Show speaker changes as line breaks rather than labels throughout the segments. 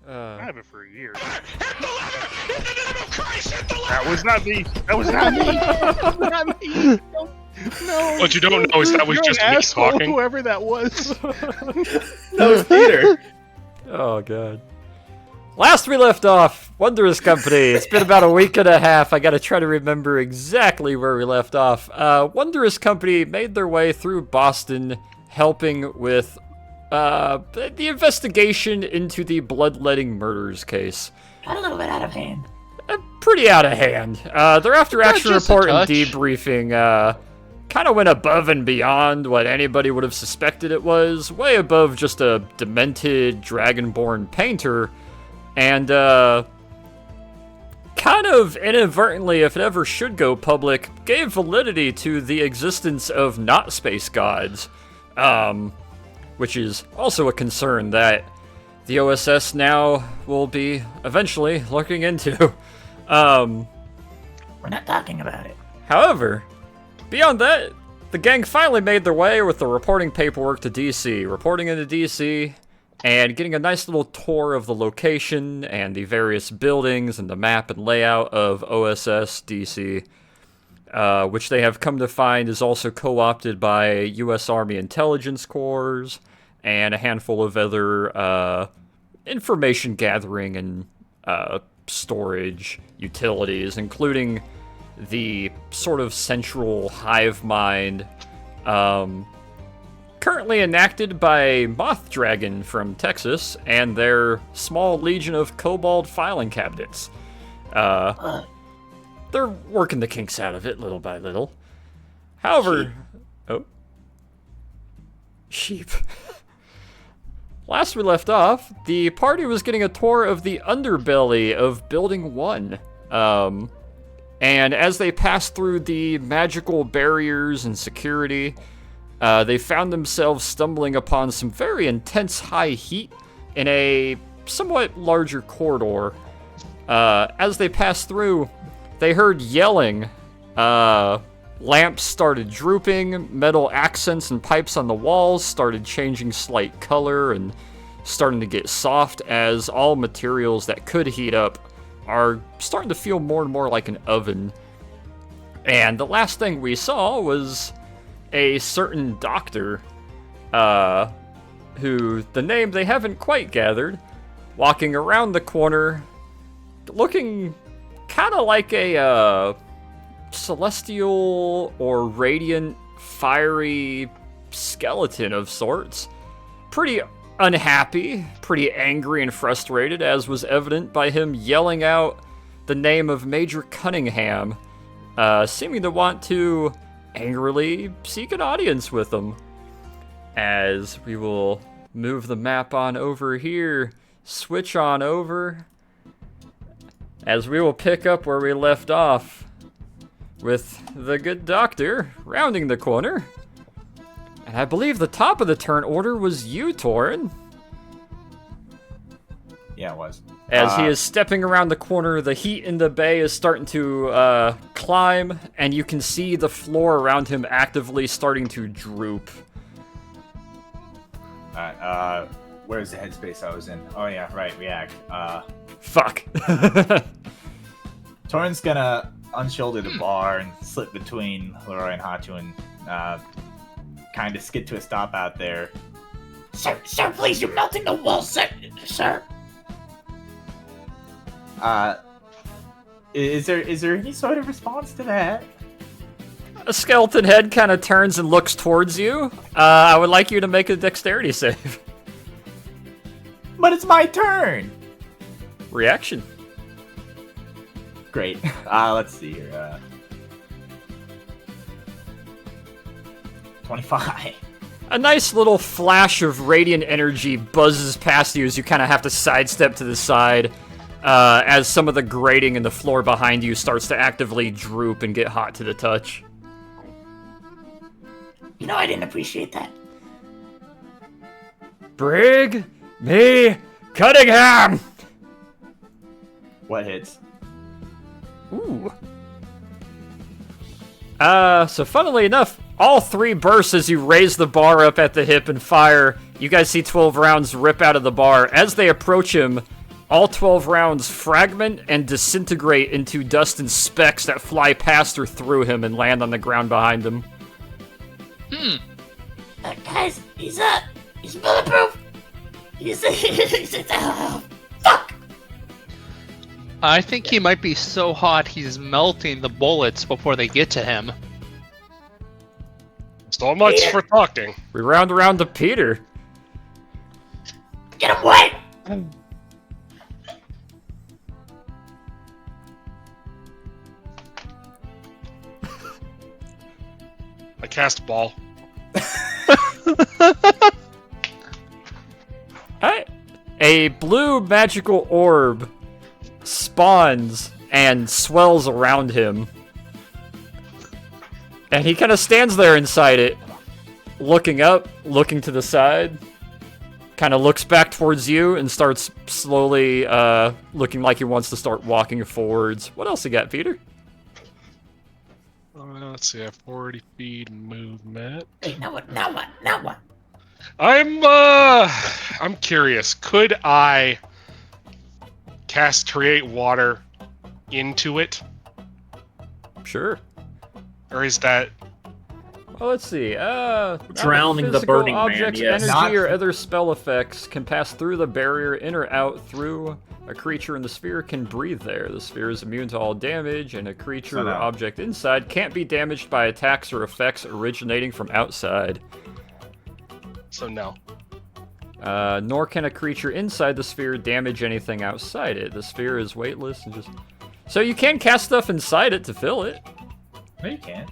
I have it for a year.
Hit the lever! In the name of Christ, hit the lever!
That was not me. That was not me. That was not me. No.
What you don't know is that was
You're
just
an
me
asshole,
talking.
whoever that was.
That was Peter.
Oh, God. Last we left off, Wondrous Company. It's been about a week and a half. I gotta try to remember exactly where we left off. Wondrous Company made their way through Boston, helping with the investigation into the bloodletting murders case.
Got a little bit out of hand.
Pretty out of hand. Their after-action
just a
report and
touch.
debriefing kind of went above and beyond what anybody would have suspected it was, way above just a demented, dragonborn painter, and kind of inadvertently, if it ever should go public, gave validity to the existence of not space gods, which is also a concern that the OSS now will be eventually looking into.
We're not talking about it.
However, beyond that, the gang finally made their way with the reporting paperwork to DC, reporting into DC, and getting a nice little tour of the location and the various buildings and the map and layout of OSS DC, which they have come to find is also co-opted by U.S. Army intelligence corps and a handful of other information gathering and storage utilities, including the sort of central hive mind currently enacted by Moth Dragon from Texas and their small legion of kobold filing cabinets. They're working the kinks out of it little by little. However, sheep. Last we left off, the party was getting a tour of the underbelly of Building 1. And as they passed through the magical barriers and security, they found themselves stumbling upon some very intense high heat in a somewhat larger corridor. As they passed through, they heard yelling. Lamps started drooping, metal accents and pipes on the walls started changing slight color and starting to get soft as all materials that could heat up are starting to feel more and more like an oven. And the last thing we saw was a certain doctor, who the name they haven't quite gathered, walking around the corner, looking kind of like a celestial or radiant, fiery skeleton of sorts. Pretty unhappy, pretty angry and frustrated, as was evident by him yelling out the name of Major Cunningham, seeming to want to angrily seek an audience with him. As we will move the map on over here, switch on over, as we will pick up where we left off, with the good doctor rounding the corner. And I believe the top of the turn order was you, Torin.
Yeah, it was.
As he is stepping around the corner, the heat in the bay is starting to climb, and you can see the floor around him actively starting to droop.
Alright, where's the headspace I was in? Oh yeah, right, react.
Fuck.
Torin's gonna unshoulder the bar and slip between Leroy and Hachu and kind of skid to a stop out there.
Sir, please, you're melting the wall, sir.
Is there any sort of response to that?
A skeleton head kind of turns and looks towards you. I would like you to make a dexterity save.
But it's my turn!
Reaction.
Great. Let's see here. 25.
A nice little flash of radiant energy buzzes past you as you kind of have to sidestep to the side, as some of the grating in the floor behind you starts to actively droop and get hot to the touch.
You know, I didn't appreciate that.
Brig me Cunningham!
What hits?
Ooh. So funnily enough, all three bursts as you raise the bar up at the hip and fire. You guys see 12 rounds rip out of the bar. As they approach him, All 12 rounds fragment and disintegrate into dust and specks that fly past or through him and land on the ground behind him.
Guys, he's bulletproof. Fuck.
I think he might be so hot he's melting the bullets before they get to him.
So much for talking.
We round around to Peter.
Get him wet.
I cast ball.
A blue magical orb spawns and swells around him. And he kind of stands there inside it, looking up, looking to the side, kind of looks back towards you and starts slowly looking like he wants to start walking forwards. What else you got, Peter?
Let's see, I have 40 feet movement.
Wait, now what?
I'm curious. Could I cast Create Water into it?
Sure.
Or is that...
Well, let's see.
Drowning the
physical
burning man,
objects,
yes.
energy, or other spell effects can pass through the barrier, in or out through a creature in the sphere can breathe there. The sphere is immune to all damage, and a creature or object inside can't be damaged by attacks or effects originating from outside.
So no.
Nor can a creature inside the sphere damage anything outside it. The sphere is weightless and just... So you can cast stuff inside it to fill it.
No, you can't.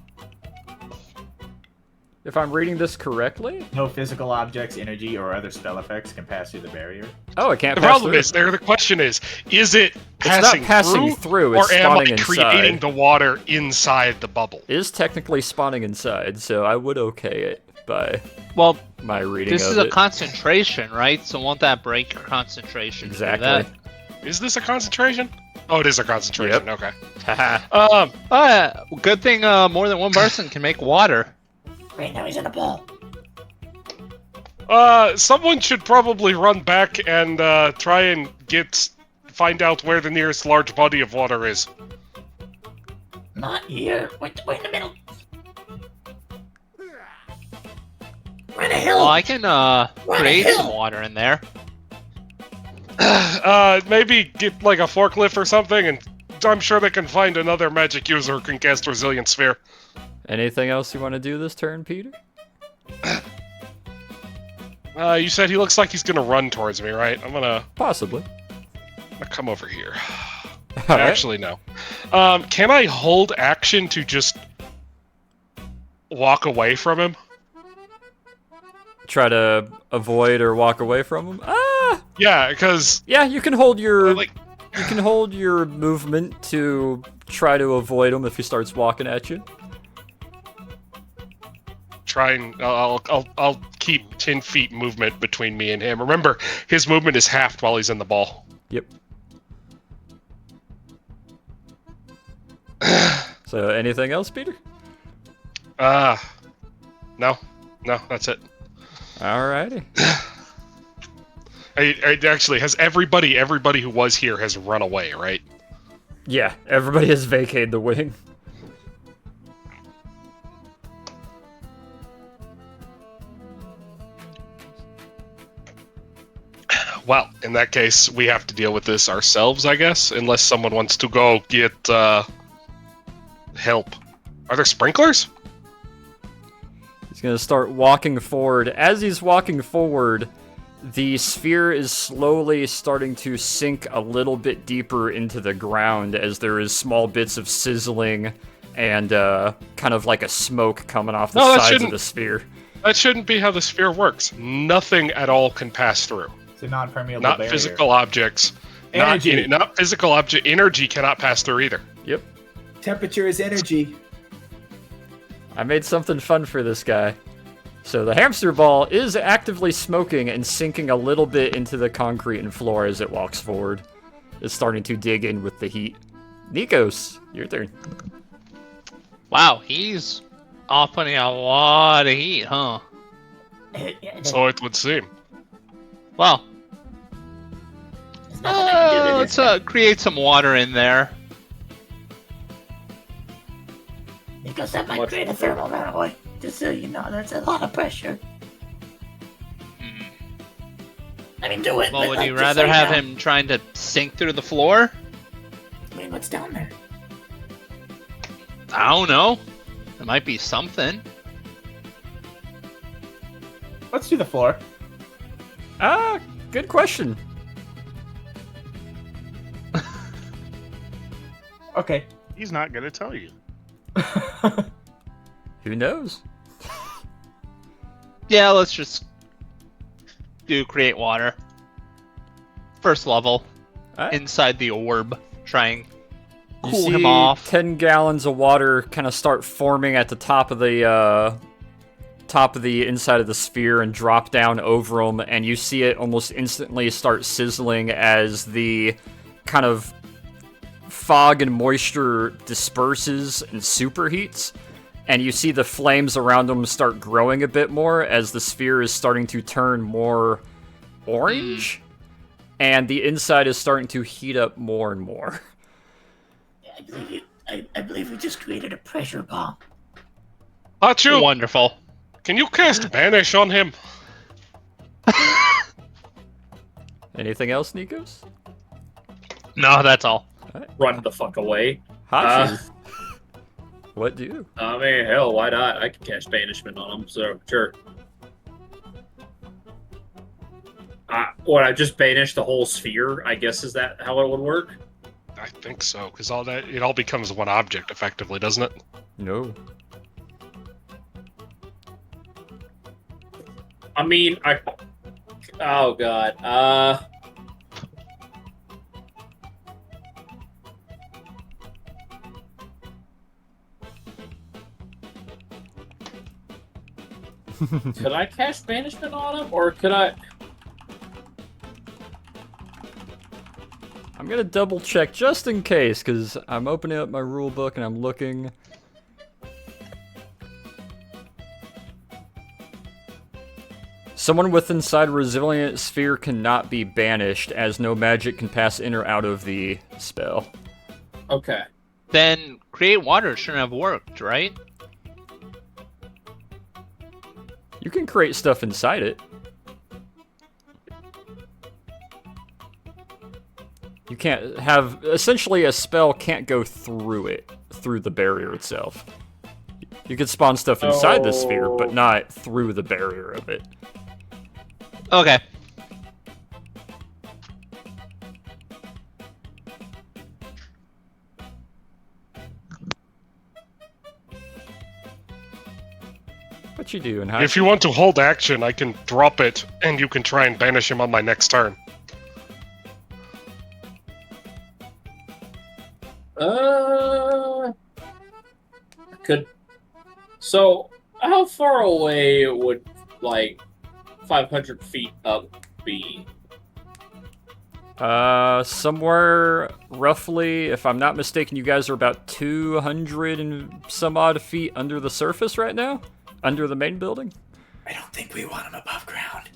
If I'm reading this correctly?
No physical objects, energy, or other spell effects can pass through the barrier.
Oh, it can't
The
pass
problem
through.
is, the question is it
It's not passing through, it's
or am I
spawning
creating
inside.
the water inside the bubble?
It is technically spawning inside, so I would okay it by
Well,
my reading
this
of
is a
it.
concentration, right? So won't that break your concentration? Do
Exactly.
that?
Is this a concentration? Oh, it is a concentration.
Yep.
Okay.
Haha.
Good thing more than one person can make water.
Wait, now he's in a ball.
Someone should probably run back and try and find out where the nearest large body of water is.
Not here. Wait in the middle. We're in a hill.
Well, I can create some water in there.
Maybe get like a forklift or something, and I'm sure they can find another magic user who can cast Resilient Sphere.
Anything else you want to do this turn, Peter?
You said he looks like he's gonna run towards me, right? I'm gonna
Possibly.
come over here.
All right.
Actually, no. Can I hold action to just walk away from him?
Try to avoid or walk away from him?
Yeah, because
Yeah, you can hold your
like
you can hold your movement to try to avoid him if he starts walking at you.
try and I'll keep 10 feet movement between me and him. Remember, his movement is halved while he's in the ball.
Yep. So, anything else, Peter?
No, that's it.
Alrighty.
I actually has everybody who was here has run away, right?
Yeah, everybody has vacated the wing.
Well, in that case, we have to deal with this ourselves, I guess, unless someone wants to go get help. Are there sprinklers?
He's gonna start walking forward. As he's walking forward, the sphere is slowly starting to sink a little bit deeper into the ground as there is small bits of sizzling and kind of like a smoke coming off the sides of the sphere.
That shouldn't be how the sphere works. Nothing at all can pass through.
It's a non-permeable
Not
barrier.
physical objects.
Energy.
Not physical object. Energy cannot pass through either.
Yep.
Temperature is energy.
I made something fun for this guy. So the hamster ball is actively smoking and sinking a little bit into the concrete and floor as it walks forward. It's starting to dig in with the heat. Nikos, your turn.
Wow, he's putting a lot of heat, huh?
So it would seem.
Well,
Nothing I can do to
Let's
this.
create some water in there.
Because that might create a thermal runaway. Just so you know, that's a lot of pressure.
Hmm.
I mean, do it.
Well,
but,
would
like,
you
just
rather
so you
have
know.
him trying to sink through the floor?
I mean, what's down there?
I don't know. It might be something.
Let's do the floor.
Good question.
Okay.
He's not gonna tell you.
Who knows?
Yeah, let's just do create water. First level.
Alright.
Inside the orb. Trying
You
cool
see
him off.
10 gallons of water kind of start forming at the top of the inside of the sphere and drop down over them, and you see it almost instantly start sizzling as the kind of fog and moisture disperses and superheats, and you see the flames around them start growing a bit more as the sphere is starting to turn more orange, and the inside is starting to heat up more and more.
I believe we just created a pressure bomb.
Hachu,
Wonderful.
can you cast Banish on him?
Anything else, Nikos?
No, that's all.
Run the fuck away.
Hachi. What do?
I mean, hell, why not? I can cast banishment on him, so sure. What, I just banish the whole sphere, I guess, is that how it would work?
I think so, because it all becomes one object, effectively, doesn't it?
No.
I mean, oh god, could I cast banishment on him, or could I...
I'm gonna double check just in case, because I'm opening up my rule book and I'm looking. Someone with inside resilient sphere cannot be banished, as no magic can pass in or out of the spell.
Okay.
Then create water shouldn't have worked, right?
You can create stuff inside it. You can't have... Essentially, a spell can't go through it, through the barrier itself. You can spawn stuff inside the sphere, but not through the barrier of it.
Okay.
What you doing, huh?
If you want to hold action, I can drop it, and you can try and banish him on my next turn.
Could... So, how far away would, like, 500 feet up be?
Somewhere roughly, if I'm not mistaken, you guys are about 200 and some odd feet under the surface right now? Under the main building?
I don't think we want him above ground.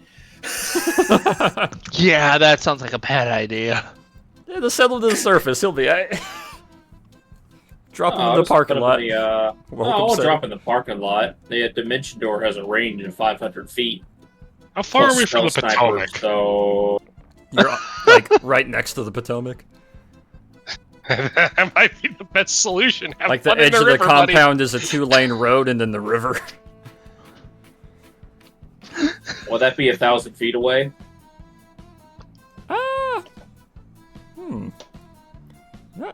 Yeah, that sounds like a bad idea.
Yeah, just settle to the surface, he'll be alright. Drop him in the parking lot.
I'll drop in the parking lot. The dimension door has a range of 500 feet.
How far
Plus
are we from the
spell sniper,
Potomac?
So...
You're like right next to the Potomac.
That might be the best solution. Have
Like the
fun in
edge of the
river, buddy.
compound is a 2-lane road and then the river.
Will that be 1,000 feet away?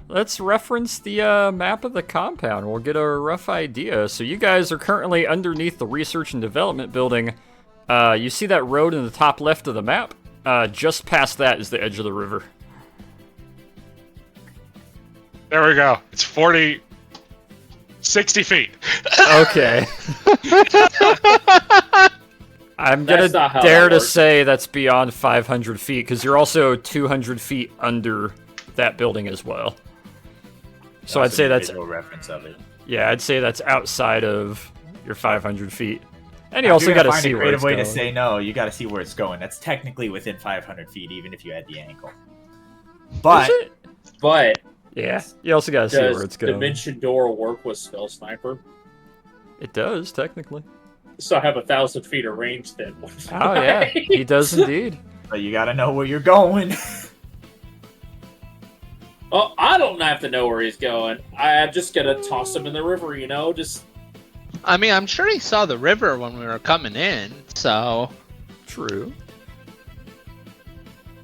Let's reference the map of the compound. We'll get a rough idea. So you guys are currently underneath the research and development building. You see that road in the top left of the map? Just past that is the edge of the river.
There we go. It's 60 feet.
Okay. I'm gonna
That's not how
dare
that
to
works.
say that's beyond 500 feet, because you're also 200 feet under that building as well. So I'd say that's...
a reference of it.
Yeah, I'd say that's outside of your 500 feet. And you also got to see
a
where
creative
it's
way
going.
to say no. You got to see where it's going. That's technically within 500 feet, even if you had the angle. But
Is it?
But
Yeah. You also gotta see where it's
does
going.
Dimension Door work with Spell Sniper?
It does, technically.
So I have 1,000 feet of range then.
Oh, yeah. He does indeed.
but you gotta know where you're going.
Oh, I don't have to know where he's going. I'm just gonna toss him in the river, you know? Just
I mean, I'm sure he saw the river when we were coming in, so...
True.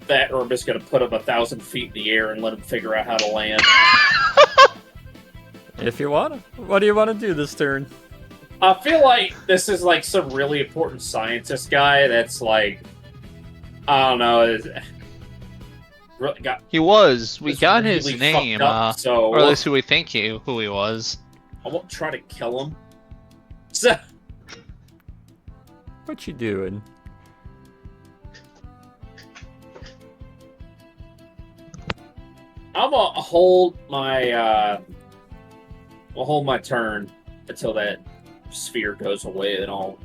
that, or I'm just gonna put him 1,000 feet in the air and let him figure out how to land.
If you wanna. What do you want to do this turn?
I feel like this is like some really important scientist guy that's like, I don't know, really got.
He was. We
is
got
really
his name,
fucked up, so
or at least who we think who he was.
I won't try to kill him. So,
What you doing?
I'm gonna hold my I'll hold my turn until that sphere goes away, and I'll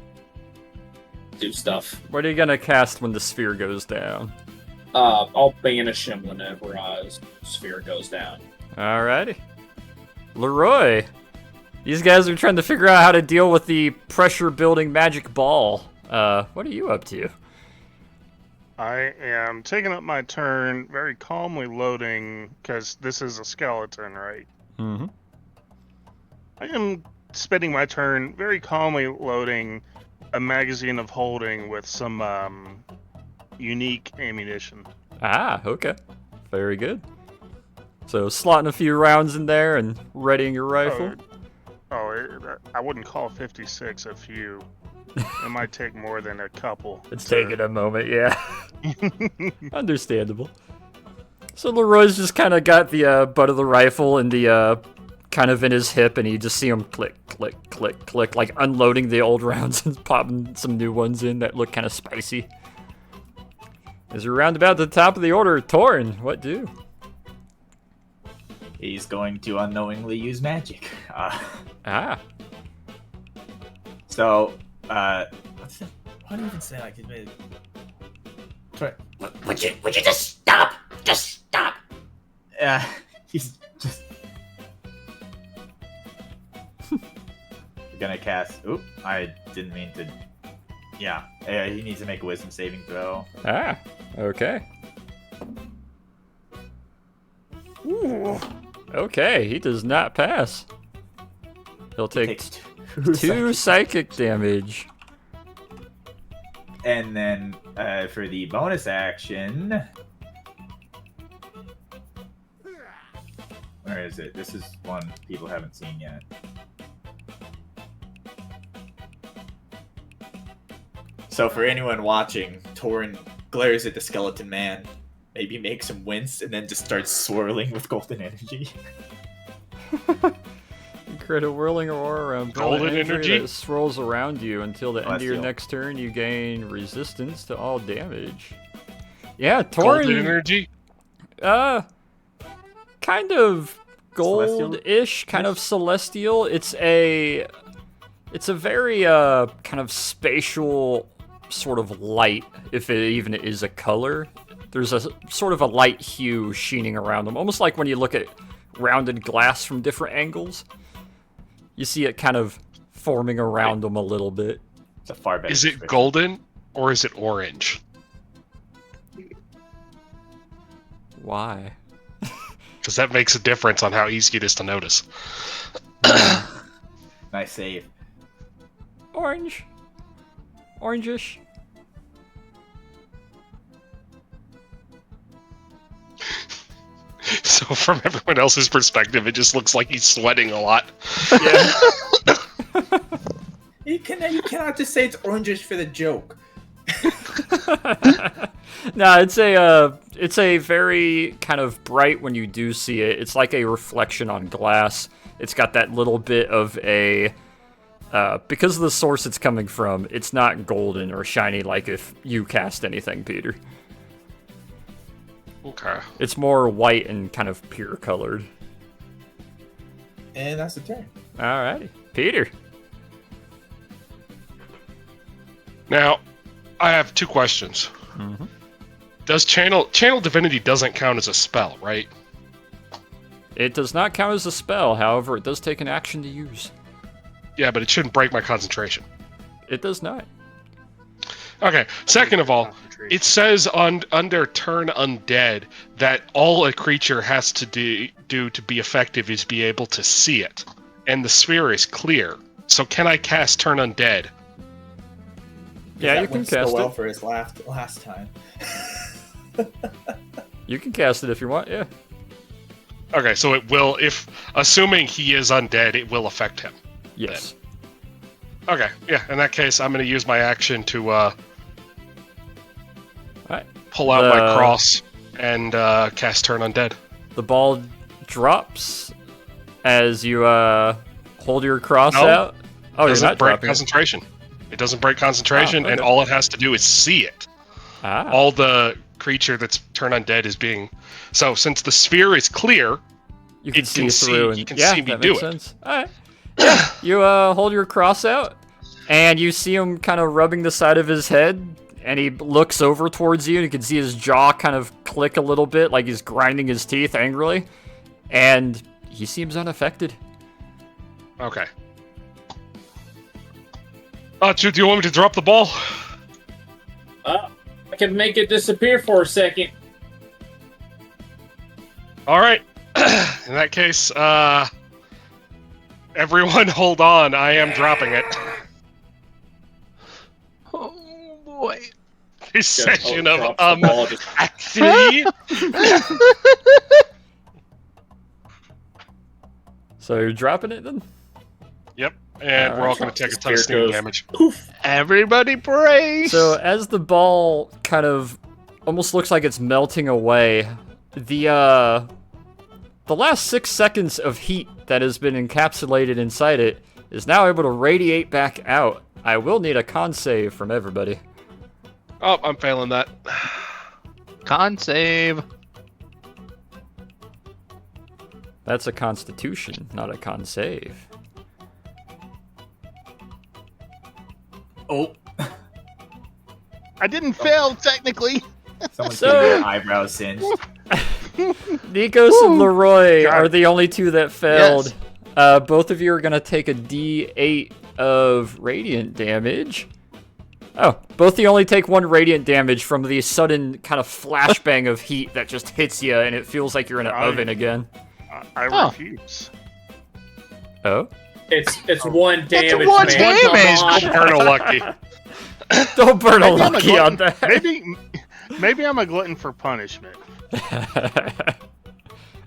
do stuff.
What are you gonna cast when the sphere goes down?
I'll banish him whenever his sphere goes down.
Alrighty. Leroy. These guys are trying to figure out how to deal with the pressure building magic ball. What are you up to?
I am taking up my turn, very calmly loading, because this is a skeleton, right?
Mm-hmm.
I am spending my turn very calmly loading a magazine of holding with some unique ammunition.
Ah, okay. Very good. So slotting a few rounds in there and readying your rifle.
I wouldn't call 56 a few. It might take more than a couple.
It's taking a moment, yeah. Understandable. So Leroy's just kind of got the butt of the rifle and the kind of in his hip, and you just see him click, click, click, click, like unloading the old rounds and popping some new ones in that look kind of spicy. As we round about the top of the order, Torn, what do?
He's going to unknowingly use magic. So, what's it? What do you even say? Like,
Would you just stop? Just stop.
he's just gonna cast. Oop! I didn't mean to. Yeah, he needs to make a wisdom saving throw.
Okay. Ooh. Okay, he does not pass. He'll take
Takes
two psychic damage.
And then for the bonus action, where is it? This is one people haven't seen yet. So for anyone watching, Torin glares at the skeleton man, maybe makes him wince, and then just starts swirling with golden energy.
Create a whirling aura around
Golden energy?
that swirls around you until the end of your
Celestial.
next turn. You gain resistance to all damage. Yeah,
Golden
Torin.
energy?
Kind of gold-ish, kind of celestial. It's a very kind of spatial sort of light, if it even is a color. There's a sort of a light hue sheening around them, almost like when you look at rounded glass from different angles. You see it kind of forming around them a little bit.
It's a far better.
Is it
description.
golden or is it orange?
Why?
Because that makes a difference on how easy it is to notice.
Nice save.
Orange. Orangish.
So from everyone else's perspective, it just looks like he's sweating a lot.
Yeah.
You cannot just say it's orangish for the joke.
No, it's a very kind of bright when you do see it. It's like a reflection on glass. It's got that little bit of a because of the source it's coming from, it's not golden or shiny like if you cast anything, Peter.
Okay.
It's more white and kind of pure colored.
And that's the turn.
Alrighty. Peter.
Now, I have two questions.
Mm-hmm.
Does channel divinity doesn't count as a spell, right?
It does not count as a spell, however, it does take an action to use.
Yeah, but it shouldn't break my concentration.
It does not.
Okay. Second of all, it says under turn undead that all a creature has to do to be effective is be able to see it, and the sphere is clear. So can I cast turn undead?
Yeah,
That
you can
went so
cast
well
it.
for his last time.
You can cast it if you want, yeah.
Okay, so it will, if assuming he is undead, it will affect him.
Yes.
Okay, yeah. In that case, I'm going to use my action to
Alright.
pull out my cross and cast turn undead.
The ball drops as you hold your cross
No.
out. Oh, you're
Doesn't
not
break
dropping it.
concentration. It doesn't break concentration, and
okay.
all it has to do is see it.
Ah.
All the creature that's turned undead is being. So since the sphere is clear,
You can
it
see
can
through,
see- you
and
can
yeah,
see me
that
do
makes
it.
sense. All right. Yeah, you hold your cross out, and you see him kind of rubbing the side of his head, and he looks over towards you, and you can see his jaw kind of click a little bit, like he's grinding his teeth angrily, and he seems unaffected.
Okay. Do you want me to drop the ball?
I can make it disappear for a second.
All right. In that case, everyone hold on. I am dropping it.
Oh boy.
This session of
Drops the ball, just
actually.
So you're dropping it then?
Yep. And we're all going to take a ton of
Sphere
sneak
goes,
damage.
Everybody brace!
So as the ball kind of almost looks like it's melting away, the last 6 seconds of heat that has been encapsulated inside it is now able to radiate back out. I will need a con save from everybody.
Oh, I'm failing that.
Con save.
That's a constitution, not a con save.
Oh,
I didn't fail technically.
someone's
So-
getting their eyebrows singed.
Nikos and Leroy
Got
are
it.
the only two that failed.
Yes.
Both of you are going to take a d8 of radiant damage. Oh, both of you only take 1 radiant damage from the sudden kind of flashbang of heat that just hits you, and it feels like you're in an oven again.
I
Oh.
refuse.
Oh?
it's 1 damage,
one
man.
damage.
Come on.
Burn a lucky.
Don't burn a
Maybe I'm a
lucky on
glutton.
that.
Maybe I'm a glutton for punishment.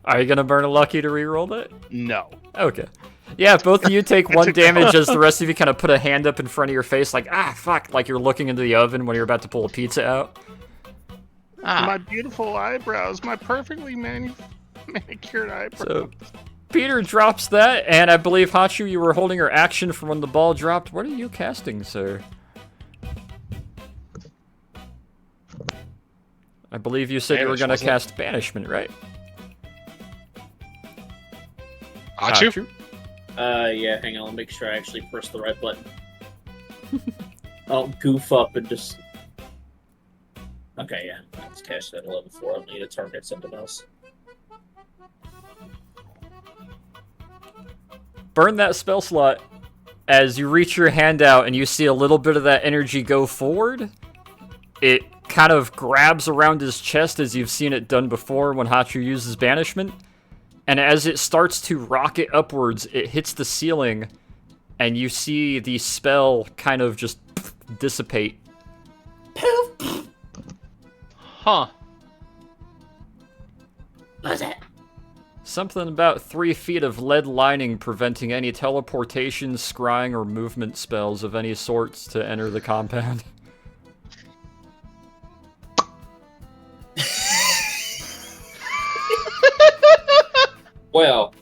Are you going to burn a lucky to reroll that?
No.
Okay. Yeah, both of you take
I
1
took
damage as the rest of you kind of put a hand up in front of your face like, ah, fuck, like you're looking into the oven when you're about to pull a pizza out.
My beautiful eyebrows, my perfectly manicured eyebrows.
So, Peter drops that, and I believe, Hachu, you were holding your action from when the ball dropped. What are you casting, sir? I believe you said you were
Banish,
going to
wasn't it?
cast Banishment, right?
Achu?
Yeah, hang on, I'll make sure I actually press the right button. I'll goof up and just... Okay, yeah, let's cash that level 4. I'll need to target something else.
Burn that spell slot as you reach your hand out and you see a little bit of that energy go forward. It kind of grabs around his chest as you've seen it done before when Hachu uses Banishment. And as it starts to rocket upwards, it hits the ceiling, and you see the spell kind of just dissipate.
Huh.
What was that?
Something about 3 feet of lead lining preventing any teleportation, scrying, or movement spells of any sorts to enter the compound.
Well,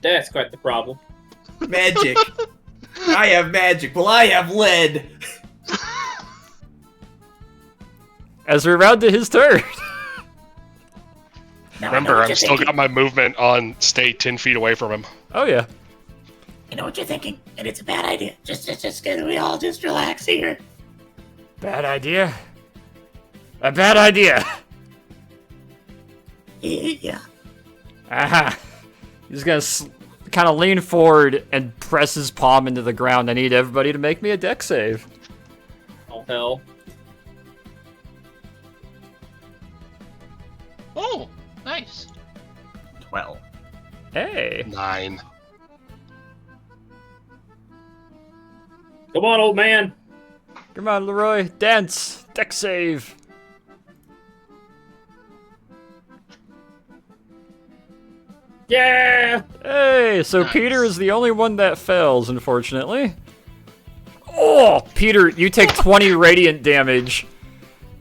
that's quite the problem.
Magic. I have magic. Well, I have lead.
As we round to his turn.
Now I know
Remember,
what
I'm
you're
still
thinking.
got my movement on stay 10 feet away from him.
Oh, yeah.
You know what you're thinking, and it's a bad idea. Just can we all just relax here?
Bad idea. A bad idea.
Yeah.
Aha. He's gonna kind of lean forward and press his palm into the ground. I need everybody to make me a deck save.
Oh, hell.
Oh, nice.
12.
Hey.
9.
Come on, old man.
Come on, Leroy. Dance. Deck save.
Yeah.
Hey, so
Nice.
Peter is the only one that fails, unfortunately. Oh, Peter, you take 20 radiant damage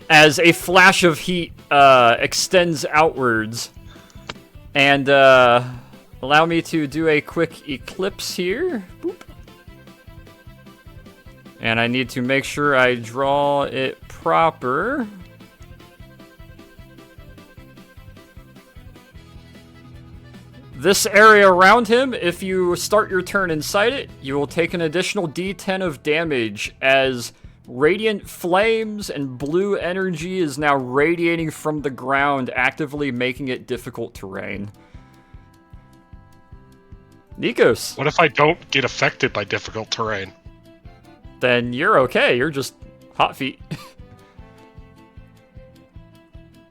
as a flash of heat extends outwards. And allow me to do a quick eclipse here. Boop. And I need to make sure I draw it proper. This area around him, if you start your turn inside it, you will take an additional d10 of damage as radiant flames and blue energy is now radiating from the ground, actively making it difficult terrain. Nikos,
What if I don't get affected by difficult terrain?
then you're okay. You're just hot feet.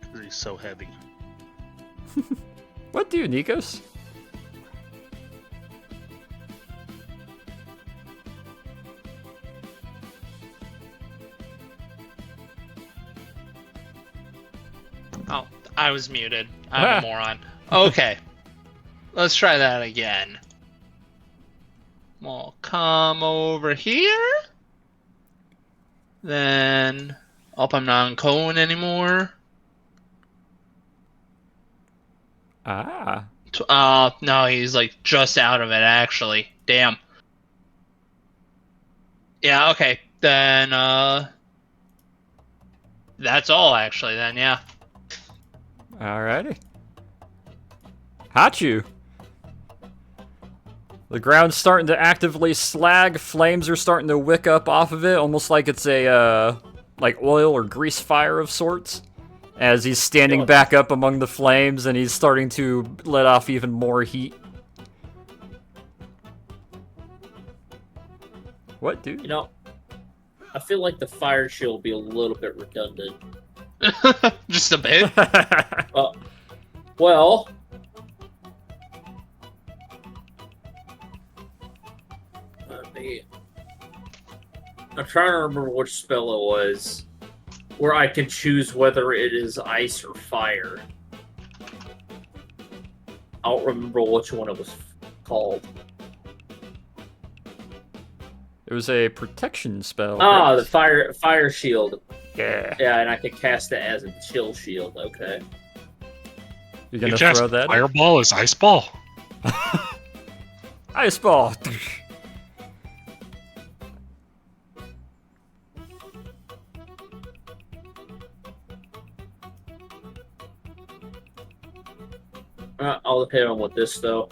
'Cause he's so heavy.
What do you, Nikos?
Oh, I was muted. I'm a moron. Okay. Let's try that again. We'll come over here. Then, I'm not on cone anymore.
Ah.
No, he's like just out of it actually. Damn. Yeah, okay. Then, that's all actually then, yeah.
Alrighty. Hachu. The ground's starting to actively slag. Flames are starting to wick up off of it, almost like it's a, like oil or grease fire of sorts. As he's standing back up among the flames and he's starting to let off even more heat. What, dude?
You know, I feel like the fire shield will be a little bit redundant.
Just a bit.
Well, I'm trying to remember which spell it was, where I can choose whether it is ice or fire. I don't remember which one it was called.
It was a protection spell.
Ah,
correct?
the fire shield.
Yeah.
Yeah, and I can cast it as a chill shield. Okay.
You're gonna
You cast
throw that?
Fireball as Ice Ball.
Ice ball.
I'll hit him with this though.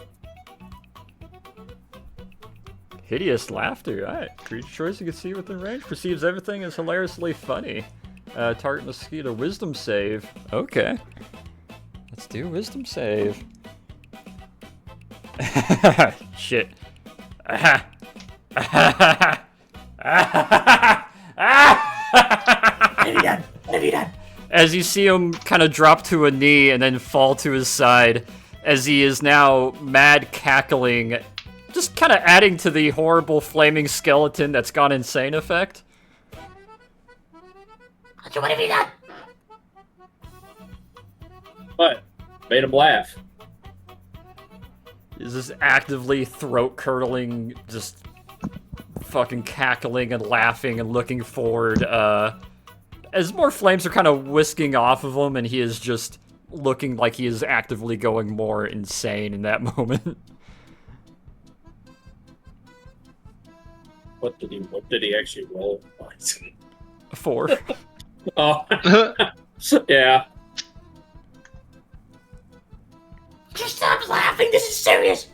Hideous laughter. Alright. Creature choice you can see within range perceives everything as hilariously funny. Target mosquito wisdom save. Okay. Let's do wisdom save. Shit.
What have you done?
As you see him kind of drop to a knee and then fall to his side, as he is now mad cackling, just kind of adding to the horrible flaming skeleton that's gone insane effect.
What have you done?
But made him laugh.
Is this actively throat curdling, just fucking cackling and laughing and looking forward, as more flames are kind of whisking off of him and he is just looking like he is actively going more insane in that moment.
What did he actually roll?
4.
Oh, yeah.
Just stop laughing. This is serious.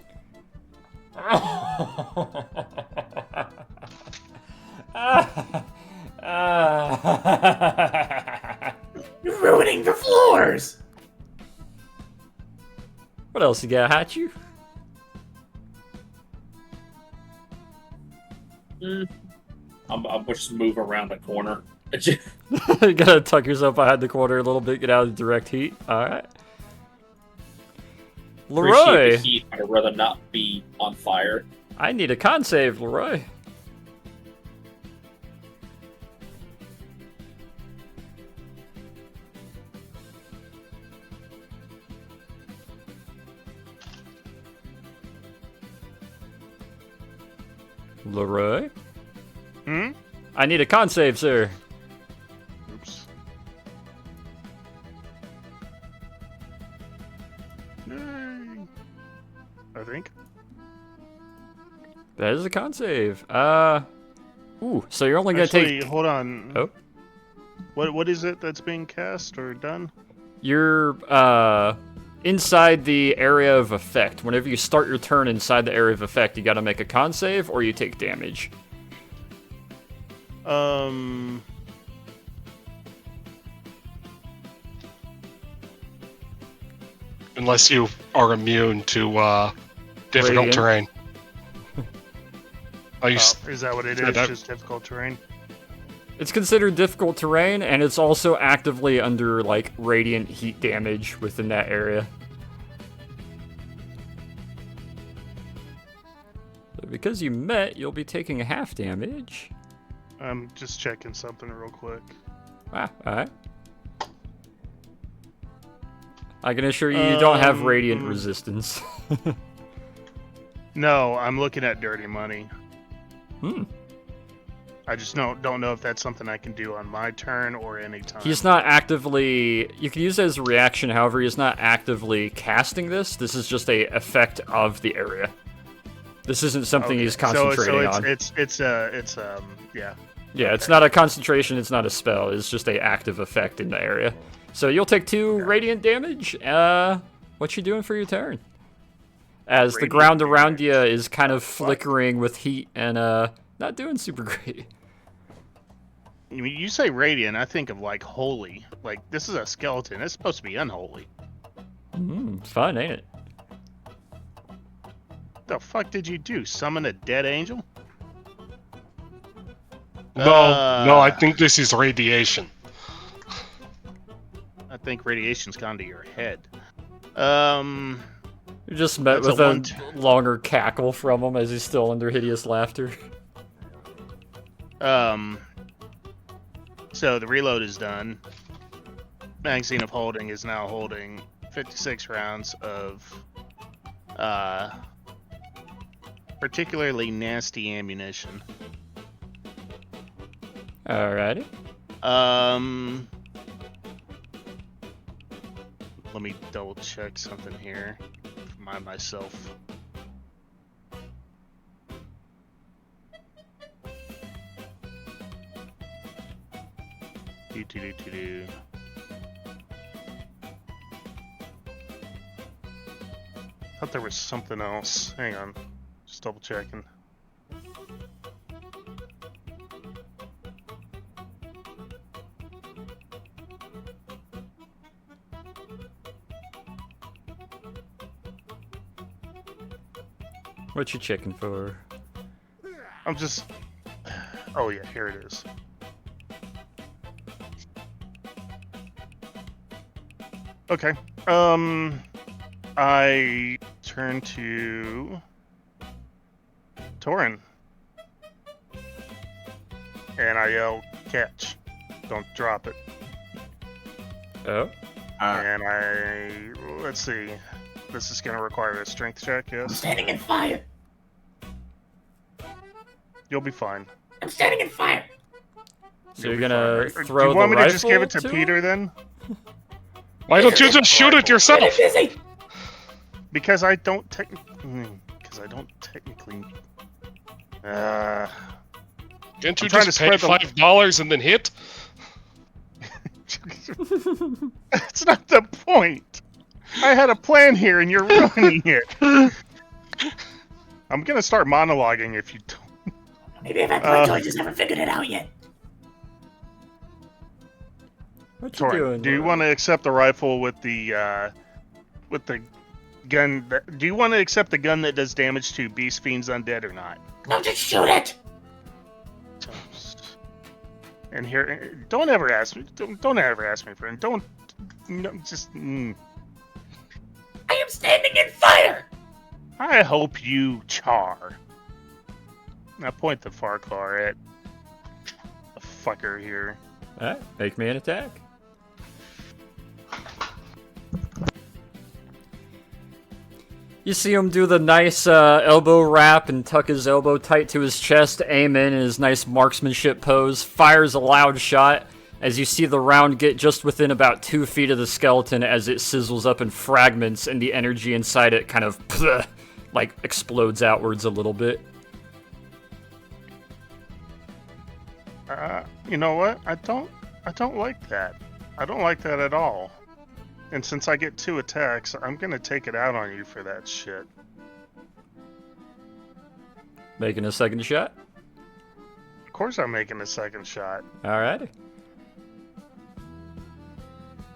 ruining the floors.
What else you got, Hachu?
I'll just move around the corner.
You gotta tuck yourself behind the corner a little bit, get out of the direct heat. Alright.
Appreciate
Leroy!
the heat. I'd rather not be on fire.
I need a con save, Leroy. Leroy?
Hmm?
I need a con save, sir.
Oops. Yay. I think.
That is a con save. Ooh, so you're only gonna
Actually,
take...
hold on.
Oh.
What is it that's being cast or done?
You're, inside the area of effect. Whenever you start your turn inside the area of effect, you gotta make a con save or you take damage.
Unless you are immune to difficult
Radiant.
terrain. Oh, you
Is that what it
Yeah,
is?
that-
Just difficult terrain?
It's considered difficult terrain, and it's also actively under, like, radiant heat damage within that area. So because you met, you'll be taking a half damage.
I'm just checking something real quick.
Ah, alright. I can assure you, you don't have radiant resistance.
No, I'm looking at dirty money.
Hmm.
I just don't know if that's something I can do on my turn or any time.
He's not actively... You can use it as a reaction, however, he's not actively casting this. This is just a effect of the area. This isn't something he's concentrating on.
Yeah.
Yeah, it's not a concentration, it's not a spell, it's just a active effect in the area. So you'll take 2 radiant damage. What you doing for your turn? As the
Radiant
ground around
damage.
you is kind of flickering with heat and not doing super great.
You say radiant, I think of like holy. Like this is a skeleton. It's supposed to be unholy.
It's fun, ain't it?
The fuck did you do? Summon a dead angel?
No, I think this is radiation.
I think radiation's gone to your head.
You just met
That's
with
a
a
one-
longer cackle from him as he's still under hideous laughter.
So the reload is done. Magazine of holding is now holding 56 rounds of particularly nasty ammunition.
Alrighty.
Let me double check something here. Remind myself. Do. Thought there was something else. Hang on. Just double checking.
What you checking for?
I'm just. Oh yeah, here it is. Okay. I turn to Torin. And I yell, catch. Don't drop it.
Oh?
And let's see. This is going to require a strength check,
I'm
yes?
standing in fire.
You'll be fine.
I'm standing in fire.
So
You'll
you're
be
gonna
fine.
throw
Do you want
the
me to just give it
rifle
to
to
Peter then?
Why don't you just shoot it yourself?
Get busy.
Because I don't technically.
Can't you
I'm trying
just
to
pay
spread the-
$5 and then hit?
That's not the point. I had a plan here, and you're ruining it. I'm gonna start monologuing if you don't.
Oh, Maybe I've had my toy, just haven't figured it out yet.
What you
Sorry,
doing?
do you
Laura?
want to accept the rifle with the gun? Do you want to accept the gun that does damage to beast fiends undead or not?
No, just shoot it.
And here, don't ever ask me. Don't ever ask me, friend. Don't. No, just.
I am standing in fire.
I hope you char. Now point the Farquhar at the fucker here.
Alright, make me an attack. You see him do the nice elbow wrap and tuck his elbow tight to his chest, aim in his nice marksmanship pose, fires a loud shot as you see the round get just within about 2 feet of the skeleton as it sizzles up in fragments and the energy inside it kind of like explodes outwards a little bit.
You know what? I don't like that. I don't like that at all. And since I get 2 attacks, I'm gonna take it out on you for that shit.
Making a second shot.
Of course I'm making a second shot.
Alrighty.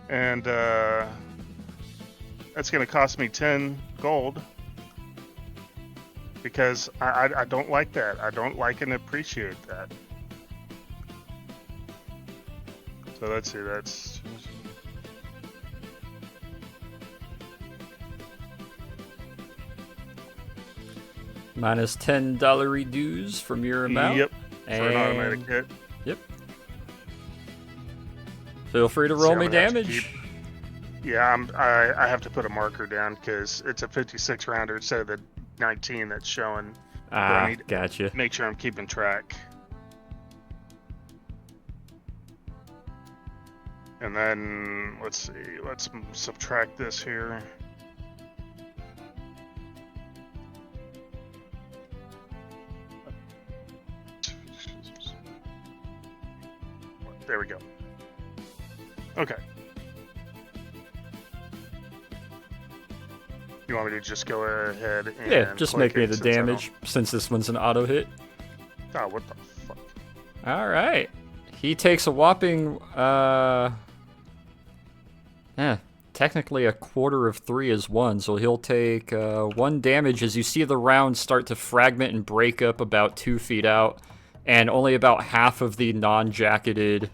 And, that's gonna cost me 10 gold. Because I don't like that. I don't like and appreciate that. So let's see, that's...
Minus $10 dues from your amount.
Yep, for an automatic hit.
Yep. Feel free to
So
roll
I'm
me
gonna have to
damage.
Yeah, I have to put a marker down because it's a 56 rounder instead of the 19 that's showing.
Ah,
I need-
gotcha.
Make sure I'm keeping track. And then, let's see, let's subtract this here. There we go. Okay. You want me to just go ahead and...
Yeah, just
click
make me
it
the
since I don't-
damage since this one's an auto hit.
Oh, what the fuck?
Alright. He takes a whopping, technically a quarter of 3 is 1, so he'll take 1 damage as you see the round start to fragment and break up about 2 feet out, and only about half of the non-jacketed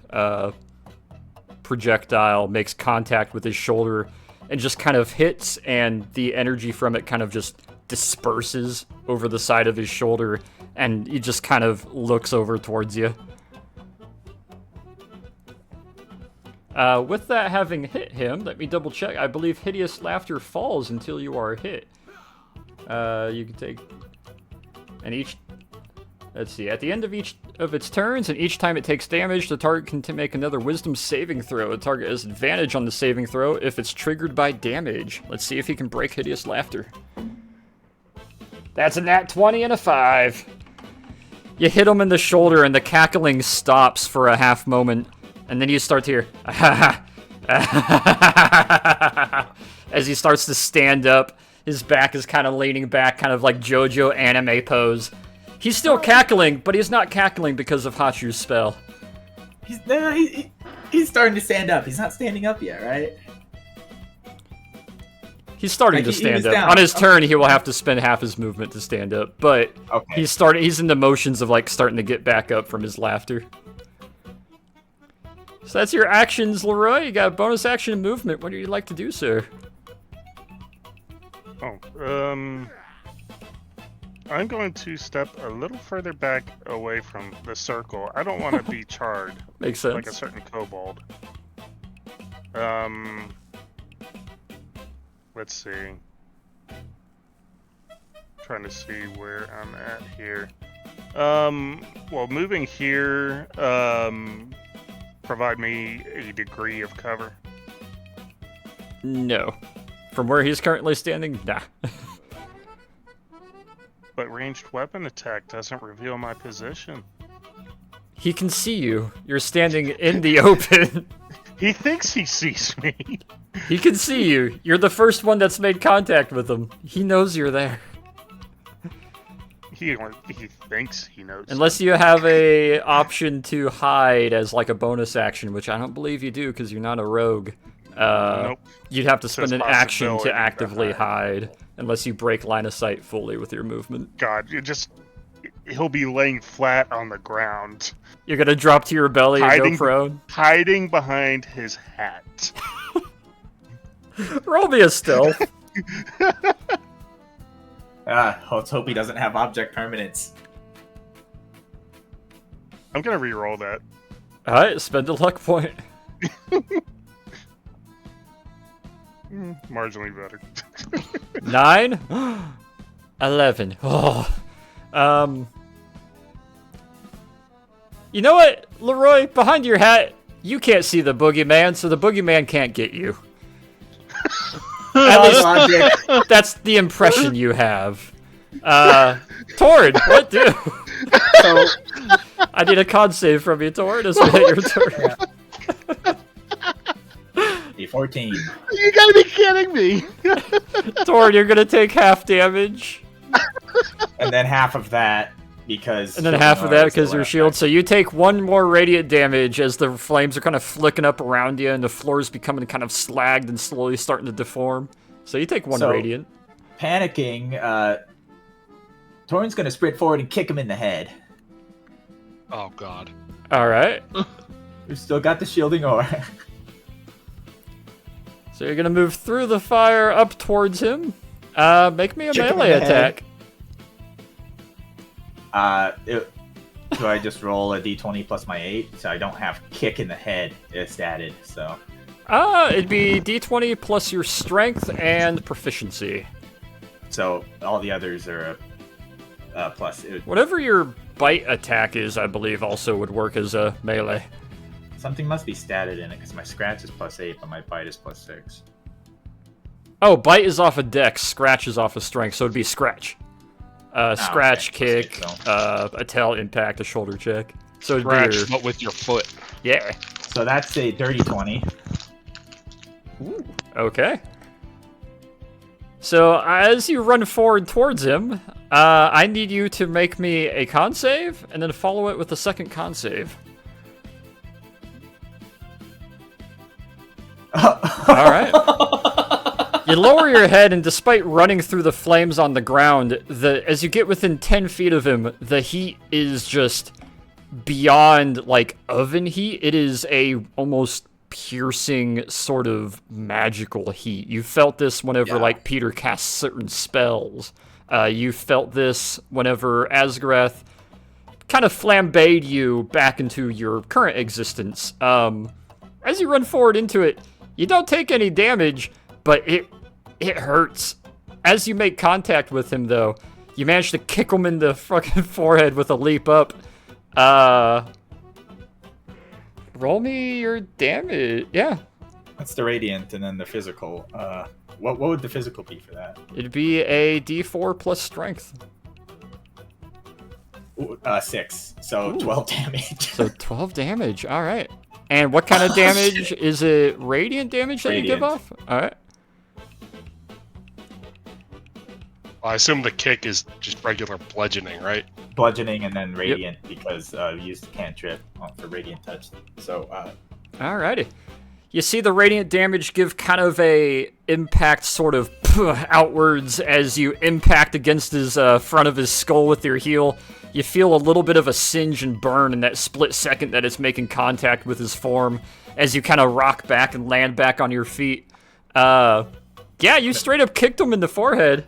projectile makes contact with his shoulder and just kind of hits, and the energy from it kind of just disperses over the side of his shoulder, and he just kind of looks over towards you. With that having hit him, let me double check. I believe Hideous Laughter falls until you are hit. You can take... And each... Let's see. At the end of each of its turns, and each time it takes damage, the target can make another Wisdom saving throw. The target has advantage on the saving throw if it's triggered by damage. Let's see if he can break Hideous Laughter. That's a nat 20 and a 5. You hit him in the shoulder, and the cackling stops for a half moment. And then you start to hear, as he starts to stand up. His back is kind of leaning back, kind of like JoJo anime pose. He's still cackling, but he's not cackling because of Hachu's spell.
He's starting to stand up. He's not standing up yet, right?
He's starting
Like,
to
he
stand
was
up.
down.
On his turn, he will have to spend half his movement to stand up, but
Okay.
he's in the motions of like starting to get back up from his laughter. So that's your actions, Leroy. You got a bonus action and movement. What do you like to do, sir?
Oh, I'm going to step a little further back away from the circle. I don't want to be charred
Makes sense.
like a certain kobold. Let's see. Trying to see where I'm at here. Well, moving here, provide me a degree of cover.
No. From where he's currently standing, nah.
But ranged weapon attack doesn't reveal my position.
He can see you. You're standing in the open.
He thinks he sees me.
He can see you. You're the first one that's made contact with him. He knows you're there.
He thinks he knows.
Unless you have a option to hide as like a bonus action, which I don't believe you do because you're not a rogue.
Nope.
You'd have to spend
Says
an action
possibility
to
to
actively hide, unless you break line of sight fully with your movement.
God, he'll be laying flat on the ground,
You're gonna drop to your belly and go prone.
hiding behind his hat.
Roll me a stealth.
Let's hope he doesn't have object permanence.
I'm gonna re-roll that.
Alright, spend a luck point.
Marginally better.
9? 11. Oh. You know what, Leroy? Behind your hat, you can't see the boogeyman, so the boogeyman can't get you. At least that's the impression you have. Tord, what do?
So,
I need a con save from you, Tord, as we hit your turn.
D14.
You gotta be kidding me!
Tord, you're gonna take half damage.
And then half of that because.
And then half of that because your shield. So you take 1 more radiant damage as the flames are kind of flicking up around you and the floor is becoming kind of slagged and slowly starting to deform. So you take 1 radiant.
Panicking, Torn's gonna sprint forward and kick him in the head.
Oh god.
Alright.
We've still got the shielding aura.
So you're gonna move through the fire up towards him. Make me a
Kick him in
melee
the head.
attack.
Do I just roll a d20 plus my 8? So I don't have kick in the head statted, so.
It'd be d20 plus your strength and proficiency.
So all the others are plus.
Whatever your bite attack is, I believe, also would work as a melee.
Something must be statted in it, because my scratch is plus 8, but my bite is plus 6.
Oh, bite is off of dex, scratch is off of strength, so it'd be scratch. Scratch,
okay.
kick,
So-
a tail impact, a shoulder check. So it'd
Scratch,
be your,
but with your foot.
yeah.
So that's a dirty 20.
Okay. So as you run forward towards him, I need you to make me a con save, and then follow it with a second con save. All right. You lower your head, and despite running through the flames on the ground, as you get within 10 feet of him, the heat is just beyond, like, oven heat. It is a almost piercing sort of magical heat. You felt this whenever, like, Peter casts certain spells. You felt this whenever Asgareth kind of flambéed you back into your current existence. As you run forward into it, you don't take any damage, but it hurts. As you make contact with him, though, you manage to kick him in the fucking forehead with a leap up. Roll me your damage. Yeah.
That's the radiant, and then the physical. What would the physical be for that?
It'd be a d4 plus strength.
Ooh, 6. So 12 damage.
So 12 damage. All right. And what kind of damage? Is it radiant damage that you give
Radiant.
off? All right.
I assume the kick is just regular bludgeoning, right?
Bludgeoning and then radiant because we used cantrip for radiant touch. So
Alrighty. You see the radiant damage give kind of a impact sort of outwards as you impact against his front of his skull with your heel. You feel a little bit of a singe and burn in that split second that it's making contact with his form as you kind of rock back and land back on your feet. Yeah, you straight up kicked him in the forehead.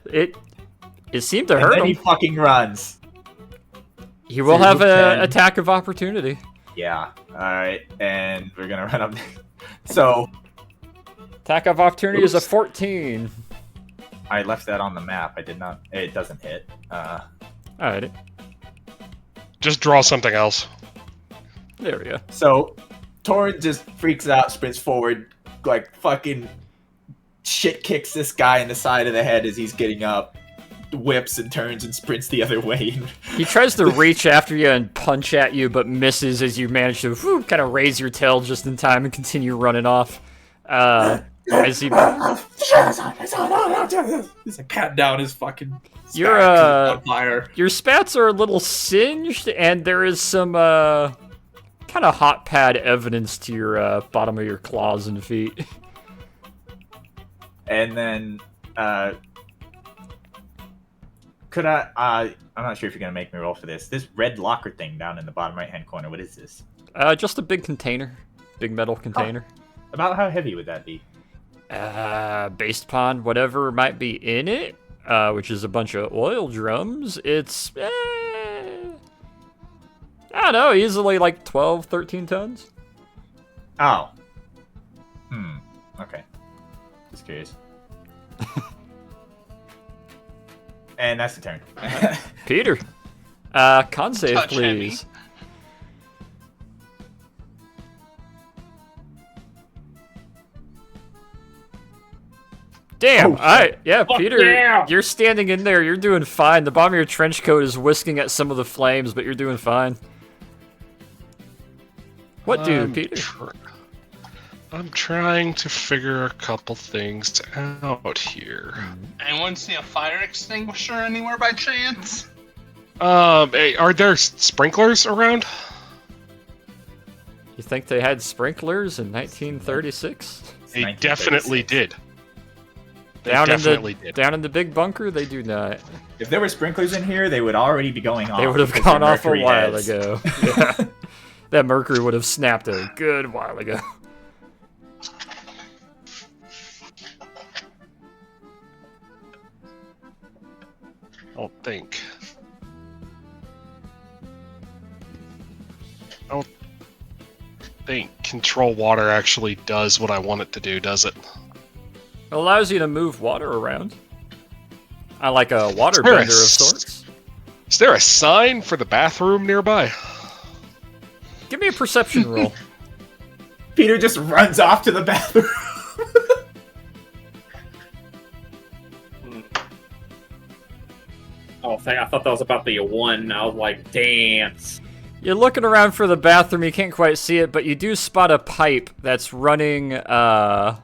It seemed to
and
hurt
then
him.
he fucking runs.
He will
So
have
you
an
can-
attack of opportunity.
Yeah. All right, and we're gonna run up. So
Attack of opportunity is a
Oops.
14.
I left that on the map. I did not. It doesn't hit.
Alrighty.
Just draw something else.
There we go.
So Torn just freaks out, sprints forward, like fucking shit kicks this guy in the side of the head as he's getting up, whips and turns and sprints the other way.
He tries to reach after you and punch at you, but misses as you manage to kind of raise your tail just in time and continue running off. as he,
He's like pat down his fucking.
Your,
spats 'cause it's on fire.
your spats are a little singed, and there is some kind of hot pad evidence to your bottom of your claws and feet.
And then, could I'm not sure if you're gonna make me roll for this. This red locker thing down in the bottom right-hand corner. What is this?
Just a big container, big metal container.
About how heavy would that be?
Based upon whatever might be in it, which is a bunch of oil drums, it's, I don't know, easily like 12, 13 tons.
Oh. Okay. Just curious. And that's the turn.
Peter, con save,
Touch heavy.
please. Damn,
Fuck
Peter,
yeah!
you're standing in there, you're doing fine. The bottom of your trench coat is whisking at some of the flames, but you're doing fine. What do, Peter?
I'm trying to figure a couple things out here.
Anyone see a fire extinguisher anywhere by chance?
Hey, are there sprinklers around?
You think they had sprinklers in 1936?
They definitely did. They
Down
definitely
in the
did.
down in the big bunker, they do not.
If there were sprinklers in here, they would already be going off.
They would have
because
gone
they're
off a
mercury
while
heads.
ago. Yeah. That mercury would have snapped a good while ago.
I don't think control water actually does what I want it to do, does it?
It allows you to move water around. I like a water
There
bender of
is-
sorts.
Is there a sign for the bathroom nearby?
Give me a perception roll.
Peter just runs off to the bathroom.
Oh, I thought that was about the one. I was like, dance.
You're looking around for the bathroom, you can't quite see it, but you do spot a pipe that's running, let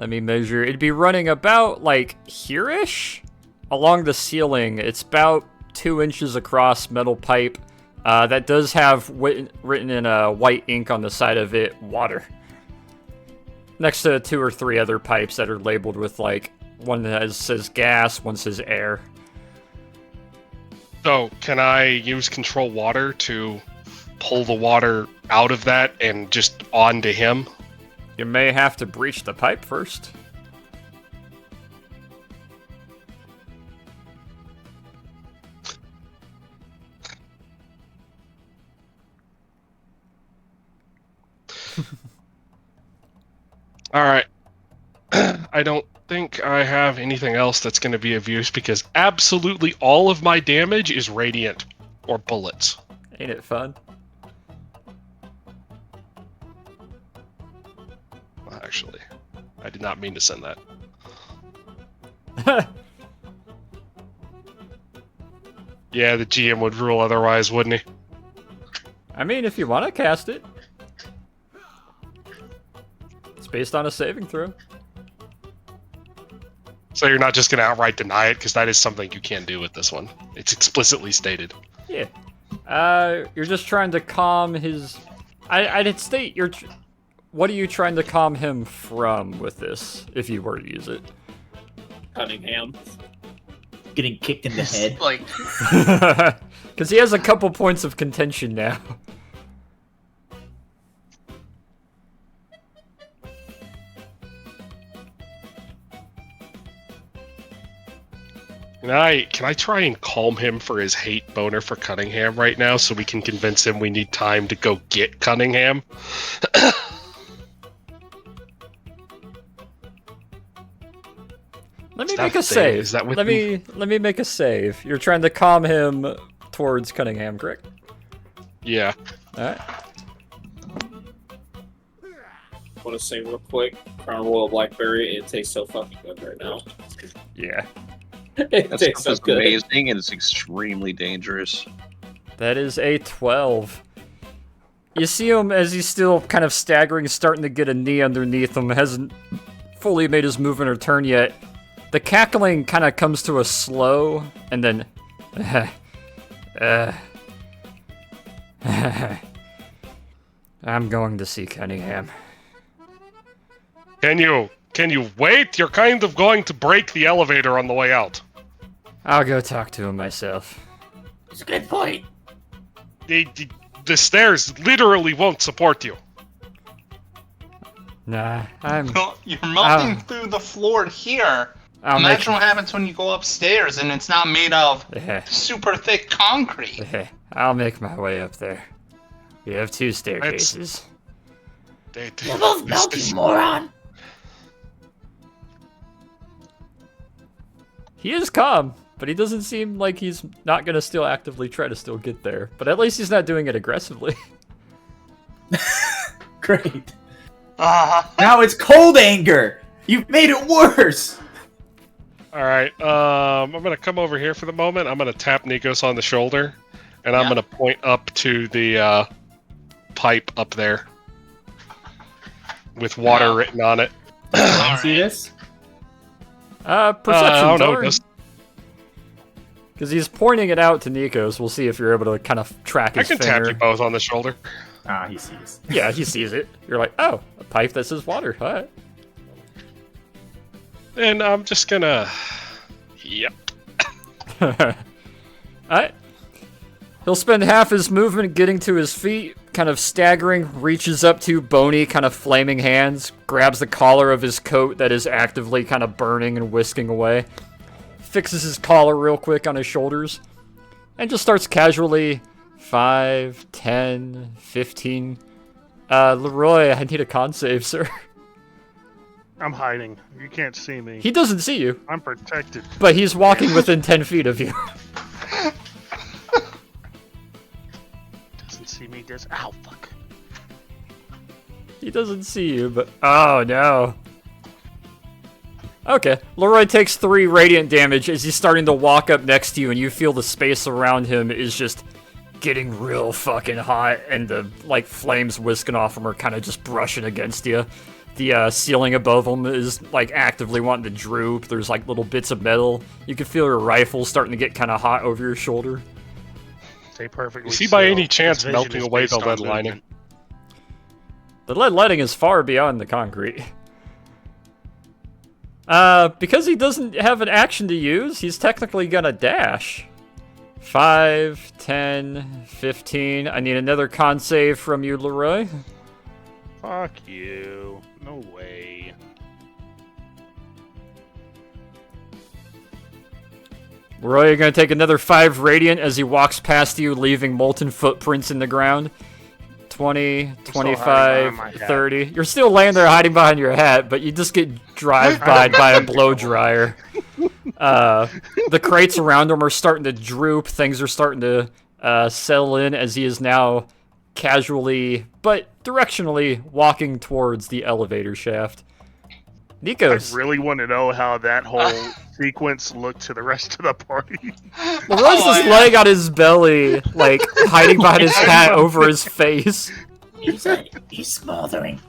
me measure. It'd be running about, like, here-ish? Along the ceiling. It's about 2 inches across, metal pipe. That does have written in white ink on the side of it, water. Next to 2 or 3 other pipes that are labeled with, like, one that says gas, one says air.
So, can I use control water to pull the water out of that and just onto him?
You may have to breach the pipe first.
Alright. I don't think I have anything else that's going to be of use because absolutely all of my damage is radiant or bullets.
Ain't it fun?
Well, actually, I did not mean to send that. Yeah, the GM would rule otherwise, wouldn't he?
I mean, if you want to cast it. It's based on a saving throw.
So you're not just going to outright deny it, because that is something you can't do with this one. It's explicitly stated.
Yeah. You're just trying to calm his... I'd state you're... What are you trying to calm him from with this, if you were to use it?
Cunningham.
Getting kicked in the head.
Like,
Because he has a couple points of contention now.
Can I try and calm him for his hate boner for Cunningham right now so we can convince him we need time to go get Cunningham?
Let me
Is that
make a
thing?
save.
Is that with
let me make a save. You're trying to calm him towards Cunningham, correct?
Yeah.
Alright.
I want to say real quick, Crown Royal Blackberry, it tastes so fucking good right now.
Yeah.
It
That
tastes
stuff
so
is
good.
amazing and it's extremely dangerous.
That is a 12. You see him as he's still kind of staggering, starting to get a knee underneath him, hasn't fully made his movement or turn yet, the cackling kind of comes to a slow, and then... I'm going to see Cunningham.
Can you wait? You're kind of going to break the elevator on the way out.
I'll go talk to him myself.
It's a good point.
The stairs literally won't support you.
Nah, I'm...
You're melting through the floor here. Imagine what happens when you go upstairs and it's not made of super thick concrete.
I'll make my way up there. We have 2 staircases.
You're both melting, moron.
He is calm, but he doesn't seem like he's not gonna still actively try to still get there. But at least he's not doing it aggressively.
Great. Now it's cold anger. You've made it worse.
All right. I'm gonna come over here for the moment. I'm gonna tap Nikos on the shoulder, and I'm gonna point up to the pipe up there with water written on it.
See this?
Perception. Because he's pointing it out to Nikos. We'll see if you're able to kind of track his finger.
I can tap you both on the shoulder.
Ah, he sees.
Yeah, he sees it. You're like, oh, a pipe that says water. All right.
And I'm just gonna... Yep.
Alright. He'll spend half his movement getting to his feet, kind of staggering, reaches up to bony, kind of flaming hands, grabs the collar of his coat that is actively kind of burning and whisking away, fixes his collar real quick on his shoulders, and just starts casually 5, 10, 15. Leroy, I need a con save, sir.
I'm hiding. You can't see me.
He doesn't see you.
I'm protected.
But he's walking within 10 feet of you.
Doesn't see me. Ow, fuck.
He doesn't see you, but... Oh, no. Okay. Leroy takes 3 radiant damage as he's starting to walk up next to you, and you feel the space around him is just getting real fucking hot, and the, like, flames whisking off him are kind of just brushing against you. The ceiling above him is, like, actively wanting to droop. There's, like, little bits of metal. You can feel your rifle starting to get kind of hot over your shoulder.
Stay perfectly
Is he by any
still.
chance
His vision
melting
is
away
based
the
on
lead lining?
movement.
The lead lining is far beyond the concrete. Because he doesn't have an action to use, he's technically gonna dash. 5, 10, 15. I need another con save from you, Leroy.
Fuck you. No way.
Leroy, you're gonna take another 5 radiant as he walks past you, leaving molten footprints in the ground. 20, 25, 30. You're still laying there hiding behind your hat, but you just get drive-by'd by a blow dryer. The crates around him are starting to droop. Things are starting to settle in as he is now casually, but directionally, walking towards the elevator shaft. Nikos.
I really want to know how that whole sequence looked to the rest of the party.
Leroy's just laying on his belly, like, hiding behind his hat over his face.
He's smothering.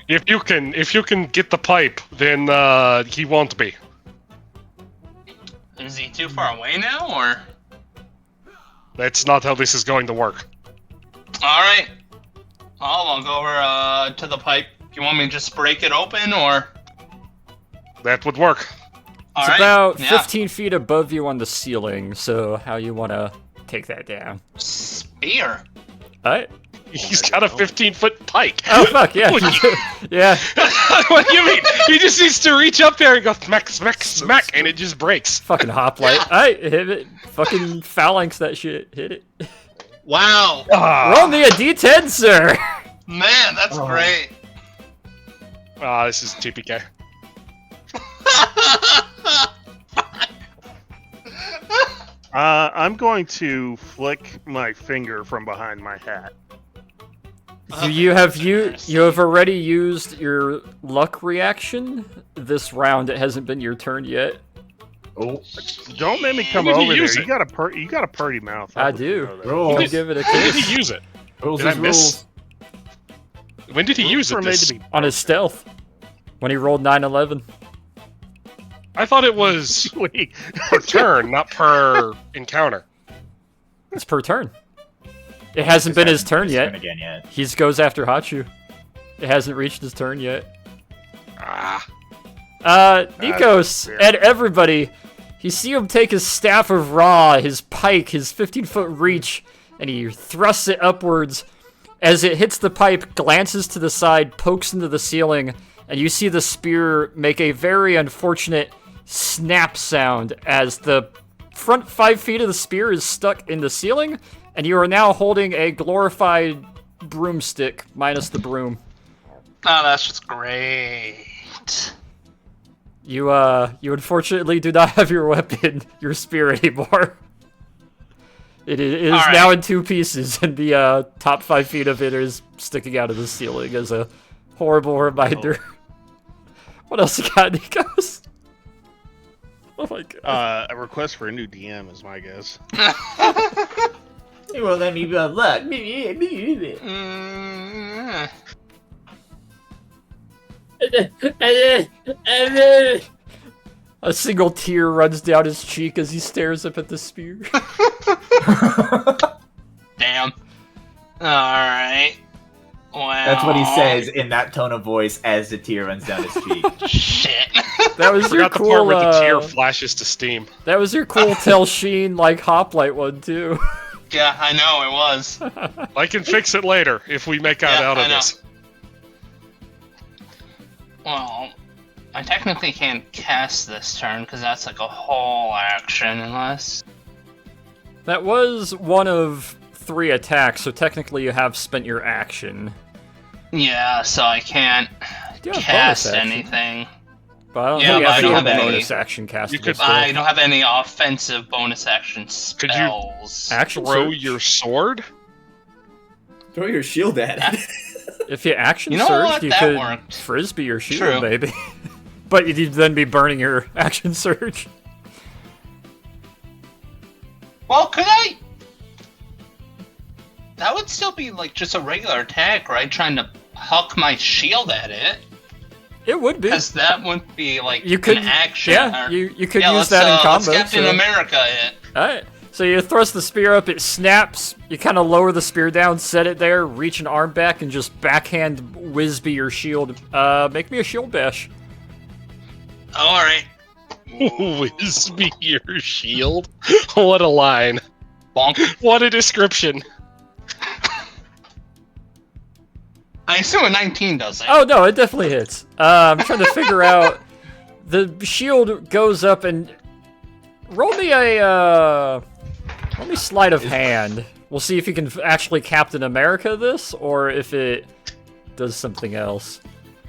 If you can get the pipe, then he won't be.
Is he too far away now, or?
That's not how this is going to work.
Alright. I'll go over to the pipe. Do you want me to just break it open, or?
That would work.
It's about 15 feet above you on the ceiling, so how you want to take that down?
Spear.
Alright.
He's got a 15-foot pike.
Oh, fuck, yeah. Yeah.
What do you mean? He just needs to reach up there and go smack, smack, smack, and it just breaks.
Fucking hoplite. Alright, hit it. Fucking phalanx that shit. Hit it.
Wow.
Roll me a d10, sir.
Man, that's great.
Ah, this is TPK.
I'm going to flick my finger from behind my hat.
You have already used your luck reaction this round. It hasn't been your turn yet.
Oh,
Don't make me come
When did he
over there.
use
You
it?
got a purty mouth.
I do.
Know that.
rules.
Give it a
When did
kiss.
he use it?
Rules
Did I
is
miss?
rules.
When did he use it?
Were made to be
On his stealth. When he rolled 9/11.
I thought it was
Wait.
per turn, not per encounter.
It's per turn. It hasn't been his turn yet.
Again yet.
He goes after Hachu. It hasn't reached his turn yet.
Ah.
Nikos
fair.
and everybody, you see him take his staff of Ra, his pike, his 15-foot reach, and he thrusts it upwards. As it hits the pipe, glances to the side, pokes into the ceiling, and you see the spear make a very unfortunate snap sound as the front 5 feet of the spear is stuck in the ceiling, and you are now holding a glorified broomstick minus the broom.
Oh, that's just great.
You unfortunately do not have your weapon, your spear anymore. It is
All right.
now in 2 pieces, and the top 5 feet of it is sticking out of the ceiling as a horrible reminder. What else you got, Nikos? Oh my god.
A request for a new DM is my guess.
He won't let me look.
Mm,
A single tear runs down his cheek as he stares up at the spear.
damn. Alright. Well.
That's what he says in that tone of voice as the tear runs down his cheek.
Shit.
That was your
Forgot the
cool.
part where the tear flashes to steam.
That was your cool Telsheen like hoplite one too.
Yeah, I know, it was.
I can fix it later if we make out
Yeah,
of
I know.
this.
Well, I technically can't cast this turn because that's like a whole action unless...
That was one of 3 attacks, so technically you have spent your action.
Yeah, so I can't
You have
cast
bonus action.
anything.
But I don't
Yeah,
think you
but
have
I don't
any
have any-
bonus action cast.
You could-
I don't have any offensive bonus action
Could you-
spells.
action
Throw
surge.
your sword?
Throw your shield at it.
If you action
You know
surge,
what?
you
That
could
worked.
frisbee your shield,
True.
maybe. But you'd then be burning your action surge.
Well, could I? That would still be like just a regular attack, right? Trying to huck my shield at it.
It would be.
Because that wouldn't be like
You could,
an action.
yeah,
or-
you could
yeah,
use that in
let's
combo.
Captain
so-
America it.
Alright, so you thrust the spear up, it snaps, you kind of lower the spear down, set it there, reach an arm back, and just backhand Whizby your shield. Make me a shield bash.
Oh, alright.
Whiz me your shield. What a line.
Bonk.
What a description.
I assume a 19 does it.
Oh no, it definitely hits. I'm trying to figure out. The shield goes up and roll me sleight of hand. We'll see if you can actually Captain America this, or if it does something else.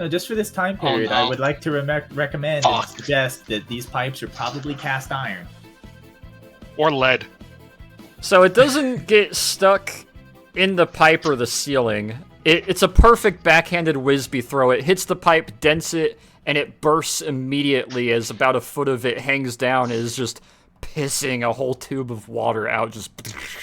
Just for this time
Oh,
period,
no.
I would like to recommend
Fuck.
and suggest that these pipes are probably cast iron.
Or lead.
So it doesn't get stuck in the pipe or the ceiling. It's a perfect backhanded Whizby throw. It hits the pipe, dents it, and it bursts immediately as about a foot of it hangs down and is just pissing a whole tube of water out, just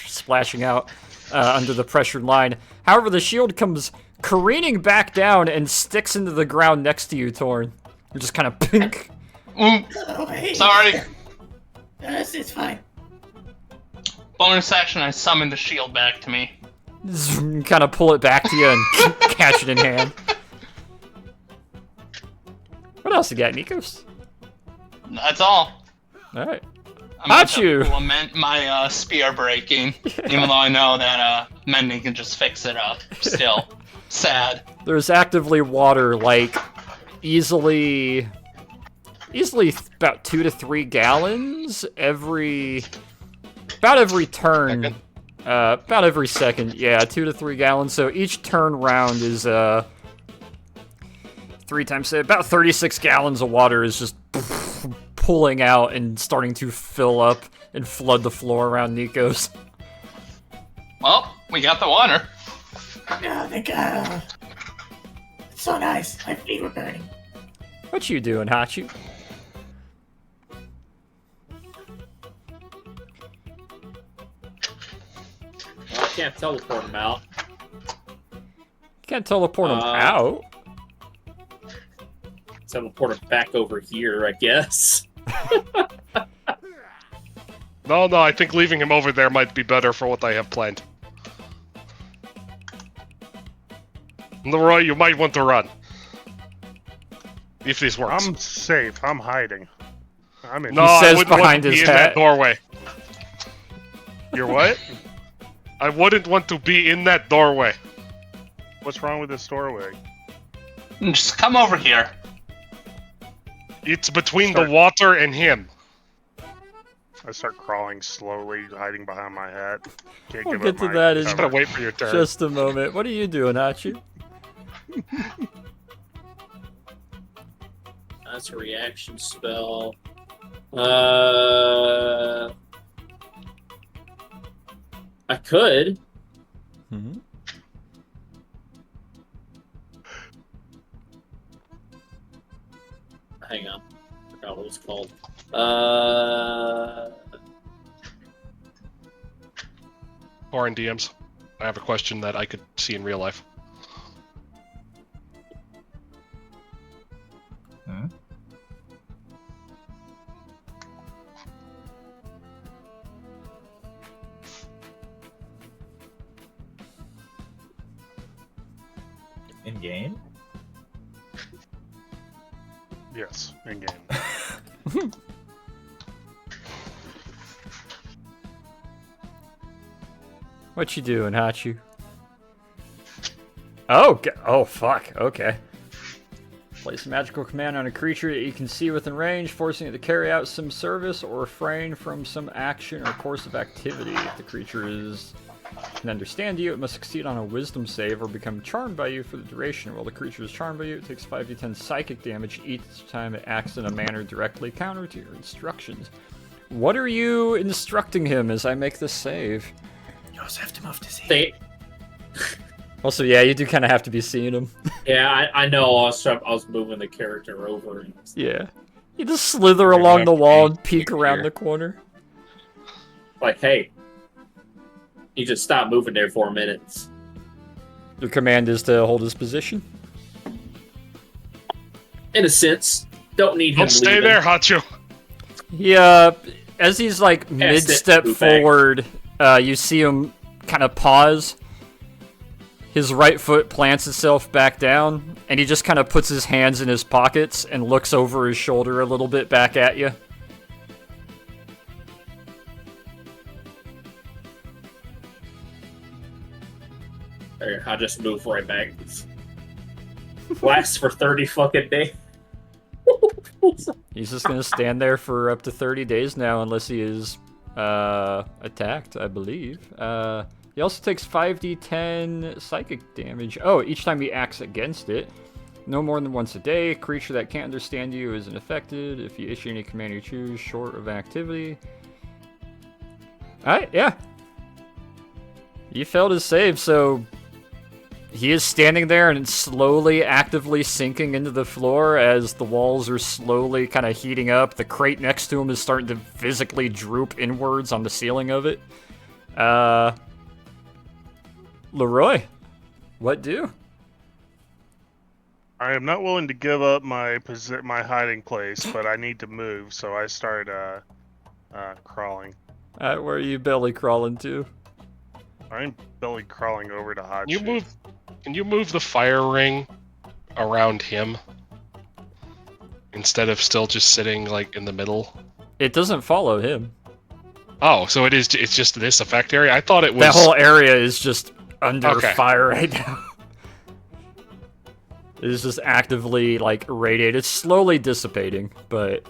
splashing out under the pressured line. However, the shield comes careening back down and sticks into the ground next to you, Torn. You're just kind of pink.
Oh, hey.
Sorry.
It's fine.
Bonus action, I summon the shield back to me.
Kind of pull it back to you and catch it in hand. What else you got, Nikos?
That's all.
Alright.
I'm about
Hachu!
to lament my spear breaking, even though I know that mending can just fix it up. Still. Sad.
There's actively water, like, easily about 2 to 3 gallons about every turn.
Second?
About every second, yeah, 2 to 3 gallons. So each turn round is 3 times, about 36 gallons of water is just pulling out and starting to fill up and flood the floor around Nikos.
Well, we got the water.
Oh, thank God. It's so nice. My feet were burning.
What you doing, Hachu?
Well, I can't teleport him out.
Can't teleport him
Uh,
out.
Teleport him back over here, I guess.
No, I think leaving him over there might be better for what I have planned. Leroy, you might want to run. If this works.
I'm safe. I'm hiding. I'm in.
No,
He says
I wouldn't want
behind
to be
his
in that
hat.
doorway. You're what? I wouldn't want to be in that doorway.
What's wrong with this doorway?
Just come over here.
It's between the water and him.
I start crawling slowly, hiding behind my hat. Can't
We'll
give
get
up
to
my
that in
Just gotta wait for your turn.
just a moment. What are you doing, Hachi?
That's a reaction spell. I could.
Hmm?
Hang on. I forgot what it was called.
Foreign DMs. I have a question that I could see in real life.
Hmm? In game?
Yes, in game.
What you doing, Hachi? Oh, oh fuck. Okay. Place a magical command on a creature that you can see within range, forcing it to carry out some service or refrain from some action or course of activity. If the creature can understand you, it must succeed on a wisdom save or become charmed by you for the duration. While the creature is charmed by you, it takes 5d10 psychic damage each time it acts in a manner directly counter to your instructions. What are you instructing him as I make this save?
You also have to move to see.
They,
Also, yeah, you do kind of have to be seeing him.
yeah, I know. I was moving the character over. And
Yeah. You just slither
You're gonna
along
have
the
to
wall
be
and peek
quick
around
here.
the corner.
like, hey, you just stop moving there for a minute.
The command is to hold his position.
In a sense, don't need him.
Don't stay
leaving.
there, Hachu.
He, as he's like
step
mid-step
move back.
forward, you see him kind of pause. His right foot plants itself back down, and he just kind of puts his hands in his pockets and looks over his shoulder a little bit back at you.
There, I just move right back. Lasts for 30 fucking days.
He's just gonna stand there for up to 30 days now, unless he is attacked, I believe. He also takes 5d10 psychic damage. Oh, each time he acts against it. No more than once a day. A creature that can't understand you isn't affected. If you issue any command you choose, short of activity. Alright, yeah. You failed his save, so he is standing there and it's slowly, actively sinking into the floor as the walls are slowly kind of heating up. The crate next to him is starting to physically droop inwards on the ceiling of it. Leroy, what do?
I am not willing to give up my hiding place, but I need to move, so I start crawling.
Where are you belly crawling to?
I'm belly crawling over to Hachi.
Can you move the fire ring around him instead of still just sitting like in the middle?
It doesn't follow him.
Oh, so it's just this effect area? I thought it was
That whole area is just under
Okay.
fire right now. It is just actively like irradiated. It's slowly dissipating, but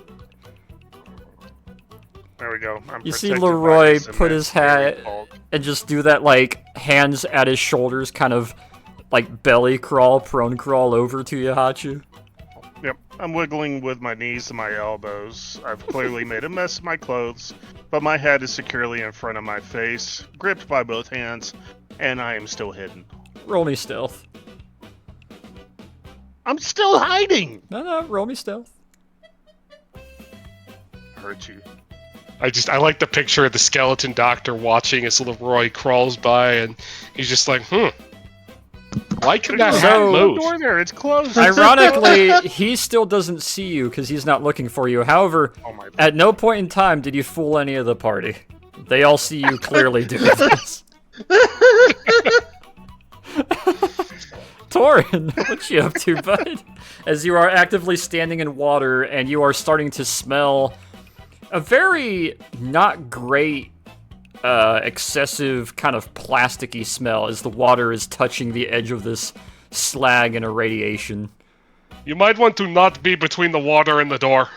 There we go. I'm
you see
protected by
Leroy
this
put his
immense
hat
fairy bulk.
and just do that like hands at his shoulders kind of like belly crawl, prone crawl over to Yahachu.
Yep, I'm wiggling with my knees and my elbows. I've clearly made a mess of my clothes, but my head is securely in front of my face, gripped by both hands, and I am still hidden.
Roll me stealth.
I'm still hiding!
No, roll me stealth.
Hurt you.
I like the picture of the skeleton doctor watching as Leroy crawls by and he's just like, Why can that hat
So-
move?
Door there, it's closed.
Ironically, he still doesn't see you because he's not looking for you. However,
Oh my.
at no point in time did you fool any of the party. They all see you clearly doing this. Torin, what you up to, bud? As you are actively standing in water and you are starting to smell a very not great, excessive kind of plasticky smell as the water is touching the edge of this slag and irradiation.
You might want to not be between the water and the door.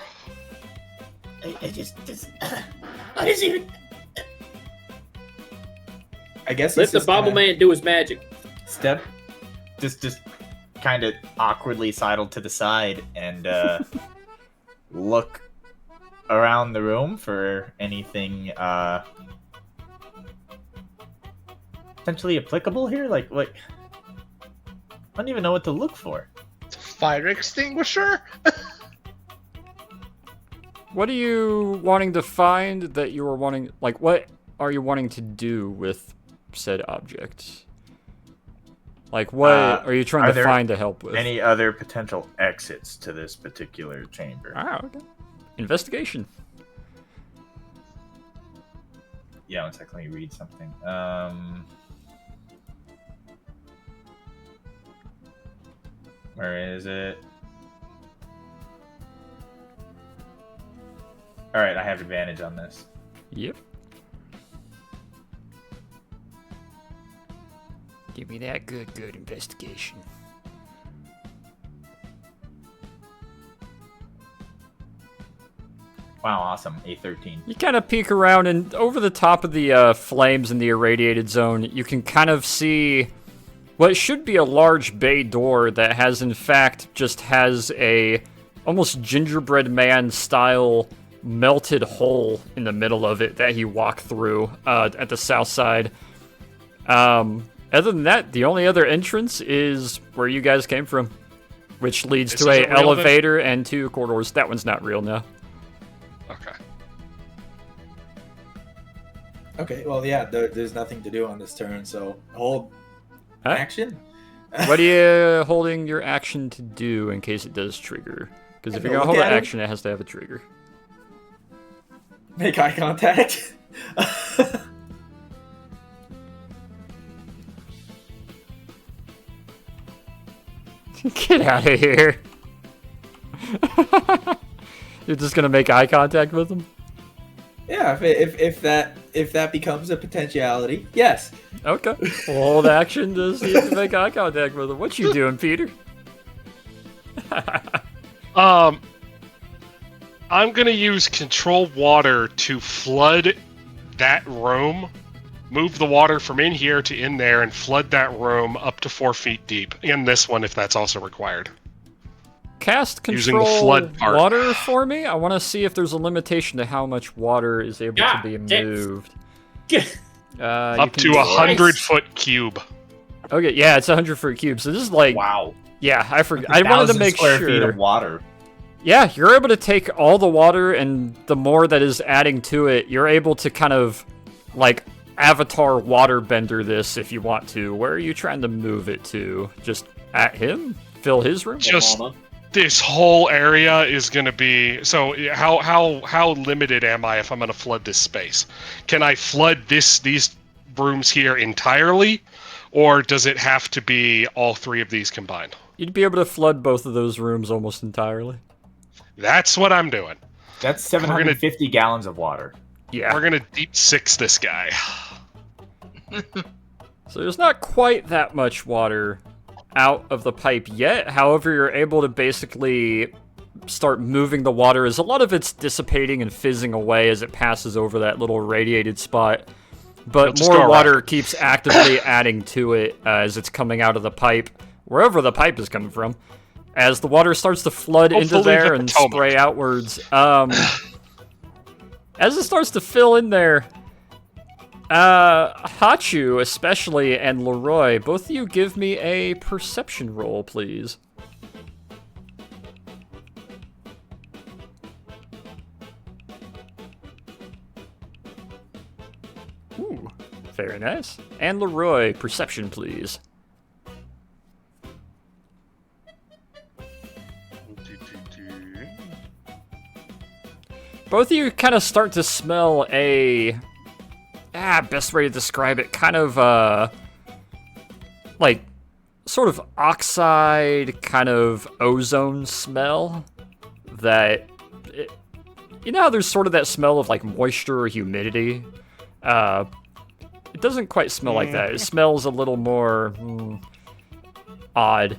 I just, what is even?
I guess
Let
he's
the
just
Bible
gonna
man do his magic.
step, just kind of awkwardly sidle to the side and look around the room for anything potentially applicable here. Like, what? I don't even know what to look for.
Fire extinguisher?
What are you wanting to find that you were wanting, like, what are you wanting to do with said objects? Like, what are you trying
are
to
there
find to help with?
Any other potential exits to this particular chamber?
Ah, okay. Investigation.
Yeah, one second, let me read something. Where is it? Alright, I have advantage on this.
Yep. Give me that good investigation.
Wow, awesome. A13.
You kind of peek around, and over the top of the flames in the irradiated zone, you can kind of see what should be a large bay door that has, in fact, just has a almost gingerbread man style melted hole in the middle of it that you walk through at the south side. Other than that, the only other entrance is where you guys came from, which leads
This
to a
isn't real, then?
elevator and 2 corridors. That one's not real, no.
Okay.
Okay, well, yeah, there's nothing to do on this turn, so hold
Huh?
action.
What are you holding your action to do in case it does trigger? Because if
I'm
you're
gonna
gonna hold
look
an
at him.
action, it has to have a trigger.
Make eye contact.
Get out of here. You're just gonna make eye contact with him?
Yeah, if that becomes a potentiality, yes.
Okay. We'll hold action to see if you make eye contact with him. What you doing, Peter?
I'm gonna use control water to flood that room, move the water from in here to in there, and flood that room up to 4 feet deep. In this one, if that's also required.
Cast
Using the
control
flood part.
water for me. I want to see if there's a limitation to how much water is able to be moved.
Up to 100-foot cube.
Okay, yeah, it's 100-foot cube. So this is like,
Wow.
yeah, I forgot. I wanted to
1,000
make
square feet
sure.
of water.
Yeah, you're able to take all the water, and the more that is adding to it, you're able to kind of like Avatar waterbender this if you want to. Where are you trying to move it to? Just at him? Fill his room?
Just this whole area is going to be so. How limited am I if I'm going to flood this space? Can I flood these rooms here entirely, or does it have to be all 3 of these combined?
You'd be able to flood both of those rooms almost entirely.
That's what I'm doing.
That's 750 gallons of water.
Yeah.
We're gonna deep 6 this guy.
So there's not quite that much water out of the pipe yet. However, you're able to basically start moving the water as a lot of it's dissipating and fizzing away as it passes over that little radiated spot. But
Just
more
go
water
around.
keeps actively adding to it as it's coming out of the pipe, wherever the pipe is coming from. As the water starts to flood into
Hopefully
there
the
and
Potomac.
spray outwards. As it starts to fill in there, Hachu especially and Leroy, both of you give me a perception roll, please. Ooh, very nice. And Leroy, perception, please. both of you kind of start to smell a... best way to describe it, kind of, like, sort of oxide, kind of ozone smell that... you know how there's sort of that smell of, like, moisture or humidity? It doesn't quite smell like that. It smells a little more... odd.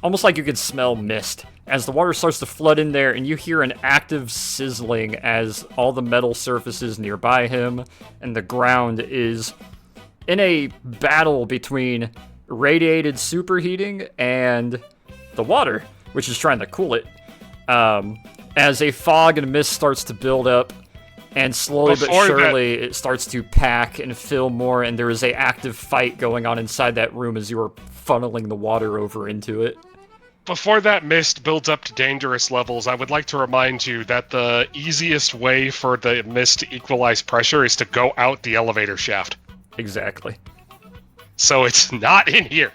Almost like you could smell mist. As the water starts to flood in there, and you hear an active sizzling as all the metal surfaces nearby him, and the ground is in a battle between radiated superheating and the water, which is trying to cool it. As a fog and mist starts to build up, and slowly but surely it starts to pack and fill more, and there is a active fight going on inside that room as you are funneling the water over into it.
Before that mist builds up to dangerous levels, I would like to remind you that the easiest way for the mist to equalize pressure is to go out the elevator shaft.
Exactly.
So it's not in here.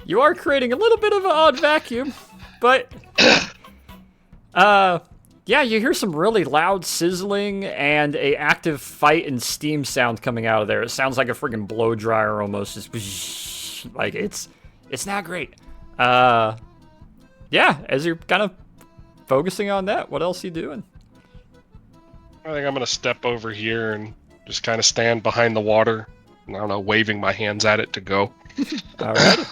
You are creating a little bit of an odd vacuum, but... yeah, you hear some really loud sizzling and a active fight and steam sound coming out of there. It sounds like a friggin' blow dryer almost. Just like, it's not great. Yeah, as you're kind of focusing on that, what else are you doing?
I think I'm going to step over here and just kind of stand behind the water. I don't know, waving my hands at it to go.
Alright.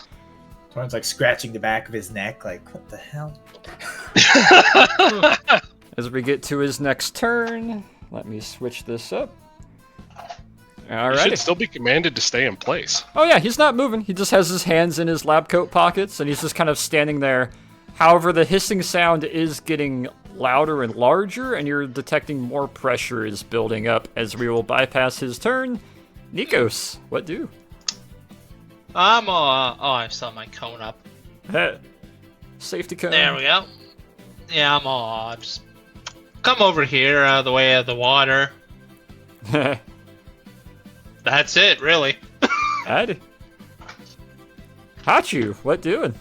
Torn's like scratching the back of his neck, like, what the hell?
As we get to his next turn, let me switch this up. Alright.
He should still be commanded to stay in place.
Oh yeah, he's not moving. He just has his hands in his lab coat pockets, and he's just kind of standing there. However, the hissing sound is getting louder and larger, and you're detecting more pressure is building up as we will bypass his turn. Nikos, what do?
I still have my cone up.
Safety cone.
There we go. Yeah, just come over here out of the way of the water. That's it, really.
Ed. Hachu, what doing?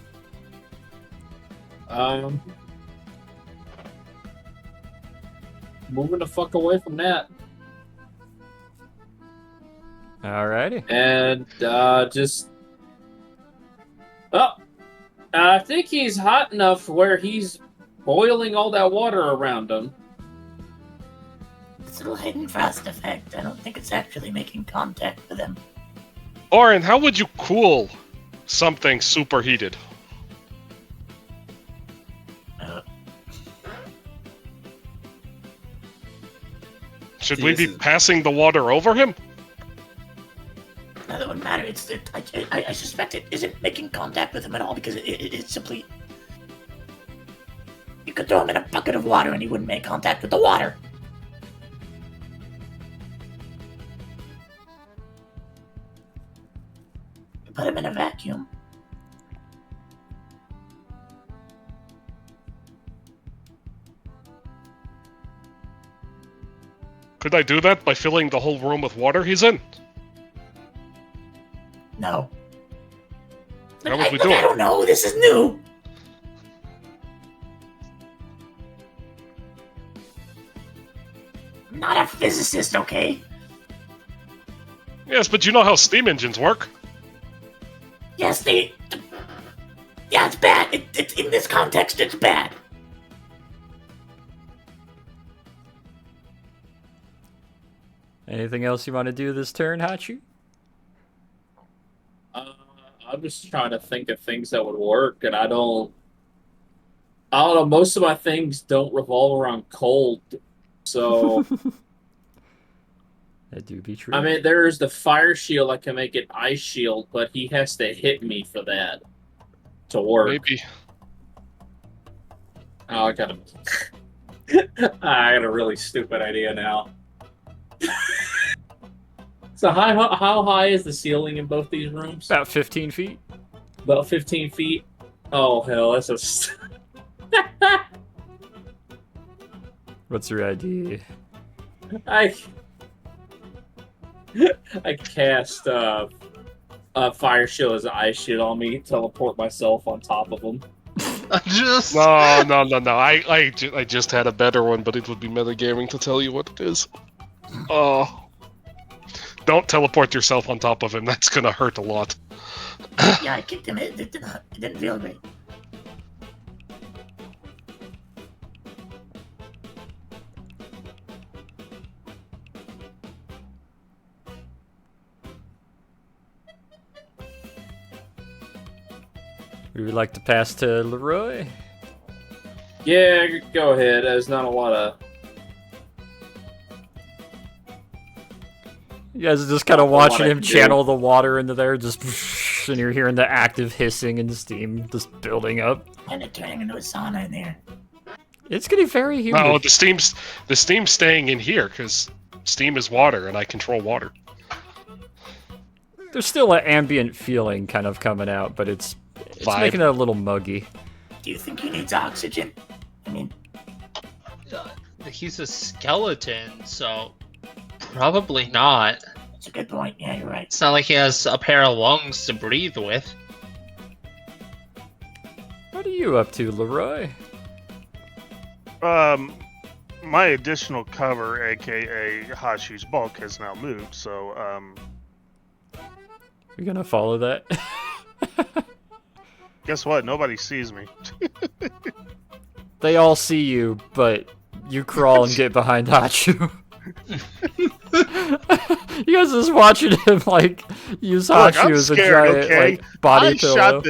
Moving the fuck away from that.
Alrighty.
And, just... Oh! I think he's hot enough where he's boiling all that water around him.
It's a little hidden frost effect. I don't think it's actually making contact with him.
Orin, how would you cool something superheated? Should we be passing the water over him?
No, that wouldn't matter. I suspect it isn't making contact with him at all because it's simply... You could throw him in a bucket of water and he wouldn't make contact with the water. Put him in a vacuum.
Could I do that by filling the whole room with water he's in?
No.
How would we do
I
it?
don't know. This is new. I'm not a physicist, okay?
Yes, but you know how steam engines work.
Yes, yeah, it's bad. In this context, it's bad.
Anything else you want to do this turn, Hachu?
I'm just trying to think of things that would work, and I don't know. Most of my things don't revolve around cold, so
That do be true.
I mean, there's the fire shield. I can make it ice shield, but he has to hit me for that to work.
Maybe.
Oh, I got a really stupid idea now. So how high is the ceiling in both these rooms?
About 15 feet.
About 15 feet? Oh, hell, that's a...
What's your idea?
I cast a fire shield as an ice shield on me, teleport myself on top of them.
Just
No. I just had a better one, but it would be metagaming to tell you what it is. Oh. Don't teleport yourself on top of him. That's gonna hurt a lot.
Yeah, I kicked him. It didn't feel great.
We would like to pass to Leroy.
Yeah, go ahead. There's not a lot of.
You guys are just kind
Not
of
a lot
watching
I
him
can do.
channel the water into there, just and you're hearing the active hissing and steam just building up.
And it turning into a sauna in there.
It's getting very humid.
No, the steam's staying in here because steam is water, and I control water.
There's still an ambient feeling kind of coming out, but it's
Vibe.
making it a little muggy.
Do you think he needs oxygen? I mean,
He's a skeleton, so probably not.
that's a good point. Yeah, you're right.
It's not like he has a pair of lungs to breathe with.
What are you up to, Leroy?
My additional cover, aka Hashu's bulk, has now moved. So
You're gonna follow that?
guess what? Nobody sees me.
They all see you, but you crawl and get behind Hachu. You guys just watching him like use
Look,
Hachu
I'm
as a
scared,
giant
okay?
like body
I
pillow.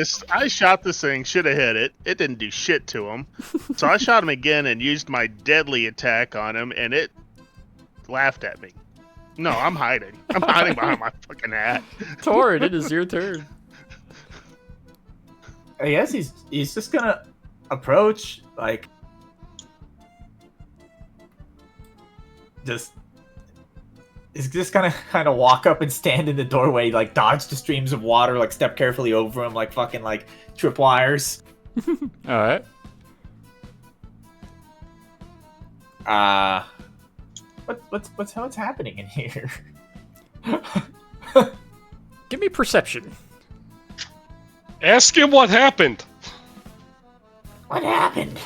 shot this thing. Should have hit it. It didn't do shit to him. So I shot him again and used my deadly attack on him, and it laughed at me. No, I'm hiding. I'm hiding behind my fucking hat.
Torrid, it is your turn.
I guess he's just gonna approach, like, he's just gonna kind of walk up and stand in the doorway, like dodge the streams of water, like step carefully over him, like fucking like tripwires.
All right.
What's happening in here?
Give me perception.
Ask him what happened.
What happened?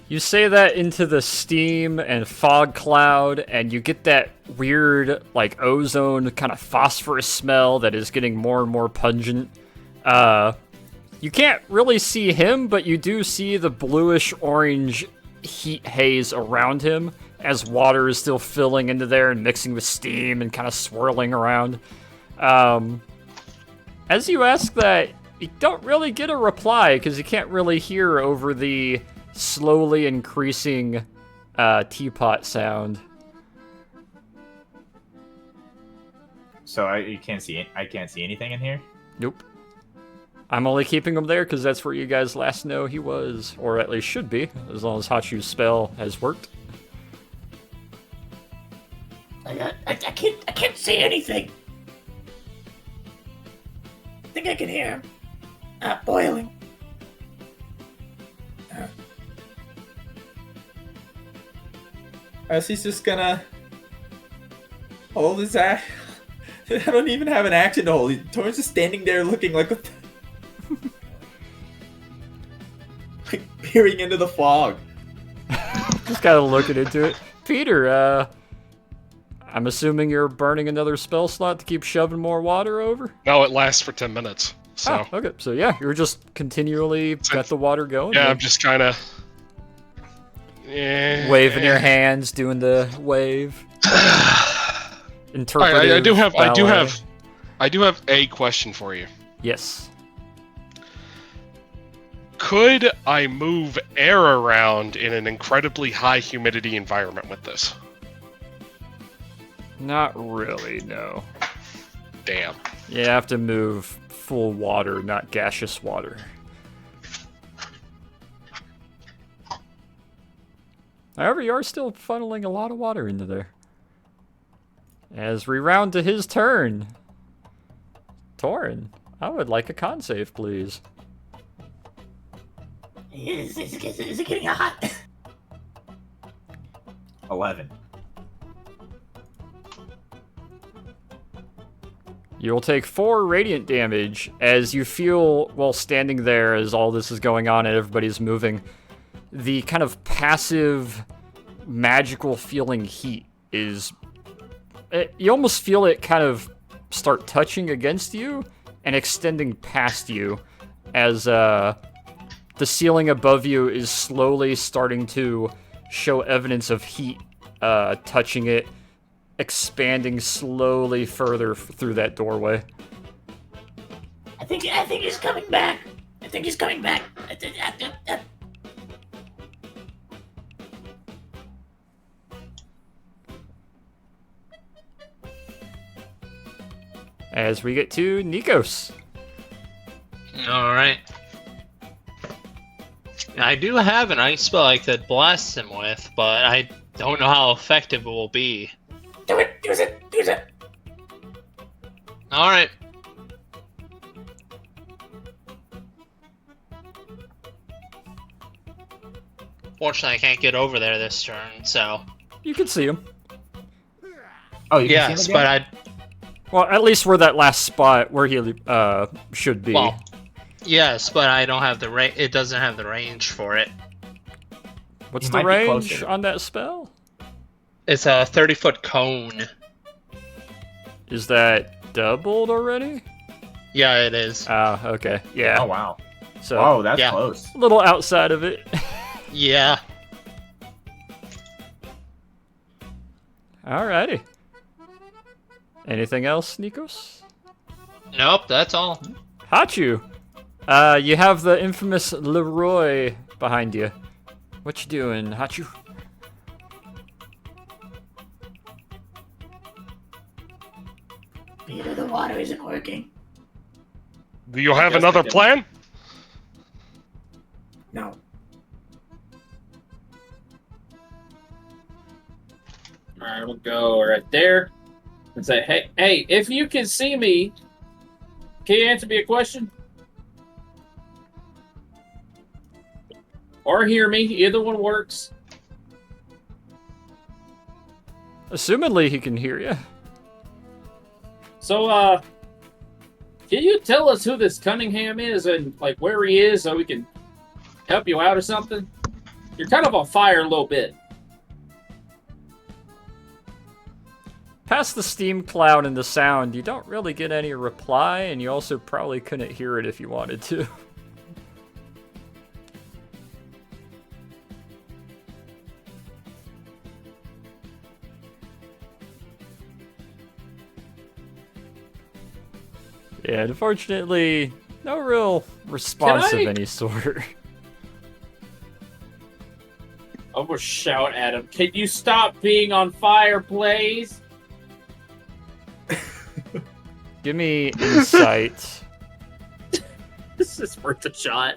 You say that into the steam and fog cloud, and you get that weird, like, ozone kind of phosphorus smell that is getting more and more pungent. You can't really see him, but you do see the bluish-orange heat haze around him as water is still filling into there and mixing with steam and kind of swirling around. As you ask that, you don't really get a reply because you can't really hear over the slowly increasing teapot sound.
So I can't see anything in here.
Nope. I'm only keeping him there because that's where you guys last know he was, or at least should be, as long as Hachu's spell has worked.
I can't see anything. I think I can hear him. Boiling.
As he's just gonna hold his act. I don't even have an action to hold. Torrance just standing there looking like what like peering into the fog.
Just kind of looking into it. Peter, I'm assuming you're burning another spell slot to keep shoving more water over?
No, it lasts for 10 minutes. So
Oh, okay. So yeah, you're just continually got the water going.
yeah,
then.
I'm just kind of
Waving your hands, doing the wave. Interpretive.
Alright,
ballet.
I do have a question for you.
Yes.
Could I move air around in an incredibly high humidity environment with this?
Not really, no.
Damn.
You have to move full water, not gaseous water. However, you are still funneling a lot of water into there. As we round to his turn. Torin, I would like a con save, please.
Is it getting hot?
11.
You'll take 4 radiant damage as you feel, while standing there as all this is going on and everybody's moving, the kind of passive, magical feeling heat is... you almost feel it kind of start touching against you and extending past you as the ceiling above you is slowly starting to show evidence of heat touching it, expanding slowly further through that doorway.
I think he's coming back. I think he's coming back.
As we get to Nikos.
Alright. I do have an ice spell I could blast him with, but I don't know how effective it will be.
Do it. Use it. Use it.
Alright. Fortunately, I can't get over there this turn, so...
You can see him.
Oh, you can
Yes,
see him again?
but
Well, at least where that last spot where he should be.
Well, yes, but I don't have the it doesn't have the range for it.
What's
He
the
might be
range
closer.
on that spell?
It's a 30-foot cone.
Is that doubled already?
Yeah, it is.
Ah, okay. Yeah.
Oh, wow.
So,
Oh, that's
yeah.
close.
a little outside of it.
Yeah.
Alrighty. Anything else, Nikos?
Nope, that's all.
Hachu! You have the infamous Leroy behind you. What you doing, Hachu?
Peter, the water isn't working.
Do you have
guess
another
I did.
plan?
No.
Alright, we'll go right there and say, hey, if you can see me, can you answer me a question? Or hear me, either one works.
Assumedly he can hear you.
So, can you tell us who this Cunningham is and, like, where he is so we can help you out or something? You're kind of on fire a little bit.
Past the steam cloud and the sound, you don't really get any reply, and you also probably couldn't hear it if you wanted to. Yeah, unfortunately, no real response of
I-
any sort.
I'm gonna shout at him. Can you stop being on fire, please?
Give me insight.
This is worth a shot.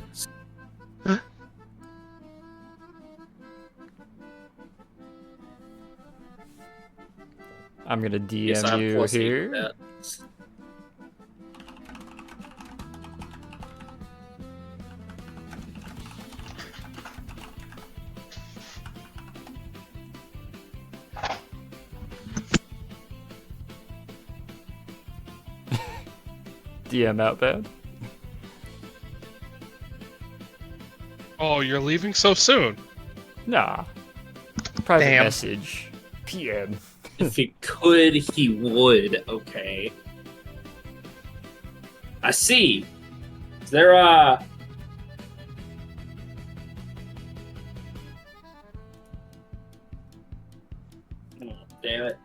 I'm gonna
Yes, I
DM
have
you
plus 8
here.
with that.
DM outbound.
Oh, you're leaving so soon.
Nah. Private
Damn.
message. PM.
If he could, he would. Okay. I see. Is there Oh, damn it.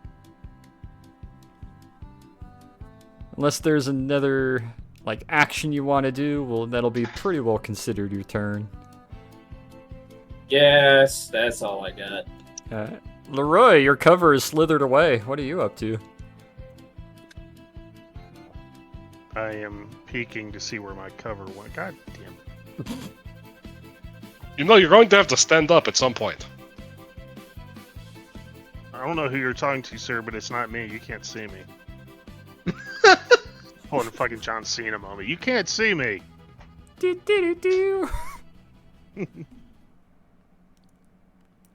Unless there's another like action you want to do, well, that'll be pretty well considered your turn.
Yes, that's all I got.
Leroy, your cover is slithered away. What are you up to?
I am peeking to see where my cover went. God damn.
You know you're going to have to stand up at some point.
I don't know who you're talking to, sir, but it's not me. You can't see me. Hold a fucking John Cena moment. You can't see me.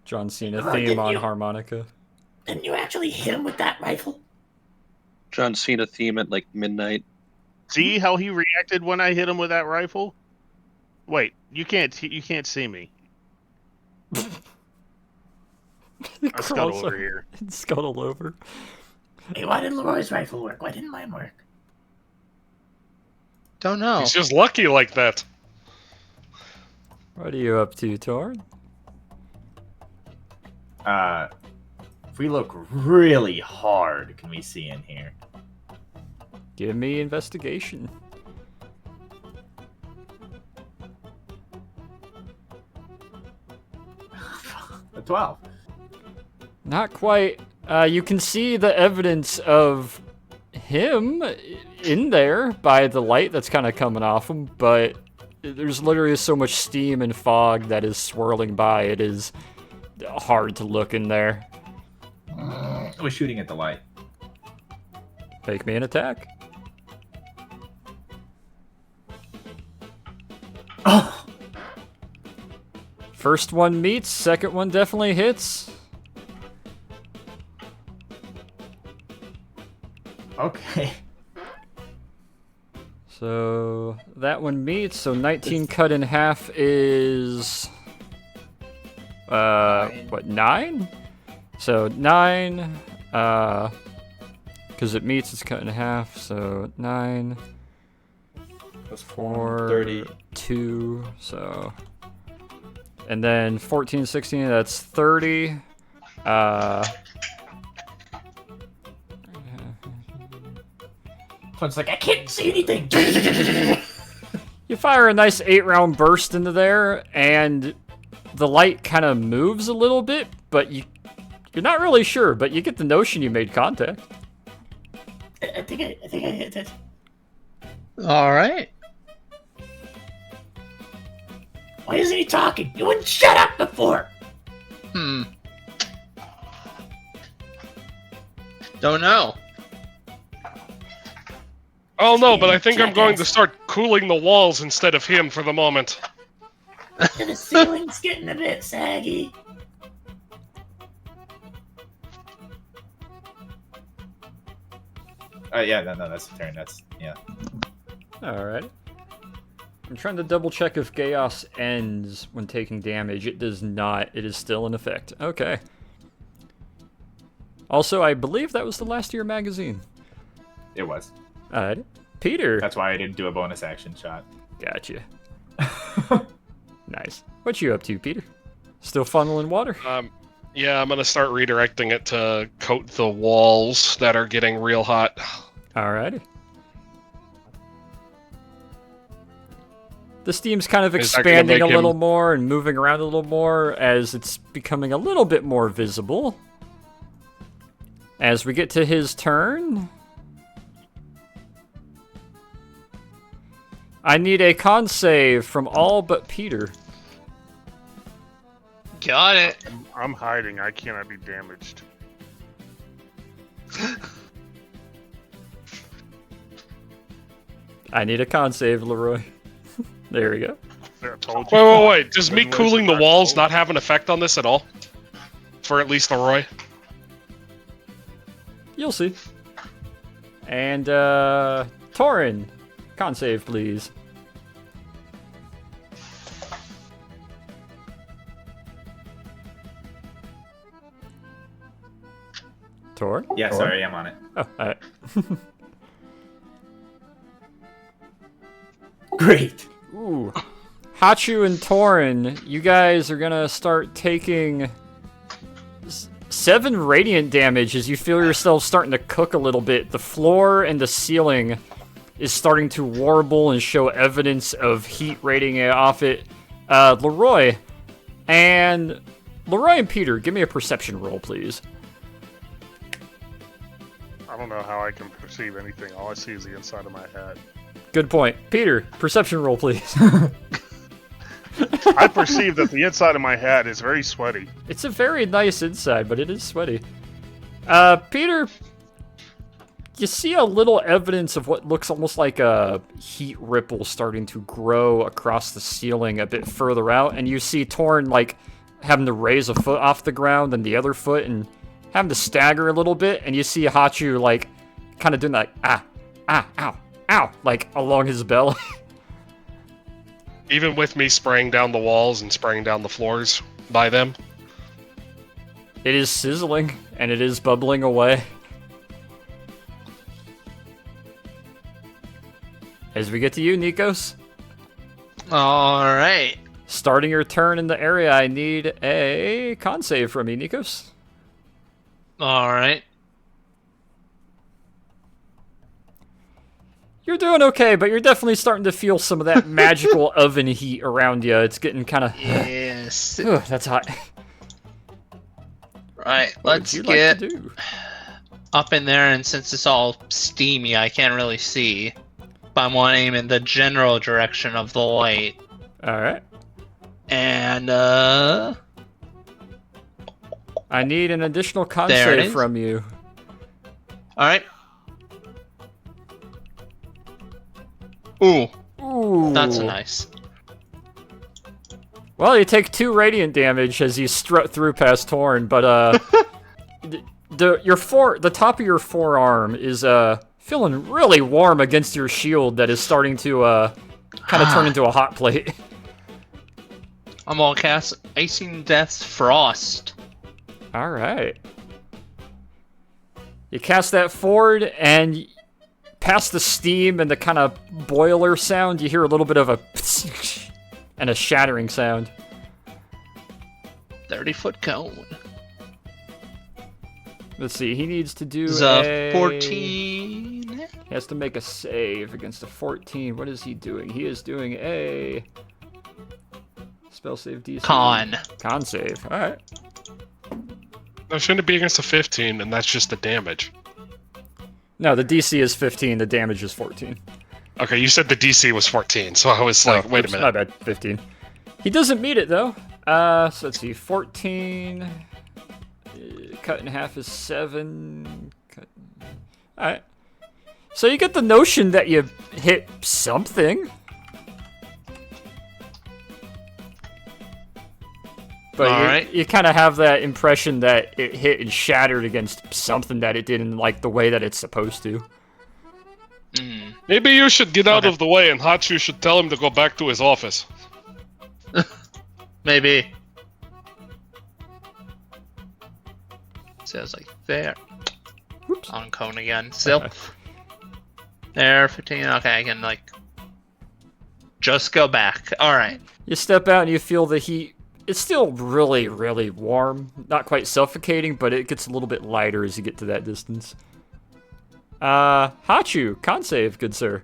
John Cena
Oh,
theme
didn't
on
you?
harmonica.
Didn't you actually hit him with that rifle?
John Cena theme at like midnight.
See how he reacted when I hit him with that rifle? Wait, you can't see me. I scuttle over here.
Scuttle over.
Hey, why didn't Leroy's rifle work? Why didn't mine work?
Don't know.
He's just lucky like that.
What are you up to, Torn?
If we look really hard, can we see in here?
Give me investigation.
A 12.
Not quite. You can see the evidence of him in there by the light that's kind of coming off him, but there's literally so much steam and fog that is swirling by. It is hard to look in there.
I was shooting at the light.
Make me an attack.
Oh!
First one meets, second one definitely hits.
Okay.
So that one meets, so 19 cut in half is what, 9? So 9, because it meets, it's cut in half, so 9
Plus
4,
30.
2, so, and then 14, 16, that's 30.
It's like, I can't see anything.
You fire a nice 8-round burst into there, and the light kind of moves a little bit, but you're not really sure, but you get the notion you made contact.
I think I hit it.
All right.
Why isn't he talking? You wouldn't shut up before.
Don't know.
Oh no, but I think I'm going to start cooling the walls instead of him for the moment.
And the ceiling's getting a bit saggy.
Yeah, no, that's the turn. That's, yeah.
Alright. I'm trying to double check if Chaos ends when taking damage. It does not. It is still in effect. Okay. Also, I believe that was the last of your magazine.
It was.
Alright. Peter.
That's why I didn't do a bonus action shot.
Gotcha. Nice. What you up to, Peter? Still funneling water?
Yeah, I'm gonna start redirecting it to coat the walls that are getting real hot.
Alrighty. The steam's kind of
Is that gonna
expanding a
make
little
him-
more and moving around a little more as it's becoming a little bit more visible. As we get to his turn, I need a con save from all but Peter.
Got it.
I'm hiding. I cannot be damaged.
I need a con save, Leroy. There we go.
I told you.
Wait. Does me cooling the walls not have an effect on this at all? For at least Leroy?
You'll see. And, Torin, con save, please. Tor?
Yeah,
Tor?
sorry, I'm on it.
Oh, alright.
Great.
Ooh. Hachu and Torin, you guys are gonna start taking 7 radiant damage as you feel yourself starting to cook a little bit. The floor and the ceiling is starting to warble and show evidence of heat radiating off it. Leroy and Peter, give me a perception roll, please.
I don't know how I can perceive anything. All I see is the inside of my head.
Good point. Peter, perception roll, please.
I perceive that the inside of my head is very sweaty.
It's a very nice inside, but it is sweaty. Peter, you see a little evidence of what looks almost like a heat ripple starting to grow across the ceiling a bit further out, and you see Torn, like, having to raise a foot off the ground and the other foot and having to stagger a little bit, and you see Hachu, like, kind of doing that, ow, like along his belly.
Even with me spraying down the walls and spraying down the floors by them.
It is sizzling, and it is bubbling away. As we get to you, Nikos.
Alright.
Starting your turn in the area, I need a con save from you, Nikos.
Alright.
You're doing okay, but you're definitely starting to feel some of that magical oven heat around you. It's getting kind of...
Yes.
That's hot.
Right,
What
let's
would you
get
like to do?
up in there, and since it's all steamy, I can't really see. But I'm want to aim in the general direction of the light.
Alright.
And,
I need an additional con
There it
save
is.
from you.
Alright. Ooh,
Ooh.
that's nice.
Well, you take 2 radiant damage as you strut through past Torn, but the top of your forearm is feeling really warm against your shield that is starting to kind of turn into a hot plate.
I'm gonna cast Icing Death's Frost.
All right. You cast that forward, and past the steam and the kind of boiler sound, you hear a little bit of a and a shattering sound.
30-foot cone.
Let's see, he needs to do
Is a 14.
He has to make a save against a 14. What is he doing? He is doing a spell save DC. Con save. All right.
No, shouldn't it be against a 15, and that's just the damage?
No, the DC is 15. The damage is 14.
Okay, you said the DC was 14, so I was like, wait a
Oops,
minute.
my bad. 15. He doesn't meet it though. So let's see. 14. Cut in half is 7. All right. So you get the notion that you hit something. But
Alright.
you kind of have that impression that it hit and shattered against something that it didn't like the way that it's supposed to.
Maybe you should get out of the way and Hachu should tell him to go back to his office.
Maybe. Says like there.
Whoops.
On cone again. Still. There, 15. Okay, I can like just go back. Alright.
You step out and you feel the heat. It's still really, really warm. Not quite suffocating, but it gets a little bit lighter as you get to that distance. Hachu, con save, good sir.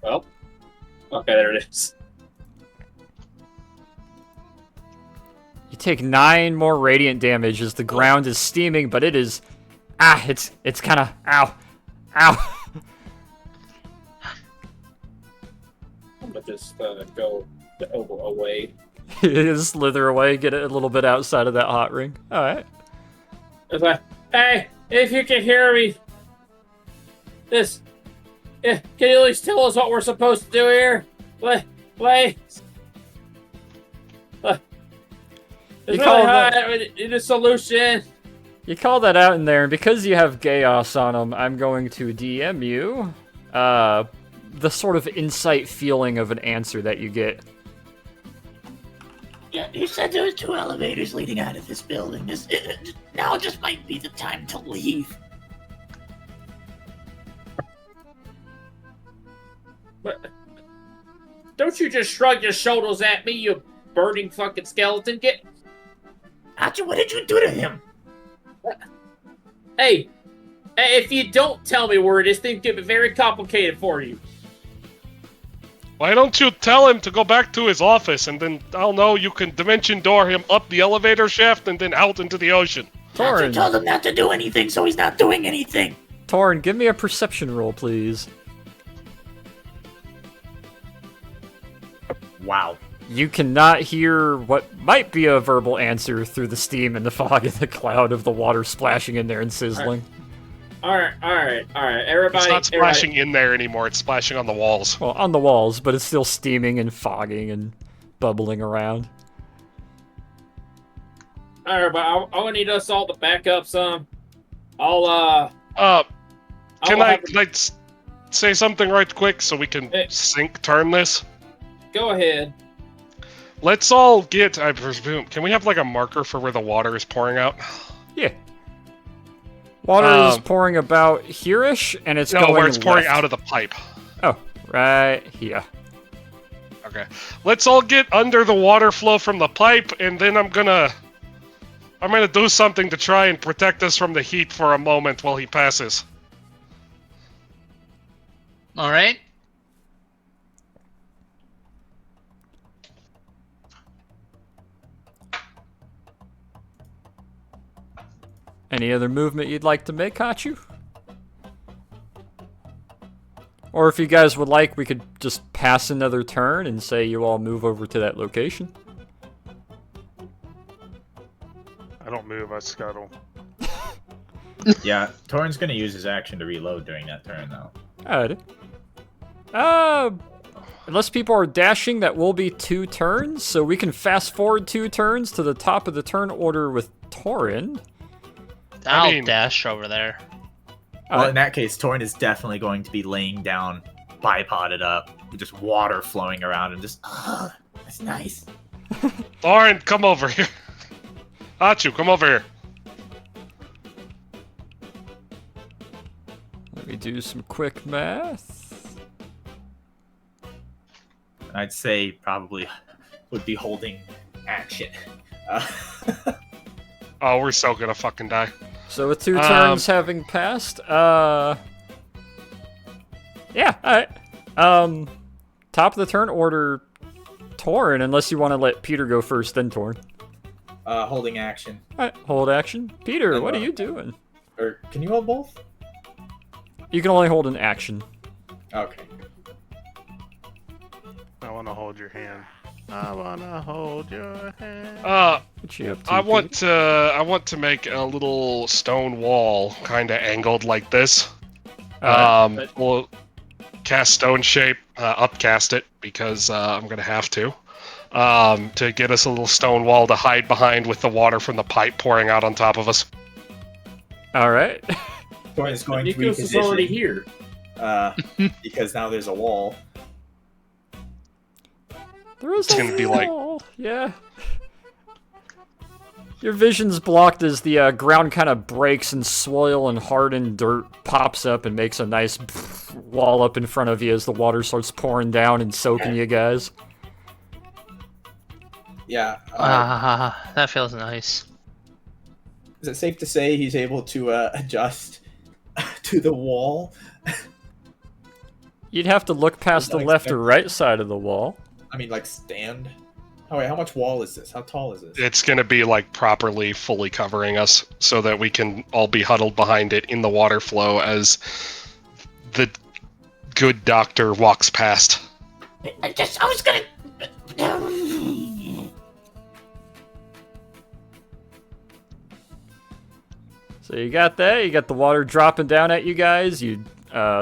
Well, okay, there it is.
You take 9 more radiant damage as the ground is steaming, but it is... it's kind of... Ow.
I'm gonna just go away.
You slither away, get it a little bit outside of that hot ring. Alright.
It's like, hey, if you can hear me, can you at least tell us what we're supposed to do here? Please. It's really hard. Need a solution.
You call that out in there, and because you have Chaos on them, I'm going to DM you the sort of insight feeling of an answer that you get.
Yeah, he said there was 2 elevators leading out of this building. Now just might be the time to leave.
But don't you just shrug your shoulders at me, you burning fucking skeleton?
Hachu, what did you do to him?
Hey, if you don't tell me where it is, things get very complicated for you.
Why don't you tell him to go back to his office, and then, I'll know, you can dimension door him up the elevator shaft and then out into the ocean.
Hachu told him not to do anything, so he's not doing anything.
Torn, give me a perception roll, please.
Wow.
You cannot hear what might be a verbal answer through the steam and the fog and the cloud of the water splashing in there and sizzling.
All right. Everybody,
It's not splashing in there anymore, it's splashing on the walls.
Well, on the walls, but it's still steaming and fogging and bubbling around.
Alright, but I need us all to back up some. Can
I say something right quick so we can turn this?
Go ahead.
Let's all get, I presume, can we have like a marker for where the water is pouring out?
Yeah. Water is pouring about here-ish, and it's going
where it's pouring
left.
out of the pipe.
Oh, right here.
Okay. Let's all get under the water flow from the pipe, and then I'm gonna do something to try and protect us from the heat for a moment while he passes.
All right.
Any other movement you'd like to make, Hachu? Or if you guys would like, we could just pass another turn and say you all move over to that location.
I don't move, I scuttle.
Yeah, Torrin's gonna use his action to reload during that turn, though.
Alright. Unless people are dashing, that will be 2 turns, so we can fast forward 2 turns to the top of the turn order with Torrin.
I'll dash over there.
Well, in that case, Torrin is definitely going to be laying down, bipoded up, with just water flowing around and just,
That's nice.
Thorin, come over here. Hachu, come over here.
Let me do some quick math.
I'd say probably would be holding action.
Oh, we're so gonna fucking die.
So with 2 turns having passed, yeah, alright. Top of the turn order, Torrin, unless you want to let Peter go first, then Torrin.
Holding action.
Alright, hold action. Peter, what are you doing?
Or can you hold both?
You can only hold an action.
Okay.
I want to hold your hand. I want to hold your hand.
What you up to,
I want to make a little stone wall, kind of angled like this. We'll cast stone shape, upcast it because I'm gonna have to get us a little stone wall to hide behind with the water from the pipe pouring out on top of us.
All right.
Torrin's going to
Nikos is already here.
Because now there's a wall.
There is
It's gonna be like,
yeah. Your vision's blocked as the ground kind of breaks and soil and hardened dirt pops up and makes a nice wall up in front of you as the water starts pouring down and soaking you guys.
Yeah.
That feels nice.
Is it safe to say he's able to adjust to the wall?
You'd have to look past the left or right side of the wall.
I mean, like, stand? Oh, wait, how much wall is this? How tall is this?
it's gonna be like properly, fully covering us so that we can all be huddled behind it in the water flow as the good doctor walks past.
I was gonna.
So you got that, you got the water dropping down at you guys, you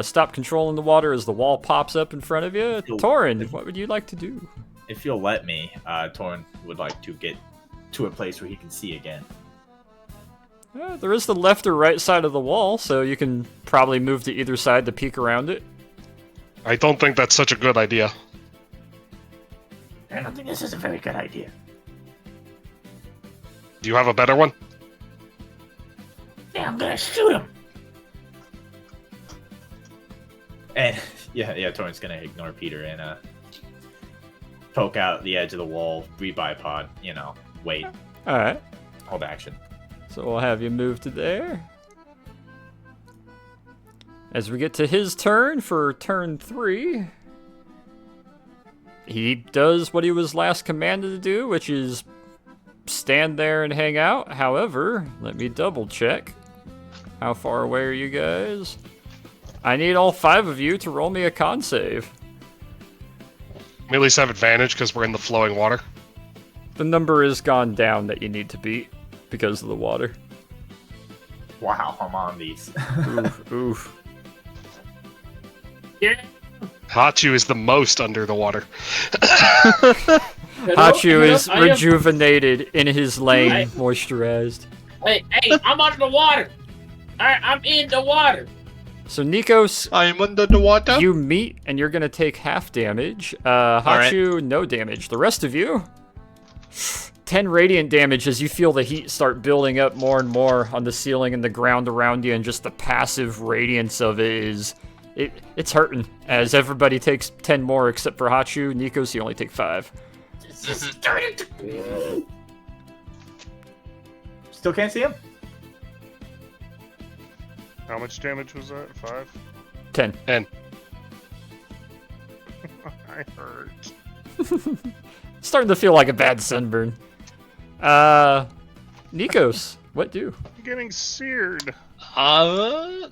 stop controlling the water as the wall pops up in front of you. Torrin, what would you like to do?
If you'll let me, Torrin would like to get to a place where he can see again.
There is the left or right side of the wall, so you can probably move to either side to peek around it.
I don't think that's such a good idea.
I don't think this is a very good idea.
Do you have a better one?
Yeah, I'm gonna shoot him.
And yeah, Torrin's gonna ignore Peter and poke out the edge of the wall, rebipod, wait,
Alright,
hold action.
so we'll have you move to there. As we get to his turn for turn 3, he does what he was last commanded to do, which is stand there and hang out. However, let me double check. How far away are you guys? I need all 5 of you to roll me a con save.
We at least have advantage because we're in the flowing water.
The number has gone down that you need to beat because of the water.
Wow, I'm on these.
Oof, oof.
Yeah.
Hachu is the most under the water.
Hachu is rejuvenated in his lane, moisturized.
Hey, I'm under the water. I'm in the water.
So Nikos,
I'm under the water.
you meet and you're gonna take half damage. Hachu, no damage. The rest of you, 10 radiant damage as you feel the heat start building up more and more on the ceiling and the ground around you, and just the passive radiance of it is, it's hurting. As everybody takes 10 more except for Hachu. Nikos, you only take 5.
This is starting to.
Still can't see him?
How much damage was that? 5?
10.
I hurt.
Starting to feel like a bad sunburn. Nikos, what do?
I'm getting seared.
I'm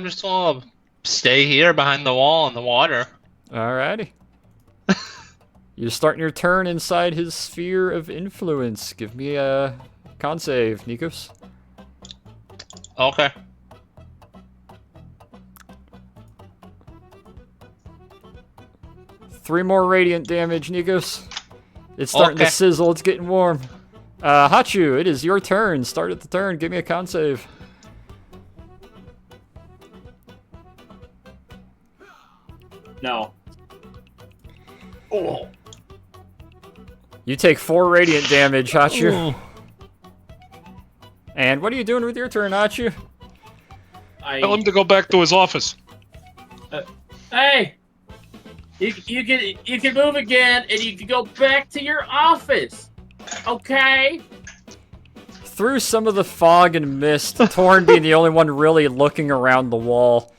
just gonna stay here behind the wall in the water.
Alrighty. You're starting your turn inside his sphere of influence. Give me a con save, Nikos.
Okay.
Three more radiant damage, Nikos. It's starting to
Okay.
sizzle. It's getting warm. Hachu, it is your turn. Start at the turn. Give me a con save.
No.
Oh.
You take 4 radiant damage, Hachu. And what are you doing with your turn, Hachu?
Tell him to go back to his office.
Hey, you can move again, and you can go back to your office. Okay.
Through some of the fog and mist, Torn being the only one really looking around the wall,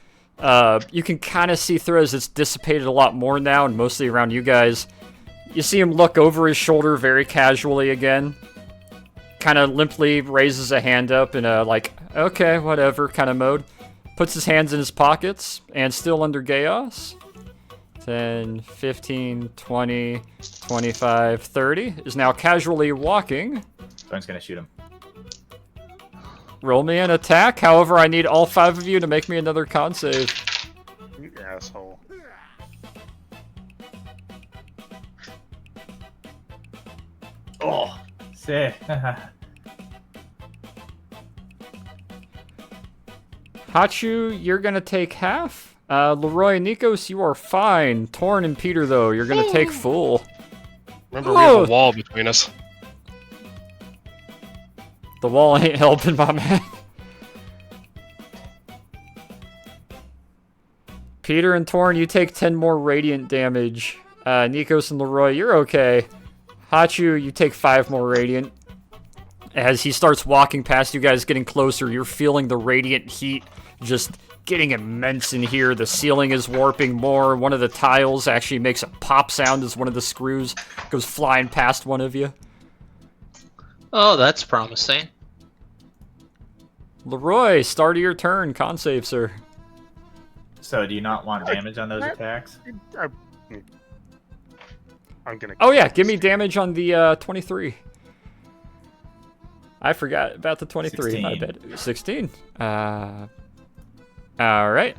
you can kind of see through as it's dissipated a lot more now, and mostly around you guys. You see him look over his shoulder very casually again. Kind of limply raises a hand up in a, like, okay, whatever kind of mode. Puts his hands in his pockets, and still under chaos. 10, 15, 20, 25, 30. Is now casually walking.
Someone's gonna shoot him.
Roll me an attack. However, I need all 5 of you to make me another con save.
You asshole.
Oh, sick.
Hachu, you're gonna take half. Leroy and Nikos, you are fine. Torn and Peter, though, you're gonna take full.
Remember, we have a wall between us.
The wall ain't helping, my man. Peter and Torn, you take 10 more radiant damage. Nikos and Leroy, you're okay. Hachu, you take 5 more radiant. As he starts walking past you guys, getting closer, you're feeling the radiant heat just getting immense in here. The ceiling is warping more. One of the tiles actually makes a pop sound as one of the screws goes flying past one of you.
Oh, that's promising.
Leroy, start of your turn. Con save, sir.
So, do you not want damage on those attacks?
I'm gonna.
Oh yeah, give me damage on the 23. I forgot about the 23. My bad. 16. Alright.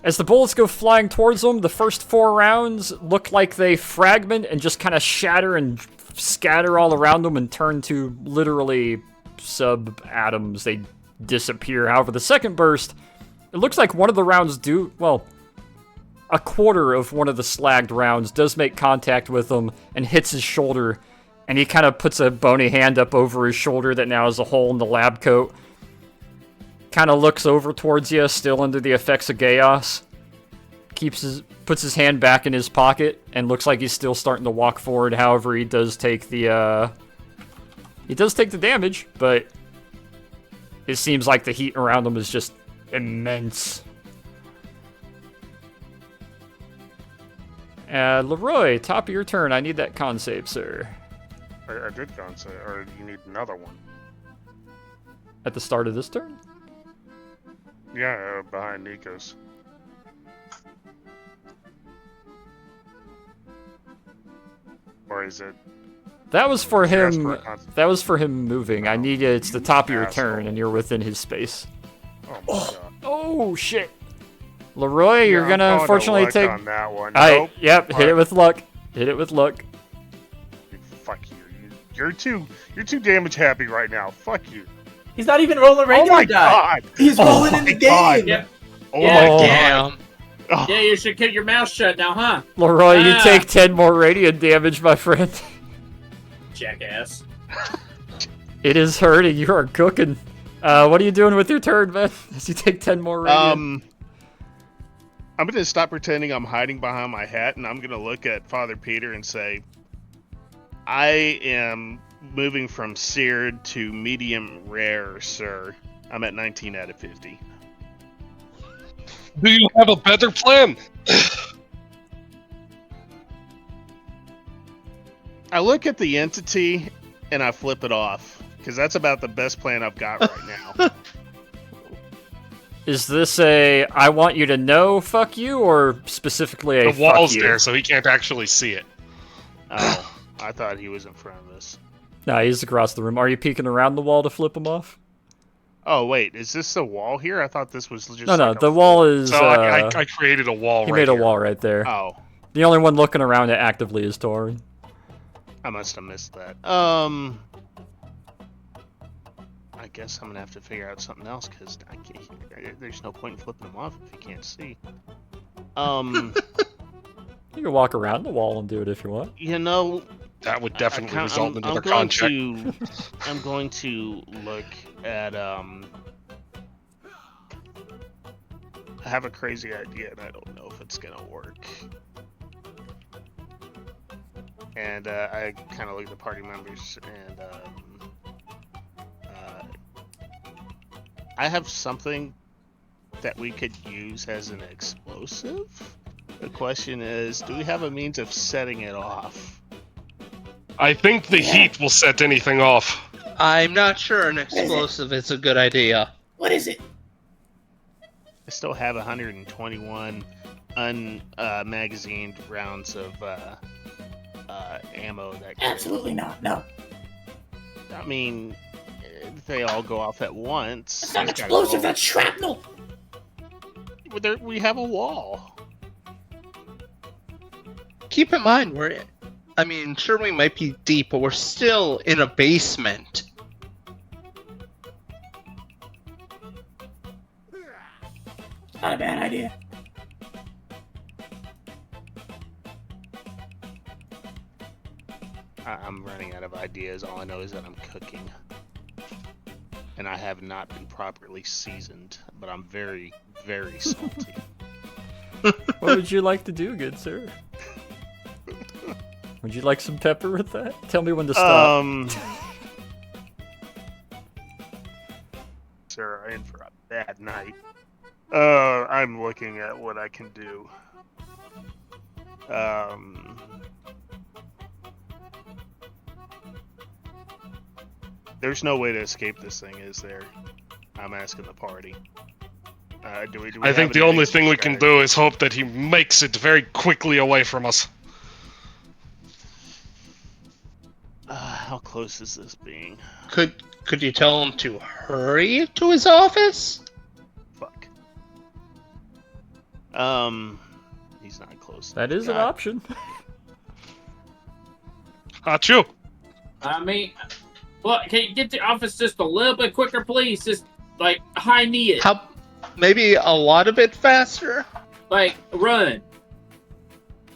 As the bullets go flying towards them, the first 4 rounds look like they fragment and just kind of shatter and scatter all around them and turn to literally sub-atoms. They disappear. However, the second burst, it looks like one of the rounds a quarter of one of the slagged rounds does make contact with him and hits his shoulder, and he kind of puts a bony hand up over his shoulder that now has a hole in the lab coat. Kind of looks over towards you, still under the effects of chaos. Puts his hand back in his pocket and looks like he's still starting to walk forward. However, he does take the damage, but it seems like the heat around him is just immense. Leroy, top of your turn. I need that con save, sir.
I did con save, or you need another one.
At the start of this turn?
Yeah, behind Nikos. Or is it?
That was for him.
Ask for a
That was for him moving. I need it. It's the top of your
asshole.
turn, and you're within his space.
Oh my god.
Oh shit, Leroy, you're
Yeah,
gonna
I'm calling
unfortunately
luck
take.
on that one.
Alright,
Nope.
yep. Hit it with luck. Hit it with luck.
You're too damage happy right now. Fuck you.
He's not even rolling
Oh
regular
my
die.
god.
He's rolling in the
God.
game.
Yeah.
Oh
Yeah,
my god.
Damn.
Oh,
Yeah, you should keep your mouth shut now, huh?
Leroy, you
Ah.
take 10 more radiant damage, my friend.
Jackass.
It is hurting. You are cooking. What are you doing with your turn, man? As you take 10 more radiant.
I'm gonna stop pretending I'm hiding behind my hat, and I'm gonna look at Father Peter and say, I am moving from seared to medium rare, sir. I'm at 19 out of 50.
Do you have a better plan?
I look at the entity and I flip it off, because that's about the best plan I've got right now.
Is this a I want you to know fuck you, or specifically a
The wall's
fuck you?
there, so he can't actually see it.
Oh, I thought he was in front of us.
No, he's across the room. Are you peeking around the wall to flip him off?
Oh, wait, is this the wall here? I thought this was just
No,
like a
the wall is...
So I created a wall
he
right
made a
here.
wall right there.
Oh,
The only one looking around it actively is Torin.
I must have missed that. I guess I'm gonna have to figure out something else, because there's no point in flipping him off if you can't see.
You can walk around the wall and do it if you want.
You know,
That would definitely result in another
going
con check.
I'm going to look at I have a crazy idea, and I don't know if it's gonna work. And I kind of look at the party members, and I have something that we could use as an explosive. The question is, do we have a means of setting it off?
I think the heat will set anything off.
I'm not sure an explosive is a good idea.
What is it?
I still have 121 unmagazined rounds of ammo. That could,
Absolutely not. No.
I mean, if they all go off at once.
It's not
it's gotta
explosive.
go-
That's shrapnel.
We have a wall.
Keep in mind, sure we might be deep, but we're still in a basement.
Not a bad idea.
I'm running out of ideas. All I know is that I'm cooking. And I have not been properly seasoned, but I'm very, very salty.
What would you like to do, good sir? Would you like some pepper with that? Tell me when to stop.
Sir, I'm in for a bad night. I'm looking at what I can do. There's no way to escape this thing, is there? I'm asking the party. Do we
I
have
think the
any
only
basic
thing we can
strategy?
do is hope that he makes it very quickly away from us.
How close is this being?
Could you tell him to hurry to his office?
Fuck. He's not close.
That is an
God.
option.
Achoo!
I mean, look, can you get to the office just a little bit quicker, please? Just, like, high knee it.
Maybe a lot a bit faster?
Like, run.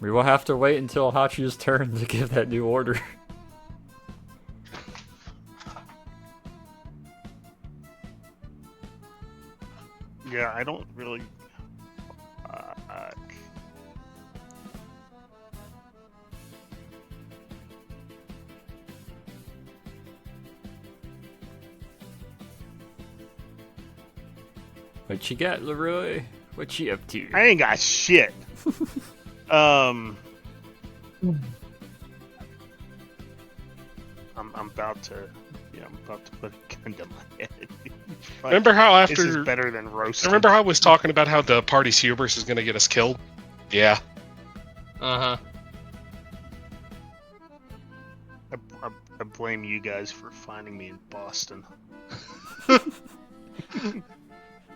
We will have to wait until Hachi's turn to give that new order.
Yeah, I don't really.
What you got, Leroy? What you up to?
I ain't got shit. I'm about to. Yeah, I'm about to put a gun to my head. Like,
Remember how
this is
after...
better than roasting.
Remember how I was talking about how the party's hubris is going to get us killed? Yeah.
Uh-huh.
I blame you guys for finding me in Boston.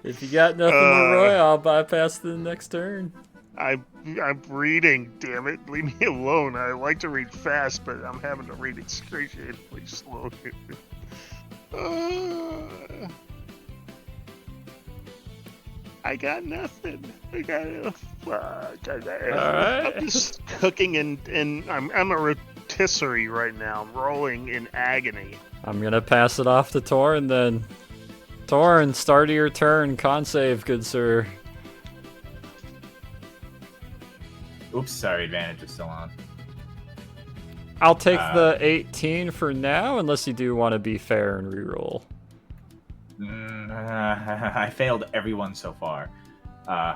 If you got nothing, Leroy, I'll bypass the next turn.
I'm reading. Damn it, leave me alone. I like to read fast, but I'm having to read excruciatingly slowly. I got nothing. I got fuck.
Alright.
I'm just cooking and I'm a rotisserie right now. I'm rolling in agony.
I'm gonna pass it off to Torn then. Torn, start of your turn. Con save, good sir.
Oops, sorry, advantage is still on.
I'll take the 18 for now, unless you do want to be fair and reroll.
I failed everyone so far. I'll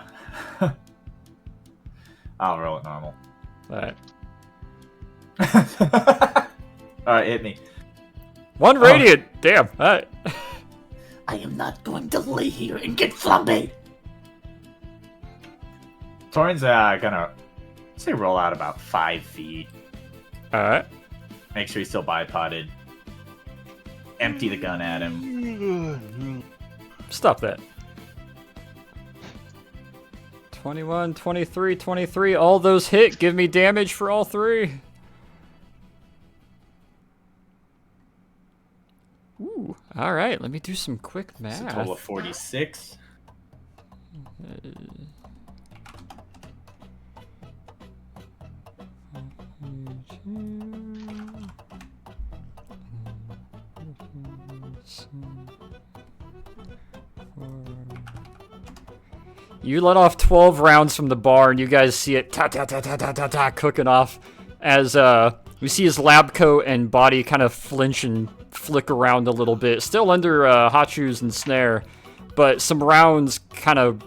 roll it normal.
Alright.
Alright, hit me.
1 radiant! Damn, alright.
I am not going to lay here and get flambéed.
Torn's gonna say roll out about 5 feet.
Alright.
Make sure he's still bipoded. Empty the gun at him.
Stop that. 21, 23, 23. All those hit. Give me damage for all 3. Ooh. Alright, let me do some quick math.
It's a total of 46.
You let off 12 rounds from the bar, and you guys see it ta-ta-ta-ta-ta-ta cooking off as we see his lab coat and body kind of flinch and flick around a little bit. Still under hot shoes and snare, but some rounds kind of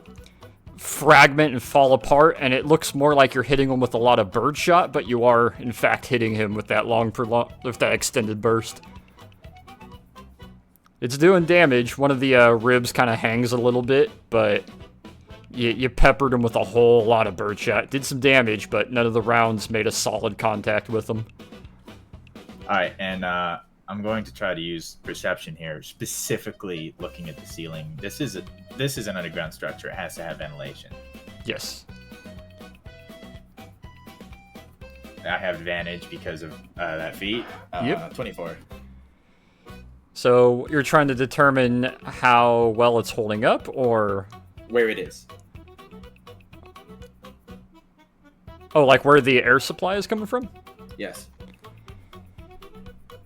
fragment and fall apart, and it looks more like you're hitting him with a lot of birdshot, but you are, in fact, hitting him with that with that extended burst. It's doing damage. One of the ribs kind of hangs a little bit, but you peppered him with a whole lot of birdshot. Did some damage, but none of the rounds made a solid contact with him.
Alright, and I'm going to try to use perception here, specifically looking at the ceiling. This is an underground structure. It has to have ventilation.
Yes.
I have advantage because of that feat.
Yep.
24.
So you're trying to determine how well it's holding up, or
Where it is.
oh, like where the air supply is coming from?
Yes.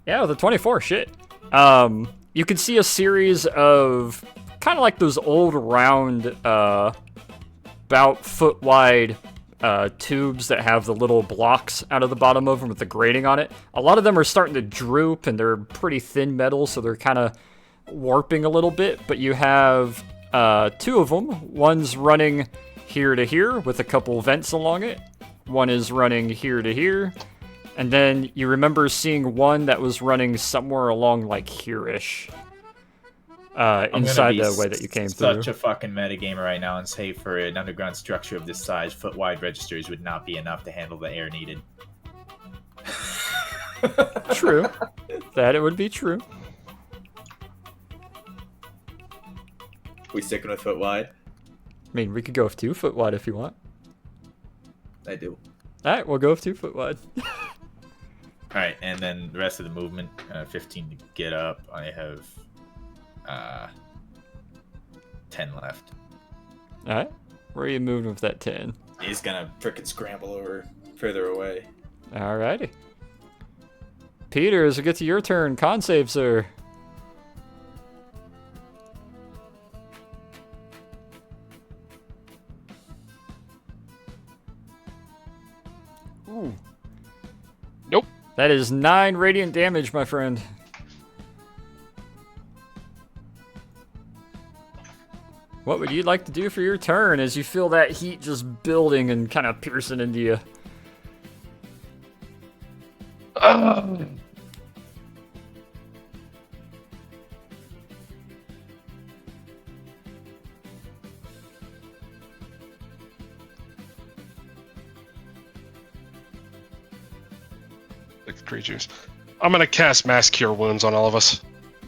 Yeah, the 24, shit. You can see a series of kind of like those old round, about foot wide tubes that have the little blocks out of the bottom of them with the grating on it. A lot of them are starting to droop, and they're pretty thin metal, so they're kind of warping a little bit. But you have 2 of them. One's running here to here with a couple vents along it. One is running here to here. And then you remember seeing one that was running somewhere along like here-ish. Inside the way that you came through.
Such a fucking metagamer right now, and say for an underground structure of this size, foot-wide registers would not be enough to handle the air needed.
True. That it would be true.
We sticking with foot wide?
I mean, we could go with 2 foot wide if you want.
I do.
Alright, we'll go with 2 foot wide.
Alright, and then the rest of the movement, 15 to get up. I have 10 left.
Alright. Where are you moving with that 10?
He's gonna frickin' scramble over further away.
Alrighty. Peter, as we get to your turn, con save, sir. Ooh.
Nope.
That is 9 radiant damage, my friend. What would you like to do for your turn as you feel that heat just building and kind of piercing into you?
Like the creatures. I'm gonna cast Mass Cure Wounds on all of us.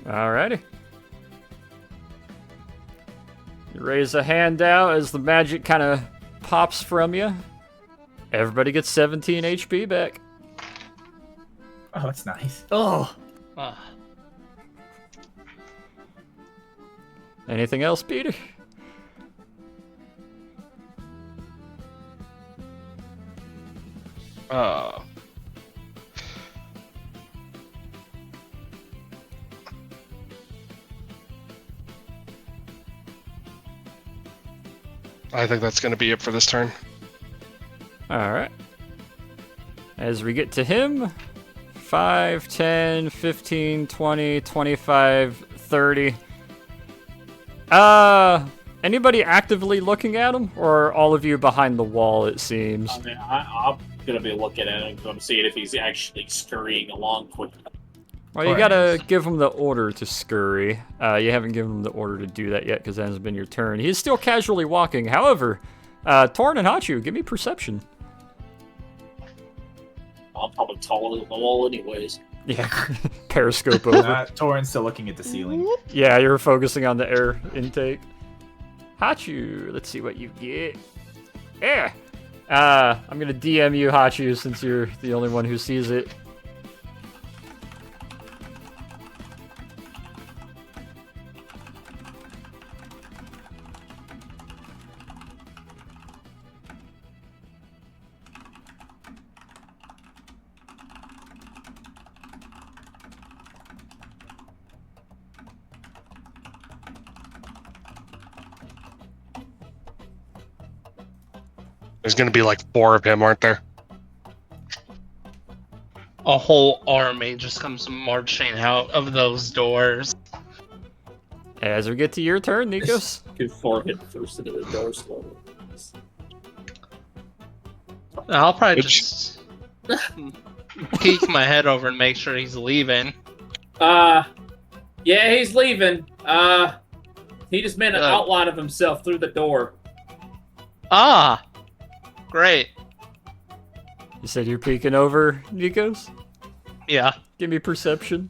Alrighty. You raise a hand out as the magic kind of pops from you. Everybody gets 17 HP back.
Oh, that's nice.
Oh,
Anything else, Peter?
I think that's going to be it for this turn.
Alright. As we get to him, 5, 10, 15, 20, 25, 30. Anybody actively looking at him? Or all of you behind the wall, it seems?
I mean, I'm gonna be looking at him. I'm seeing if he's actually scurrying along quickly.
Well, you gotta give him the order to scurry. You haven't given him the order to do that yet because that hasn't been your turn. He's still casually walking. However, Torn and Hachu, give me perception.
I'm probably taller than the wall anyways.
Yeah, periscope over.
Torin's still looking at the ceiling.
Yeah, you're focusing on the air intake. Hachu, let's see what you get. Yeah. I'm gonna DM you, Hachu, since you're the only one who sees it.
There's going to be like 4 of him, aren't there?
A whole army just comes marching out of those doors.
As we get to your turn, Nikos.
Good forehead first into the door slowly.
I'll probably just peek my head over and make sure he's leaving.
Yeah, he's leaving. He just made an outline of himself through the door.
Ah, great.
You said you're peeking over, Nikos?
Yeah,
Give me perception.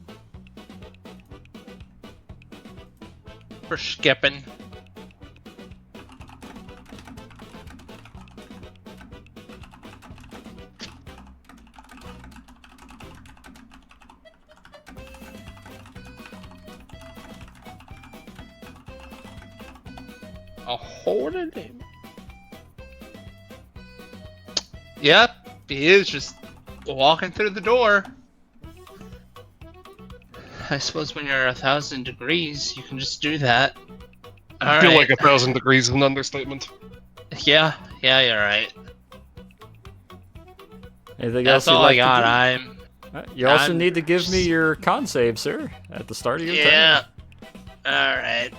for skipping. A horde of him. Yep, he is just walking through the door. I suppose when you're 1,000 degrees, you can just do that.
I feel like 1,000 degrees is an understatement.
Yeah, you're right.
Anything
That's
else you'd
all
like
I
to
got.
do? You also need to give me your con save, sir, at the start of your turn.
Yeah. Alright.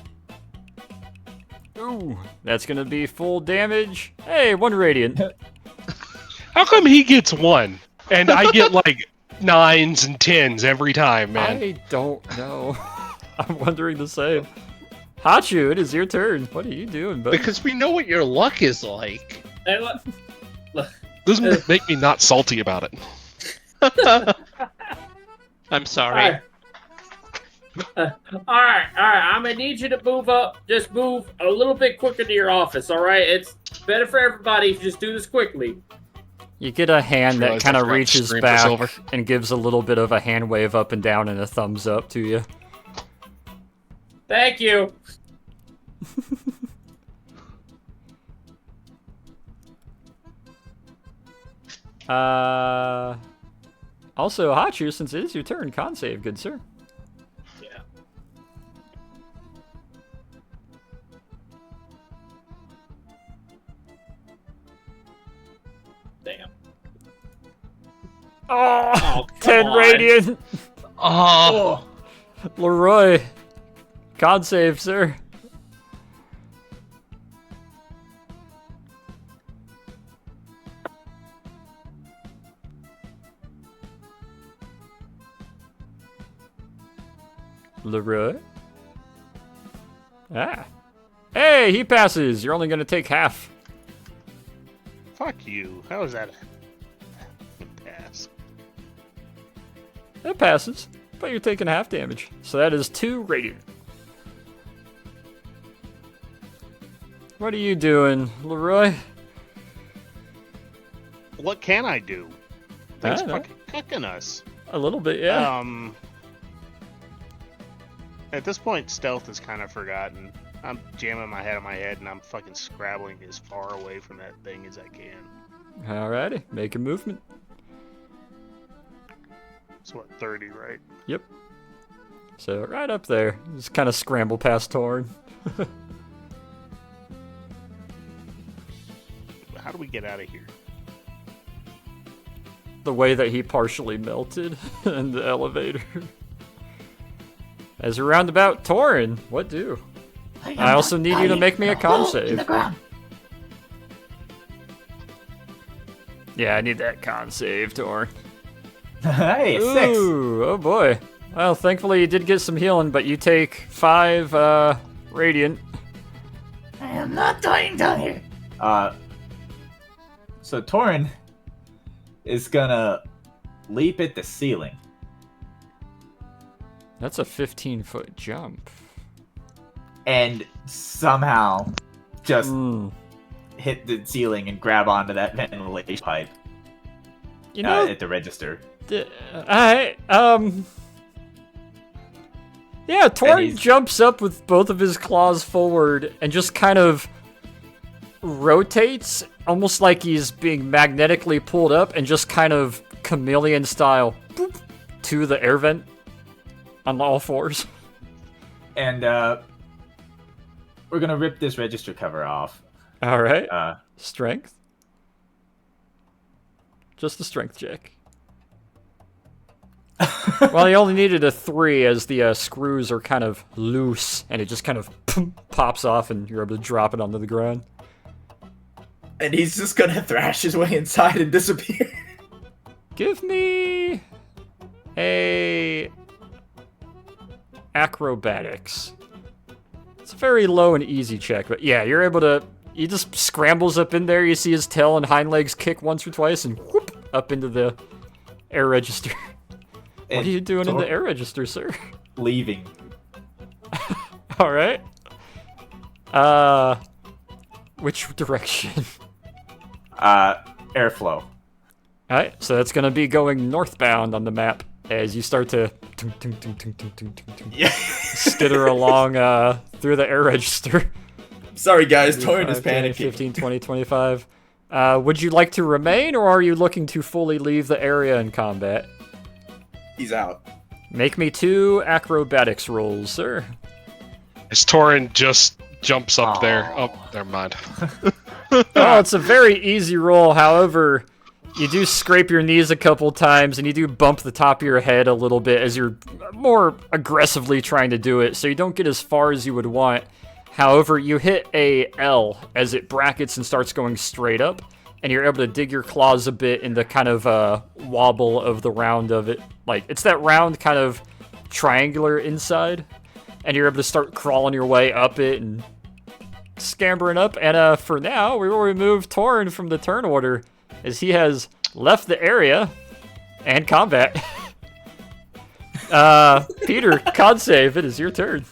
Ooh, that's gonna be full damage. Hey, 1 radiant.
How come he gets 1 and I get like 9s and 10s every time, man?
I don't know. I'm wondering the same. Hachu, it is your turn. What are you doing, buddy?
Because we know what your luck is like.
Hey, look.
Doesn't make me not salty about it.
I'm sorry.
Alright, I'm gonna need you to move up. Just move a little bit quicker to your office, alright? It's better for everybody if you just do this quickly.
You get a hand that
Realize
kind
I
of
forgot to
reaches
scream for
back
silver.
and gives a little bit of a hand wave up and down and a thumbs up to you.
Thank you.
Also, Hachu, since it is your turn, con save, good sir.
Yeah. Damn.
Oh,
Oh, come
10
on.
radiant.
Oh,
Leroy, con save, sir. Leroy? Ah. Hey, he passes. You're only going to take half.
Fuck you. How is that a pass?
That passes, but you're taking half damage. So that is 2 radiant. What are you doing, Leroy?
what can I do? Things
I don't know.
fucking cooking us.
A little bit, yeah.
At this point, stealth is kind of forgotten. I'm jamming my head on my head, and I'm fucking scrabbling as far away from that thing as I can.
Alrighty, make a movement.
It's what, 30, right?
Yep. So right up there, just kind of scramble past Torn.
How do we get out of here?
The way that he partially melted in the elevator. As a roundabout, Torin, what do? I also need you to make me a con save. Yeah, I need that con save, Torin.
Hey, 6.
Ooh, oh boy. Well, thankfully you did get some healing, but you take 5 radiant.
I am not dying down here.
So Torin is gonna leap at the ceiling.
That's a 15-foot jump.
And somehow just hit the ceiling and grab onto that ventilation pipe.
You know,
at the register.
Yeah, Torin jumps up with both of his claws forward and just kind of rotates, almost like he's being magnetically pulled up, and just kind of chameleon style boop, to the air vent on all fours.
And we're gonna rip this register cover off.
All right. Strength. Just a strength check. Well, he only needed a 3 as the screws are kind of loose, and it just kind of pops off, and you're able to drop it onto the ground.
And he's just gonna thrash his way inside and disappear.
Give me a acrobatics. It's a very low and easy check, but yeah, you're able to. He just scrambles up in there. You see his tail and hind legs kick once or twice, and whoop up into the air register. What are you doing in the air register, sir?
Leaving.
All right. Which direction?
Airflow.
Alright, so that's gonna be going northbound on the map as you start to skitter along through the air register.
Sorry guys, Torin is
10,
panicking.
15, 20, 25. Would you like to remain, or are you looking to fully leave the area in combat?
He's out.
Make me 2 acrobatics rolls, sir.
As Torin just jumps up there. Oh, never mind.
Oh, it's a very easy roll. However, you do scrape your knees a couple times, and you do bump the top of your head a little bit as you're more aggressively trying to do it, so you don't get as far as you would want. However, you hit a L as it brackets and starts going straight up, and you're able to dig your claws a bit in the kind of wobble of the round of it. Like, it's that round kind of triangular inside, and you're able to start crawling your way up it and scampering up. And for now, we will remove Torin from the turn order, as he has left the area and combat. Peter, con save, it is your turn.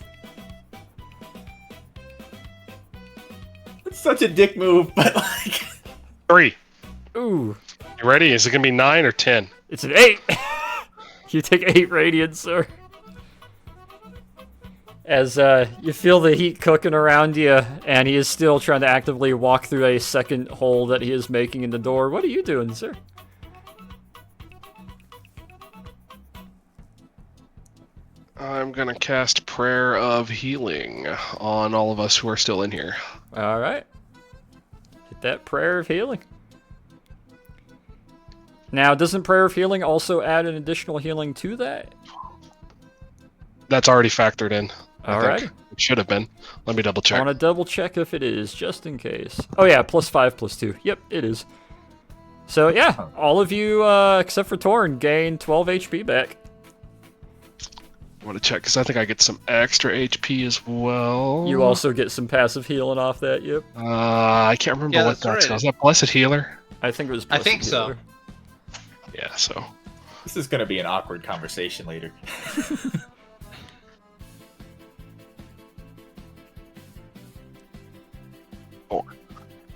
It's such a dick move, but like...
3.
Ooh.
You ready? Is it gonna be 9 or 10?
It's an 8! You take 8 radiant, sir. As you feel the heat cooking around you, and he is still trying to actively walk through a second hole that he is making in the door. What are you doing, sir?
I'm gonna cast Prayer of Healing on all of us who are still in here.
Alright. Get that Prayer of Healing. Now, doesn't Prayer of Healing also add an additional healing to that?
That's already factored in.
Alright.
It should have been. Let me double
I
check.
want to double check if it is, just in case. Oh yeah, +5, +2. Yep, it is. So yeah, all of you, except for Torin, gain 12 HP back.
I want to check, because I think I get some extra HP as well.
You also get some passive healing off that, yep.
I can't remember
Yeah,
what
that's
that's.
right.
Is that Blessed Healer?
I think it was
I
Blessed
think so.
Healer.
Yeah, so.
This is gonna be an awkward conversation later.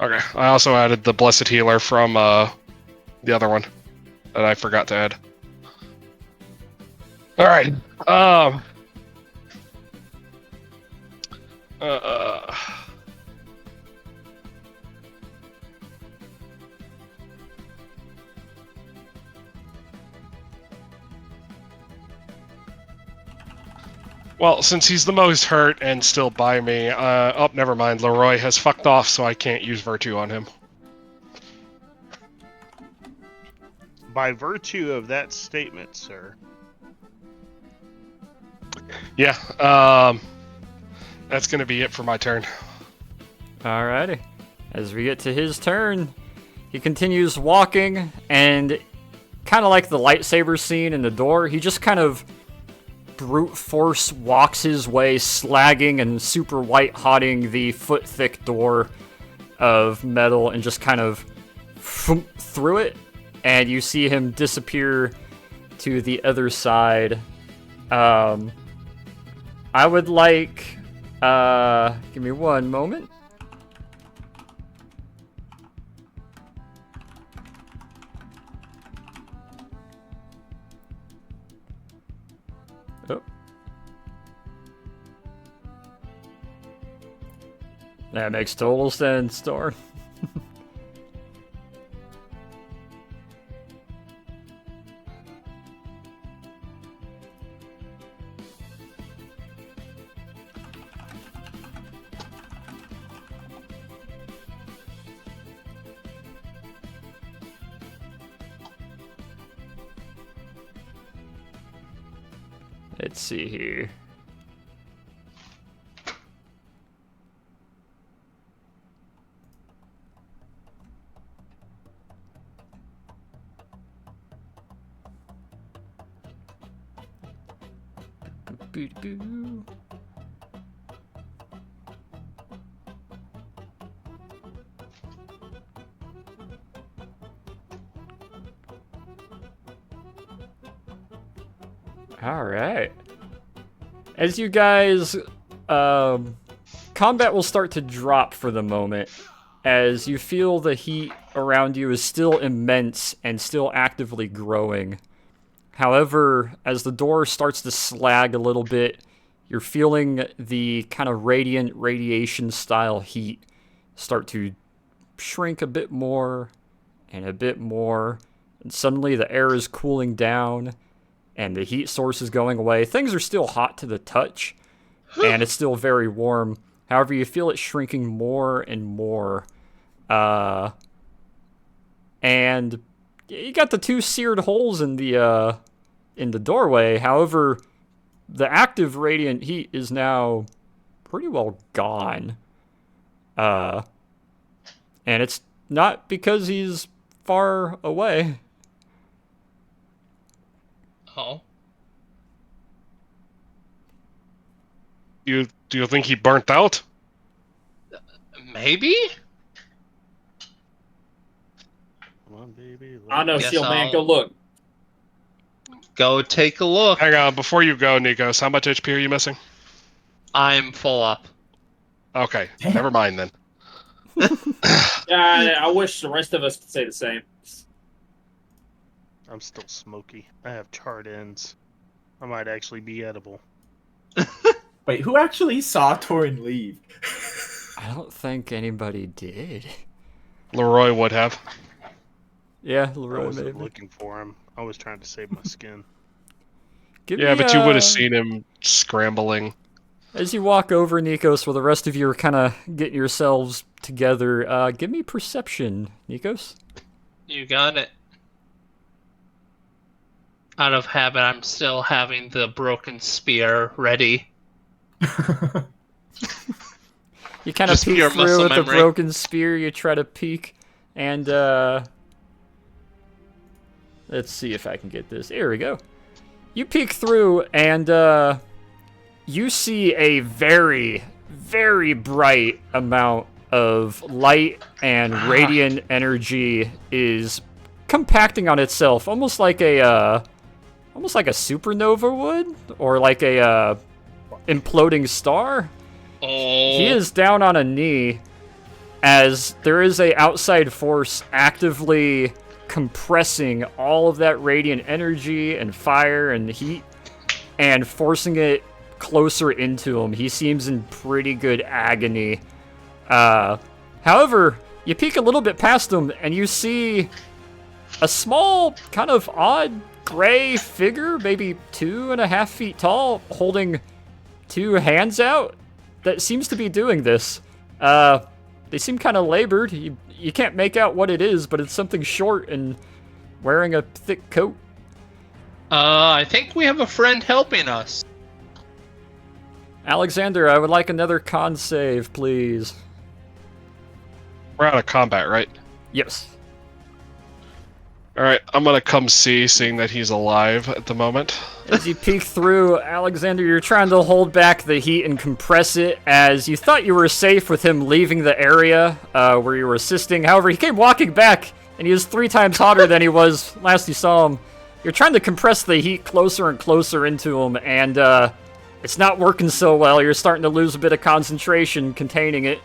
Okay, I also added the Blessed Healer from The other one that I forgot to add. All right. Well, since he's the most hurt and still by me, oh, never mind. Leroy has fucked off, so I can't use Virtue on him.
By virtue of that statement, sir.
Yeah, that's gonna be it for my turn.
Alrighty. As we get to his turn, he continues walking, and kind of like the lightsaber scene in the door, he just kind of brute force walks his way, slagging and super white-hotting the foot-thick door of metal, and just kind of through it, and you see him disappear to the other side. I would like... give me one moment. Oh. That makes total sense, Thor. Let's see here. Boo-boo-boo. All right. As you guys, combat will start to drop for the moment, as you feel the heat around you is still immense and still actively growing. However, as the door starts to slag a little bit, you're feeling the kind of radiant radiation style heat start to shrink a bit more and a bit more, and suddenly the air is cooling down and the heat source is going away. Things are still hot to the touch, and it's still very warm. However, you feel it shrinking more and more. And you got the two seared holes in the doorway. However, the active radiant heat is now pretty well gone. And it's not because he's far away.
Oh.
Do you think he burnt out?
Maybe?
Come on, baby.
I know,
Guess
Shield Man.
I'll-
Go look.
Go take a look.
Hang on, before you go, Nikos, how much HP are you missing?
I'm full up.
Okay, never mind then.
Yeah, I wish the rest of us could say the same.
I'm still smoky. I have charred ends. I might actually be edible.
Wait, who actually saw Torin leave?
I don't think anybody did.
Leroy would have.
Yeah,
I
Leroy
wasn't
maybe.
looking for him. I was trying to save my skin.
Yeah, but you would have seen him scrambling.
As you walk over, Nikos, while the rest of you are kind of getting yourselves together, give me perception, Nikos.
You got it. Out of habit, I'm still having the broken spear ready.
You kind of
Just
peek
pure
through
muscle
with the
memory.
broken spear. You try to peek, and let's see if I can get this. Here we go. You peek through, and you see a very, very bright amount of light and radiant energy is compacting on itself, almost like a supernova would, or like a imploding star.
Oh.
He is down on a knee as there is a outside force actively compressing all of that radiant energy and fire and heat and forcing it closer into him. He seems in pretty good agony. However, you peek a little bit past him and you see a small, kind of odd gray figure, maybe 2.5 feet tall, holding 2 hands out that seems to be doing this. They seem kind of labored. You can't make out what it is, but it's something short and wearing a thick coat.
I think we have a friend helping us.
Alexander, I would like another con save, please.
We're out of combat, right?
Yes.
Alright, I'm gonna come see, seeing that he's alive at the moment.
As you peek through, Alexander, you're trying to hold back the heat and compress it as you thought you were safe with him leaving the area where you were assisting. However, he came walking back, and he was 3 times hotter than he was last you saw him. You're trying to compress the heat closer and closer into him, and it's not working so well. You're starting to lose a bit of concentration containing it.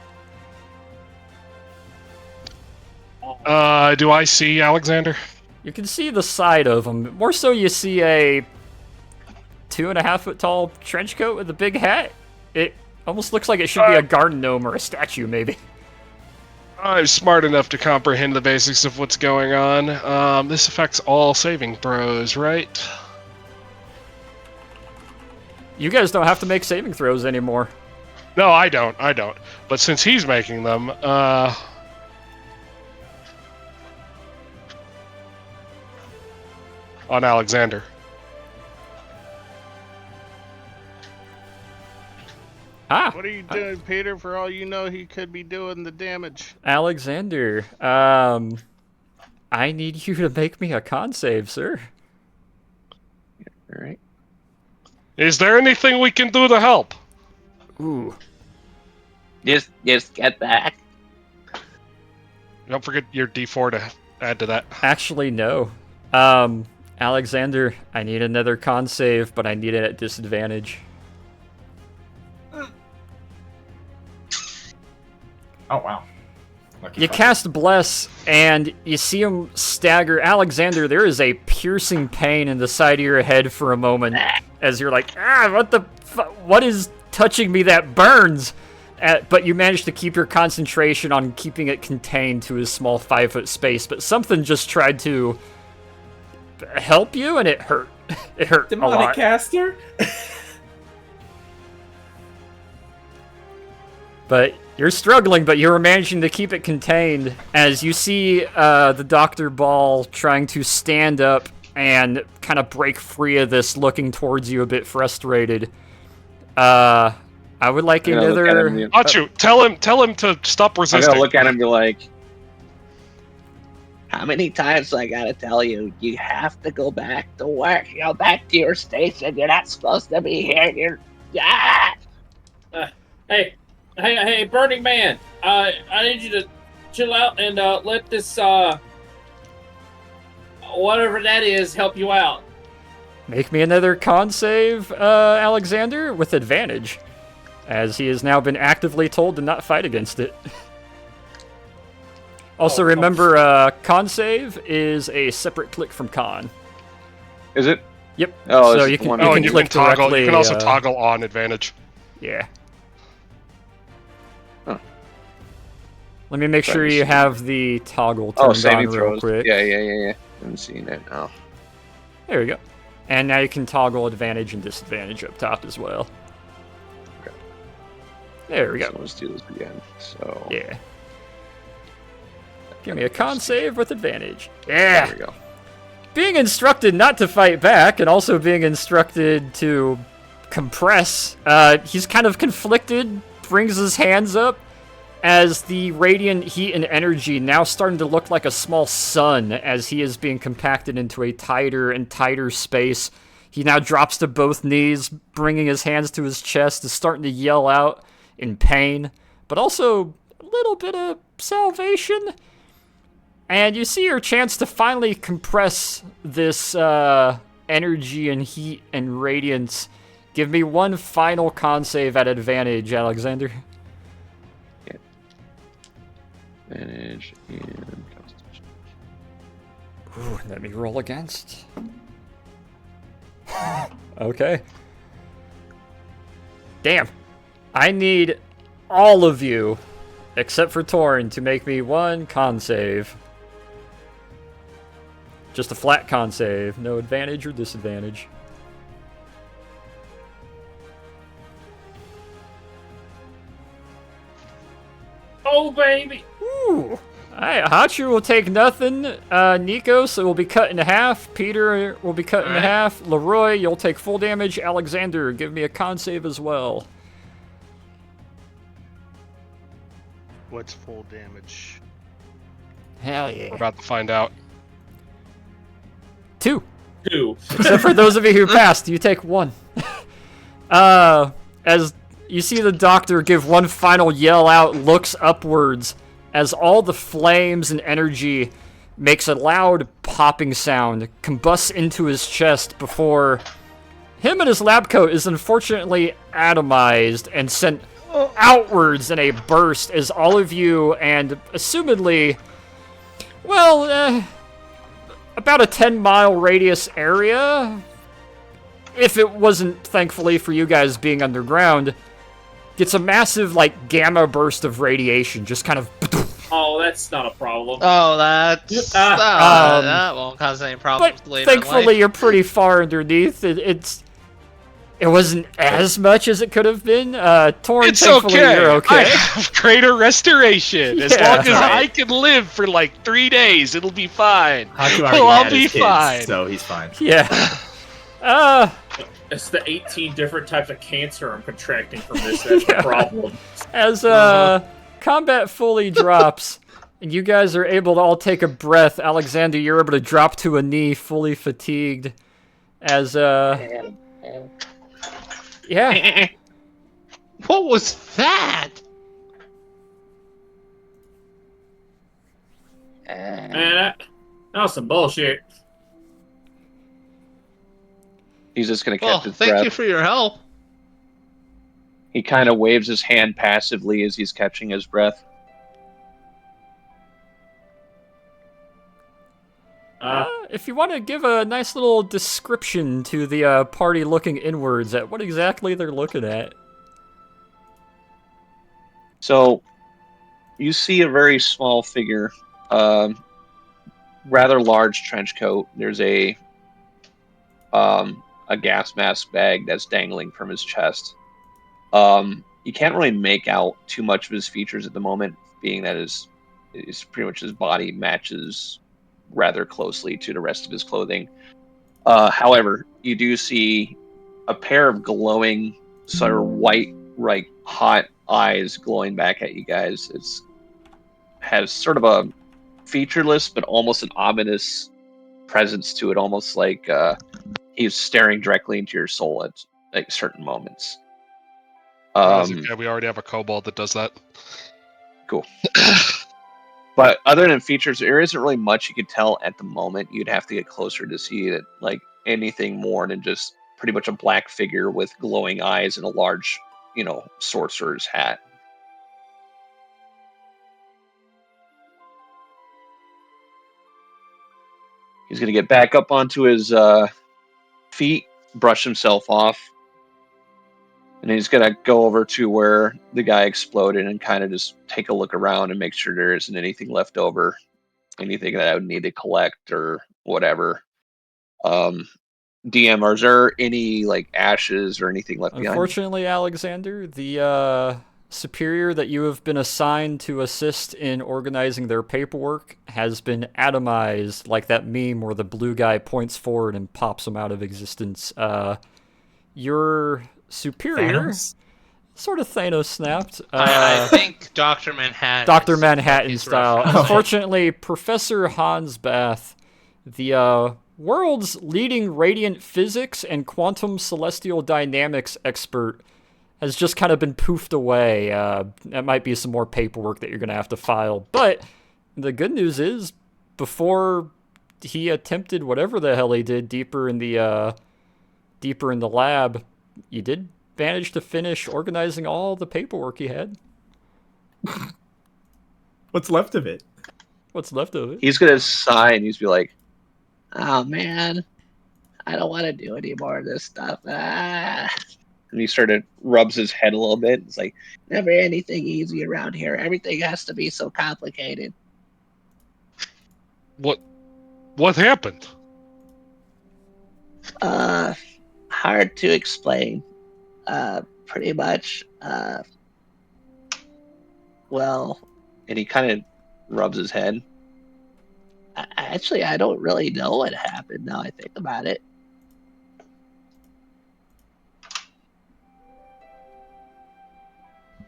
Do I see Alexander?
You can see the side of him. More so, you see a 2.5 foot tall trench coat with a big hat. It almost looks like it should be a garden gnome or a statue, maybe.
I'm smart enough to comprehend the basics of what's going on. This affects all saving throws, right?
You guys don't have to make saving throws anymore.
No, I don't. But since he's making them, on Alexander.
What are you doing, Peter? For all you know, he could be doing the damage.
Alexander, I need you to make me a con save, sir.
All right.
Is there anything we can do to help?
Ooh.
Just get back.
Don't forget your D4 to add to that.
Actually, no. Alexander, I need another con save, but I need it at disadvantage.
Oh, wow.
You cast Bless, and you see him stagger. Alexander, there is a piercing pain in the side of your head for a moment, as you're like, what is touching me that burns? But you manage to keep your concentration on keeping it contained to a small 5 foot space, but something just tried to help you, and it hurt. It hurt a
Demonic
lot.
caster?
But you're struggling, but you're managing to keep it contained as you see the Dr. Ball trying to stand up and kind of break free of this, looking towards you a bit frustrated. I would like another...
Achu, tell him to stop resisting.
I'm gonna look at him and be like, how many times do I gotta tell you? You have to go back to work. You know, back to your station. You're not supposed to be here.
Hey, Burning Man. I need you to chill out and let this whatever that is help you out.
Make me another con save, Alexander, with advantage, as he has now been actively told to not fight against it. Also, remember, con save is a separate click from con.
Is it?
Yep.
Oh,
so
it's
you can,
one-
you
Oh,
can
and you
click
can toggle.
directly.
You can also toggle on advantage.
Yeah.
Huh.
Let me make sure you have the toggle
Oh,
turned
saving
on real
throws.
quick.
Yeah. I'm seeing it now.
There we go. And now you can toggle advantage and disadvantage up top as well.
Okay.
There we
So
go.
let's do this again. So
Yeah. Give me a con save with advantage. Yeah.
there we go.
Being instructed not to fight back and also being instructed to compress, he's kind of conflicted, brings his hands up as the radiant heat and energy now starting to look like a small sun as he is being compacted into a tighter and tighter space. He now drops to both knees, bringing his hands to his chest, is starting to yell out in pain, but also a little bit of salvation. And you see your chance to finally compress this energy and heat and radiance. Give me one final con save at advantage, Alexander.
Advantage and Constitution.
Ooh, let me roll against. Okay. Damn. I need all of you, except for Torn, to make me one con save. Just a flat con save. No advantage or disadvantage.
Oh, baby!
Ooh. Alright, Hachu will take nothing. Nikos will be cut in half. Peter will be cut in half. Leroy, you'll take full damage. Alexander, give me a con save as well.
What's full damage?
Hell yeah.
We're about to find out.
2.
2.
Except for those of you who passed, you take 1. As you see the doctor give one final yell out, looks upwards, as all the flames and energy makes a loud popping sound, combusts into his chest before him and his lab coat is unfortunately atomized and sent outwards in a burst as all of you and assumedly, well, about a 10-mile radius area, if it wasn't thankfully for you guys being underground, gets a massive, like, gamma burst of radiation, just kind of...
Oh, that's not a problem.
Oh, that won't cause any problems
But
later in
thankfully
life.
you're pretty far underneath. It wasn't as much as it could have been. Torn,
It's
thankfully
okay.
you're
I
okay.
have greater restoration. As
Yeah.
long as I can live for like 3 days, it'll be fine.
Haku already
I'll
had
be
his kids,
fine.
so he's fine.
Yeah.
It's the 18 different types of cancer I'm contracting from this. That's the problem.
As combat fully drops, and you guys are able to all take a breath, Alexander, you're able to drop to a knee, fully fatigued. As yeah.
What was that?
Man, that was some bullshit.
He's just gonna catch
Well,
his
thank
breath.
you for your help.
He kind of waves his hand passively as he's catching his breath.
If you want to give a nice little description to the party looking inwards at what exactly they're looking at.
So, you see a very small figure, rather large trench coat. There's a gas mask bag that's dangling from his chest. You can't really make out too much of his features at the moment, being that his pretty much his body matches rather closely to the rest of his clothing. However, you do see a pair of glowing, sort of white, hot eyes glowing back at you guys. It's has sort of a featureless but almost an ominous presence to it, almost like he's staring directly into your soul at like certain moments.
Okay, we already have a kobold that does that.
Cool. But other than features, there isn't really much you could tell at the moment. You'd have to get closer to see it, like anything more than just pretty much a black figure with glowing eyes and a large, sorcerer's hat. He's gonna get back up onto his feet, brush himself off, and he's gonna go over to where the guy exploded and kind of just take a look around and make sure there isn't anything left over. Anything that I would need to collect or whatever. DM, is there any ashes or anything left behind?
Unfortunately, Alexander, the superior that you have been assigned to assist in organizing their paperwork has been atomized, like that meme where the blue guy points forward and pops him out of existence. Your superior...
Thanos?
Sort of Thanos snapped.
I think Dr. Manhattan.
Dr. Manhattan
He's
style.
referenced.
Unfortunately, Professor Hans Bath, the world's leading radiant physics and quantum celestial dynamics expert, has just kind of been poofed away. That might be some more paperwork that you're going to have to file. But the good news is, before he attempted whatever the hell he did deeper in the lab, you did managed to finish organizing all the paperwork he had.
What's left of it?
What's left of it?
He's gonna sigh and he's be like, Oh man, I don't want to do any more of this stuff. Ah. And he sort of rubs his head a little bit. It's like, never anything easy around here. Everything has to be so complicated.
What happened?
Hard to explain. Pretty much. Well, and he kind of rubs his head. Actually, I don't really know what happened now I think about it.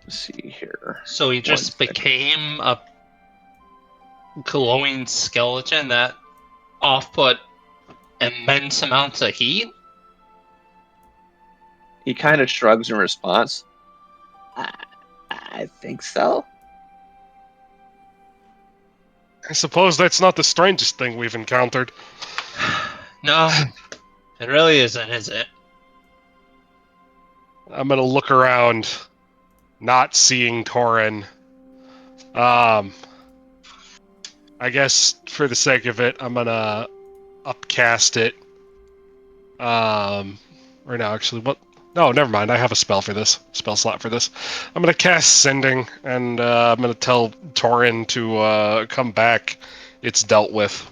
Let's see here.
So he just became a glowing skeleton that off-put immense amounts of heat?
He kind of shrugs in response. I think so.
I suppose that's not the strangest thing we've encountered.
No, it really isn't, is it?
I'm gonna look around, not seeing Torin. I guess for the sake of it, I'm gonna upcast it. Right now, actually, what? No, never mind. I have a spell slot for this. I'm gonna cast Sending, and I'm gonna tell Torin to come back. It's dealt with.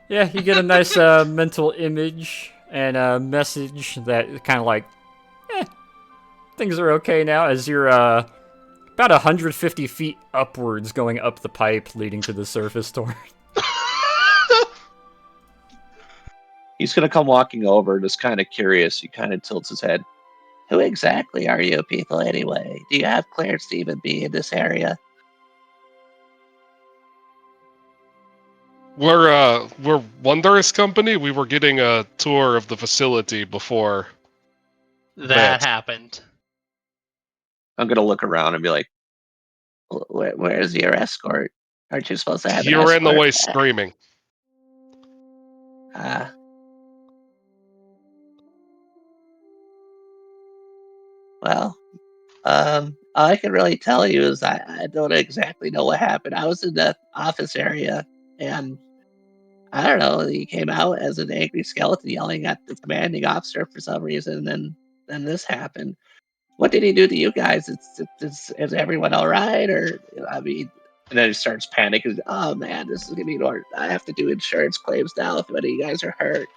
Yeah, you get a nice mental image and a message that kind of like, things are okay now, as you're about 150 feet upwards going up the pipe leading to the surface door.
He's going to come walking over, just kind of curious. He kind of tilts his head. Who exactly are you people anyway? Do you have clearance to even be in this area?
We're Wondrous Company. We were getting a tour of the facility before
that happened.
I'm gonna look around and be like, "Where's your escort? Aren't you supposed to have an
You
escort?"
ran away screaming.
Well, all I can really tell you is I don't exactly know what happened. I was in the office area, and I don't know. He came out as an angry skeleton yelling at the commanding officer for some reason, and then this happened. What did he do to you guys? Is everyone all right? Or, I mean, and then he starts panicking. Oh man, this is gonna be hard. I have to do insurance claims now if any of you guys are hurt.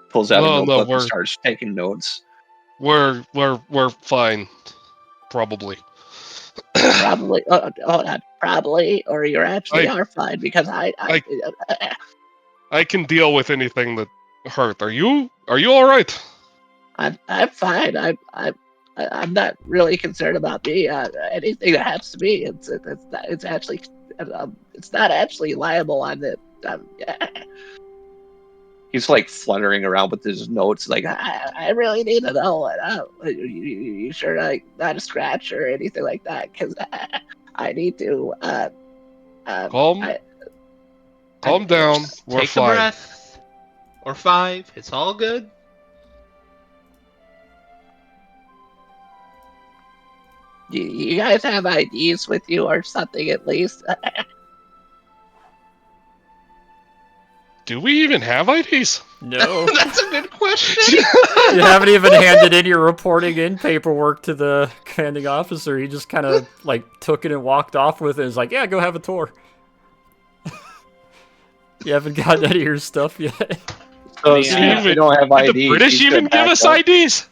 Pulls out a notebook and starts taking notes.
We're fine, probably.
Probably, not probably, or you actually are fine because I
can deal with anything that hurt. Are you all right?
I'm fine. I'm not really concerned about me. Anything that happens to me, it's not actually liable on it. He's like fluttering around with his notes. Like, I really need to know. You sure not a scratch or anything like that? Because I need to.
Calm down. We're
Take
fine.
a breath. Or 5. It's all good.
You guys have IDs with you or something at least?
Do we even have IDs?
No.
That's a good question.
You haven't even handed in your reporting in paperwork to the commanding officer. He just kind of like took it and walked off with it and was like, yeah, go have a tour. You haven't gotten any of your stuff yet.
So if you don't have IDs,
the British even give us IDs?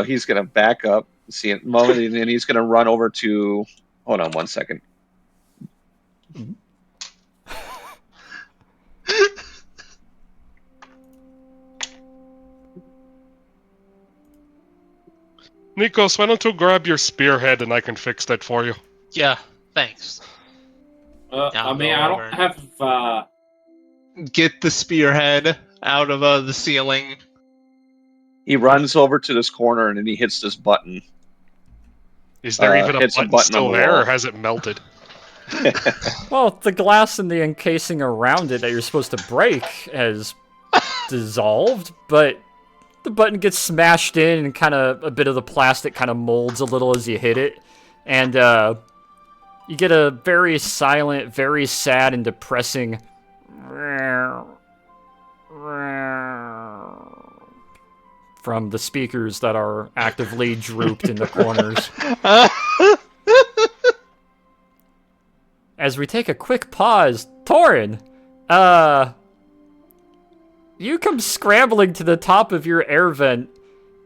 He's gonna back up, see it moment, and then he's gonna run over to. Hold on 1 second.
Nikos, why don't you grab your spearhead and I can fix that for you?
Yeah, thanks.
I mean, I don't have.
Get the spearhead out of the ceiling.
He runs over to this corner and then he hits this button.
Is there even a button still there, or has it melted?
Well, the glass in the encasing around it that you're supposed to break has dissolved, but the button gets smashed in and kind of a bit of the plastic kind of molds a little as you hit it. And you get a very silent, very sad and depressing from the speakers that are actively drooped in the corners. As we take a quick pause, Torin, you come scrambling to the top of your air vent,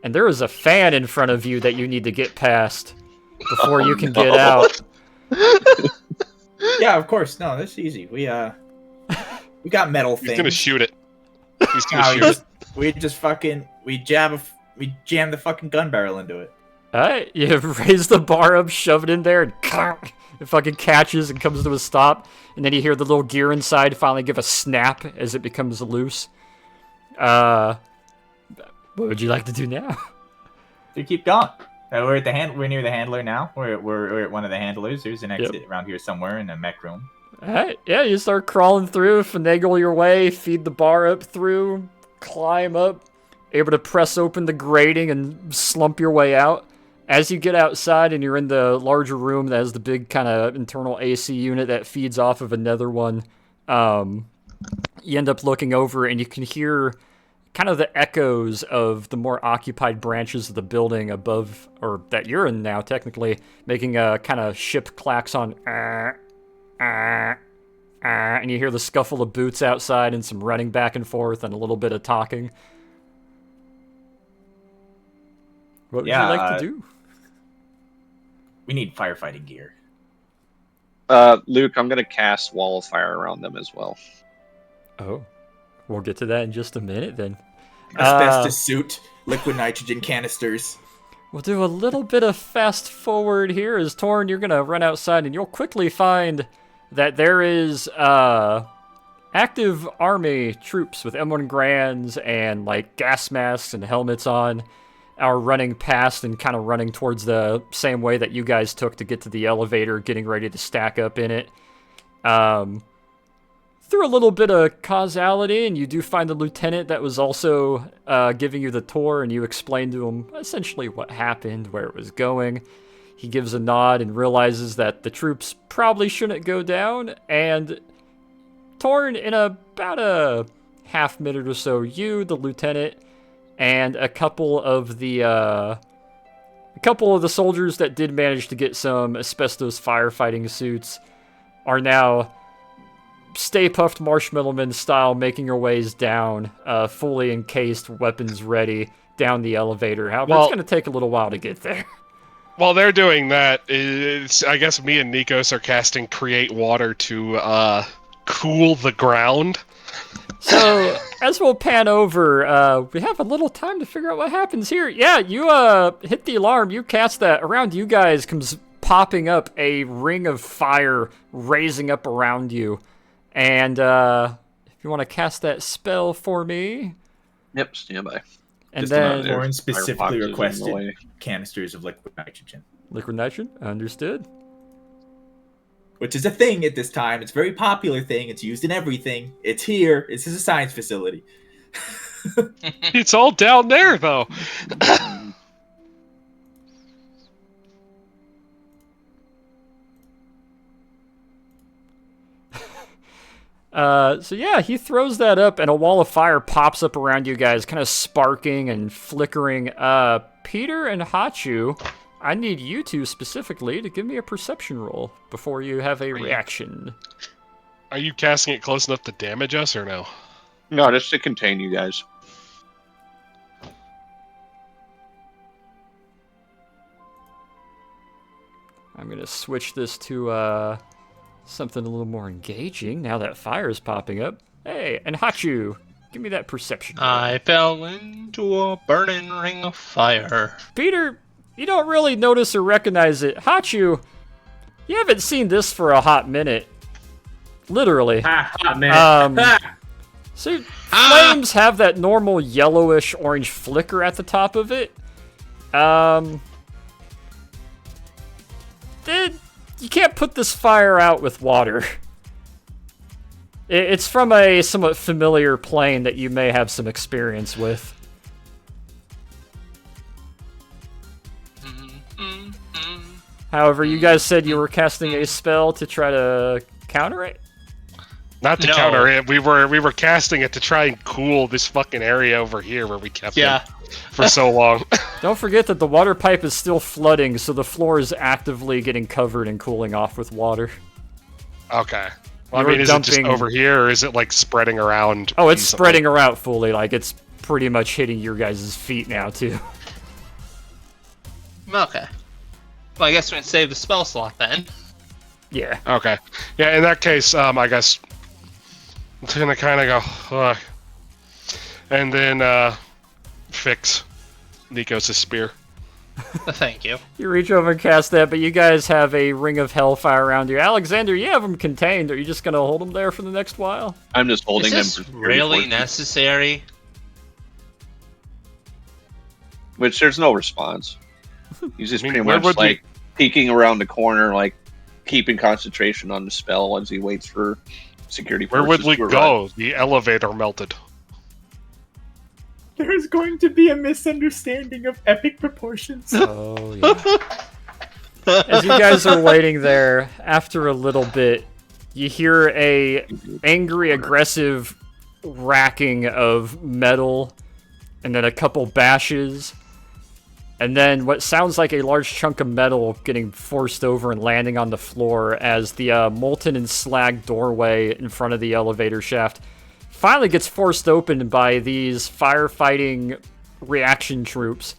and there is a fan in front of you that you need to get past before you can get out.
Yeah, of course. No, that's easy. We got metal things.
He's gonna shoot it. He's gonna shoot it.
We jam the fucking gun barrel into it.
Alright, you raise the bar up, shove it in there, and it fucking catches and comes to a stop. And then you hear the little gear inside finally give a snap as it becomes loose. What would you like to do now?
So keep going. We're at we're near the handler now. We're at one of the handlers. There's an exit around here somewhere in a mech room.
Alright, yeah, you start crawling through, finagle your way, feed the bar up through, climb up, able to press open the grating and slump your way out. As you get outside and you're in the larger room that has the big kind of internal AC unit that feeds off of another one, you end up looking over and you can hear kind of the echoes of the more occupied branches of the building above, or that you're in now technically, making a kind of ship klaxon, and you hear the scuffle of boots outside and some running back and forth and a little bit of talking. What would you like to do?
We need firefighting gear.
Luke, I'm gonna cast Wall of Fire around them as well.
Oh, we'll get to that in just a minute then.
Asbestos suit, liquid nitrogen canisters.
We'll do a little bit of fast forward here as Torn, you're gonna run outside and you'll quickly find that there is active army troops with M1 Grands and like gas masks and helmets on are running past and kind of running towards the same way that you guys took to get to the elevator, getting ready to stack up in it. Through a little bit of causality, and you do find the lieutenant that was also giving you the tour, and you explain to him essentially what happened, where it was going. He gives a nod and realizes that the troops probably shouldn't go down, and Torn, in about a half minute or so, you, the lieutenant, and a couple of the soldiers that did manage to get some asbestos firefighting suits are now Stay Puffed Marshmallow Man style making your ways down, fully encased, weapons ready, down the elevator. However, it's going to take a little while to get there.
While they're doing that, I guess me and Nikos are casting Create Water to cool the ground.
So, as we'll pan over, we have a little time to figure out what happens here. Yeah, you hit the alarm, you cast that. Around you guys comes popping up a ring of fire raising up around you. And if you want to cast that spell for me.
Yep, stand by.
And
just
then
Lauren specifically requested canisters of liquid nitrogen.
Liquid nitrogen? Understood.
Which is a thing at this time. It's a very popular thing. It's used in everything. It's here. This is a science facility.
It's all down there, though.
So yeah, he throws that up, and a wall of fire pops up around you guys, kind of sparking and flickering. Peter and Hachu, I need you two specifically to give me a perception roll before you have a reaction.
Are you casting it close enough to damage us, or no?
No, just to contain you guys.
I'm going to switch this to something a little more engaging now that fire is popping up. Hey, and Hachu, give me that perception roll.
I fell into a burning ring of fire.
Peter, you don't really notice or recognize it. Hachu, you haven't seen this for a hot minute. Literally.
Hot minute.
So flames have that normal yellowish orange flicker at the top of it. You can't put this fire out with water. It's from a somewhat familiar plane that you may have some experience with. However, you guys said you were casting a spell to try to counter it?
Not to
No.
counter it. We were casting it to try and cool this fucking area over here where we kept it for so long.
Don't forget that the water pipe is still flooding, so the floor is actively getting covered and cooling off with water.
Okay. Well,
You were
is it just
dumping-
over here, or is it like spreading around?
Oh, it's
easily?
spreading around fully. Like, it's pretty much hitting your guys' feet now, too.
Okay. Well, I guess we can save the spell slot then.
Yeah.
Okay. Yeah, in that case, I guess I'm gonna kind of go, and then fix Nikos' spear.
Thank you.
You reach over and cast that, but you guys have a ring of hellfire around you. Alexander, you have them contained. Are you just going to hold them there for the next while?
I'm just holding them.
Is this
for security
really
forces.
necessary?
Which there's no response. He's just
I mean,
pretty
where
much
would we-
like peeking around the corner, like keeping concentration on the spell as he waits for security
Where
forces
would we
to arrive.
go? The elevator melted.
There's going to be a misunderstanding of epic proportions.
Oh, yeah. As you guys are waiting there, after a little bit, you hear a angry, aggressive racking of metal, and then a couple bashes, and then what sounds like a large chunk of metal getting forced over and landing on the floor as the molten and slag doorway in front of the elevator shaft finally gets forced open by these firefighting reaction troops.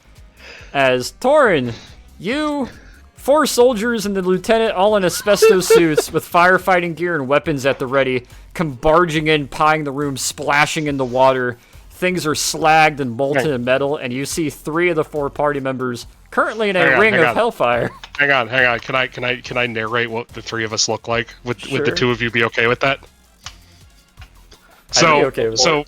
As Torin, you, 4 soldiers and the lieutenant all in asbestos suits with firefighting gear and weapons at the ready, come barging in, pieing the room, splashing in the water. Things are slagged and molten and metal, and you see 3 of the 4 party members currently in a ring of hellfire.
Hang on. Can I narrate what the 3 of us look like? Would
Sure.
the 2 of you be okay with that?
I'd be okay with
so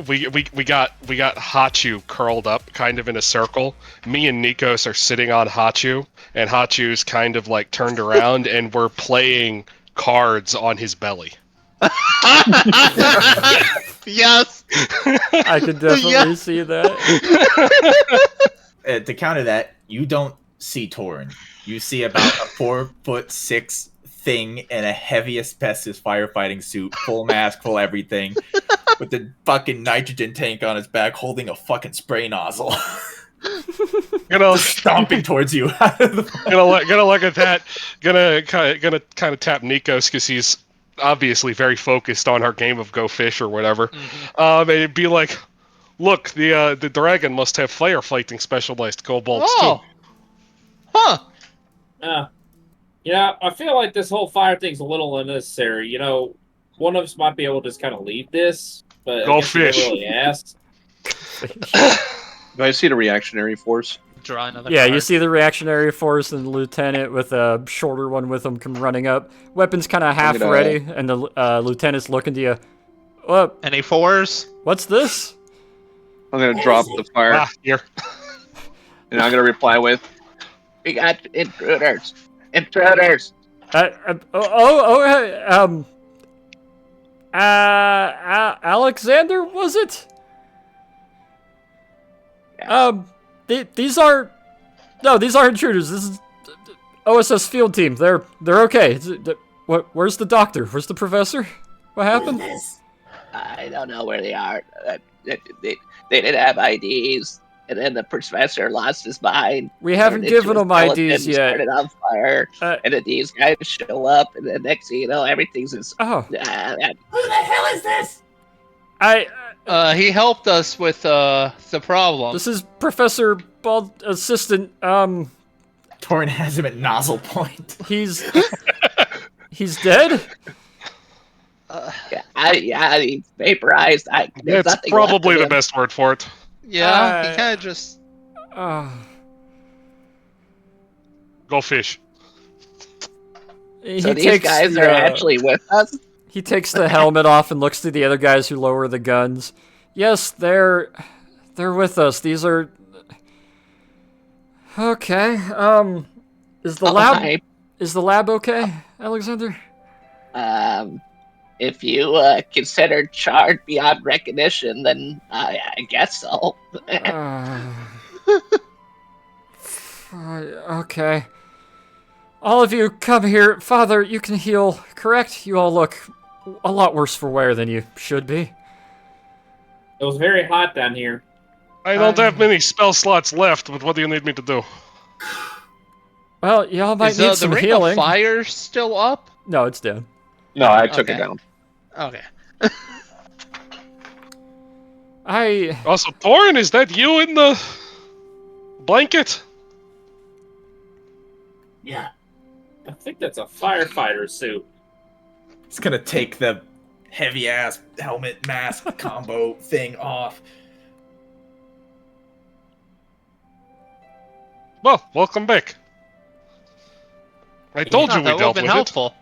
we got Hachu curled up kind of in a circle. Me and Nikos are sitting on Hachu, and Hachu's kind of like turned around, and we're playing cards on his belly.
Yes.
I could definitely see that.
To counter that, you don't see Torin. You see about a 4'6" thing in a heavy asbestos firefighting suit, full mask, full everything, with the fucking nitrogen tank on his back, holding a fucking spray nozzle, stomping towards you.
gonna look at that. Gonna kind of tap Nikos because he's obviously very focused on our game of Go Fish or whatever. And it'd be like, look, the dragon must have firefighting specialized kobolds too.
Huh. Yeah, I feel like this whole fire thing's a little unnecessary. You know, one of us might be able to just kind of leave this, but
Go
I guess we never
fish.
really asked.
Do I see the reactionary force?
Draw another
Yeah,
card.
you see the reactionary force and the lieutenant with a shorter one with him come running up. Weapons kind of half
gonna-
ready, and the lieutenant's looking to you. What?
Any 4s?
What's this?
I'm gonna drop the fire,
Here.
and I'm gonna reply with, "We got intruders! Intruders!"
Alexander, was it?
Yes.
These are intruders. This is OSS field team. They're okay. Where's the doctor? Where's the professor? What happened?
I don't know where they are. They didn't have IDs, and then the professor lost his mind.
We haven't
turned into
given
a
them IDs
skeleton,
yet.
Started on fire, and then these guys show up, and then next thing you know, everything's just.
Oh.
Who the hell is this?
He helped us with the problem.
This is Professor Bald Assistant.
Torin has him at nozzle point.
He's dead.
Yeah, he's vaporized. There's
That's
nothing left
probably
of
the
him.
best word for it.
Yeah, he kind of just.
Go fish.
So these guys are actually with us?
He takes the helmet off and looks to the other guys who lower the guns. Yes, they're with us. These are okay. Is the lab okay, Alexander?
If you consider charred beyond recognition, then I guess so.
Okay. All of you, come here. Father, you can heal, correct? You all look a lot worse for wear than you should be.
It was very hot down here.
I don't have many spell slots left, but what do you need me to do?
Well, y'all might
Is
need
the
some
ring
healing.
of fire still up?
No, it's down.
No, I took it
Okay.
down.
Okay.
Also, Torin, is that you in the blanket?
Yeah.
I think that's a firefighter suit.
It's gonna take the heavy ass helmet mask combo thing off.
Well, welcome back. I told you we
that would have
dealt
been
with
helpful.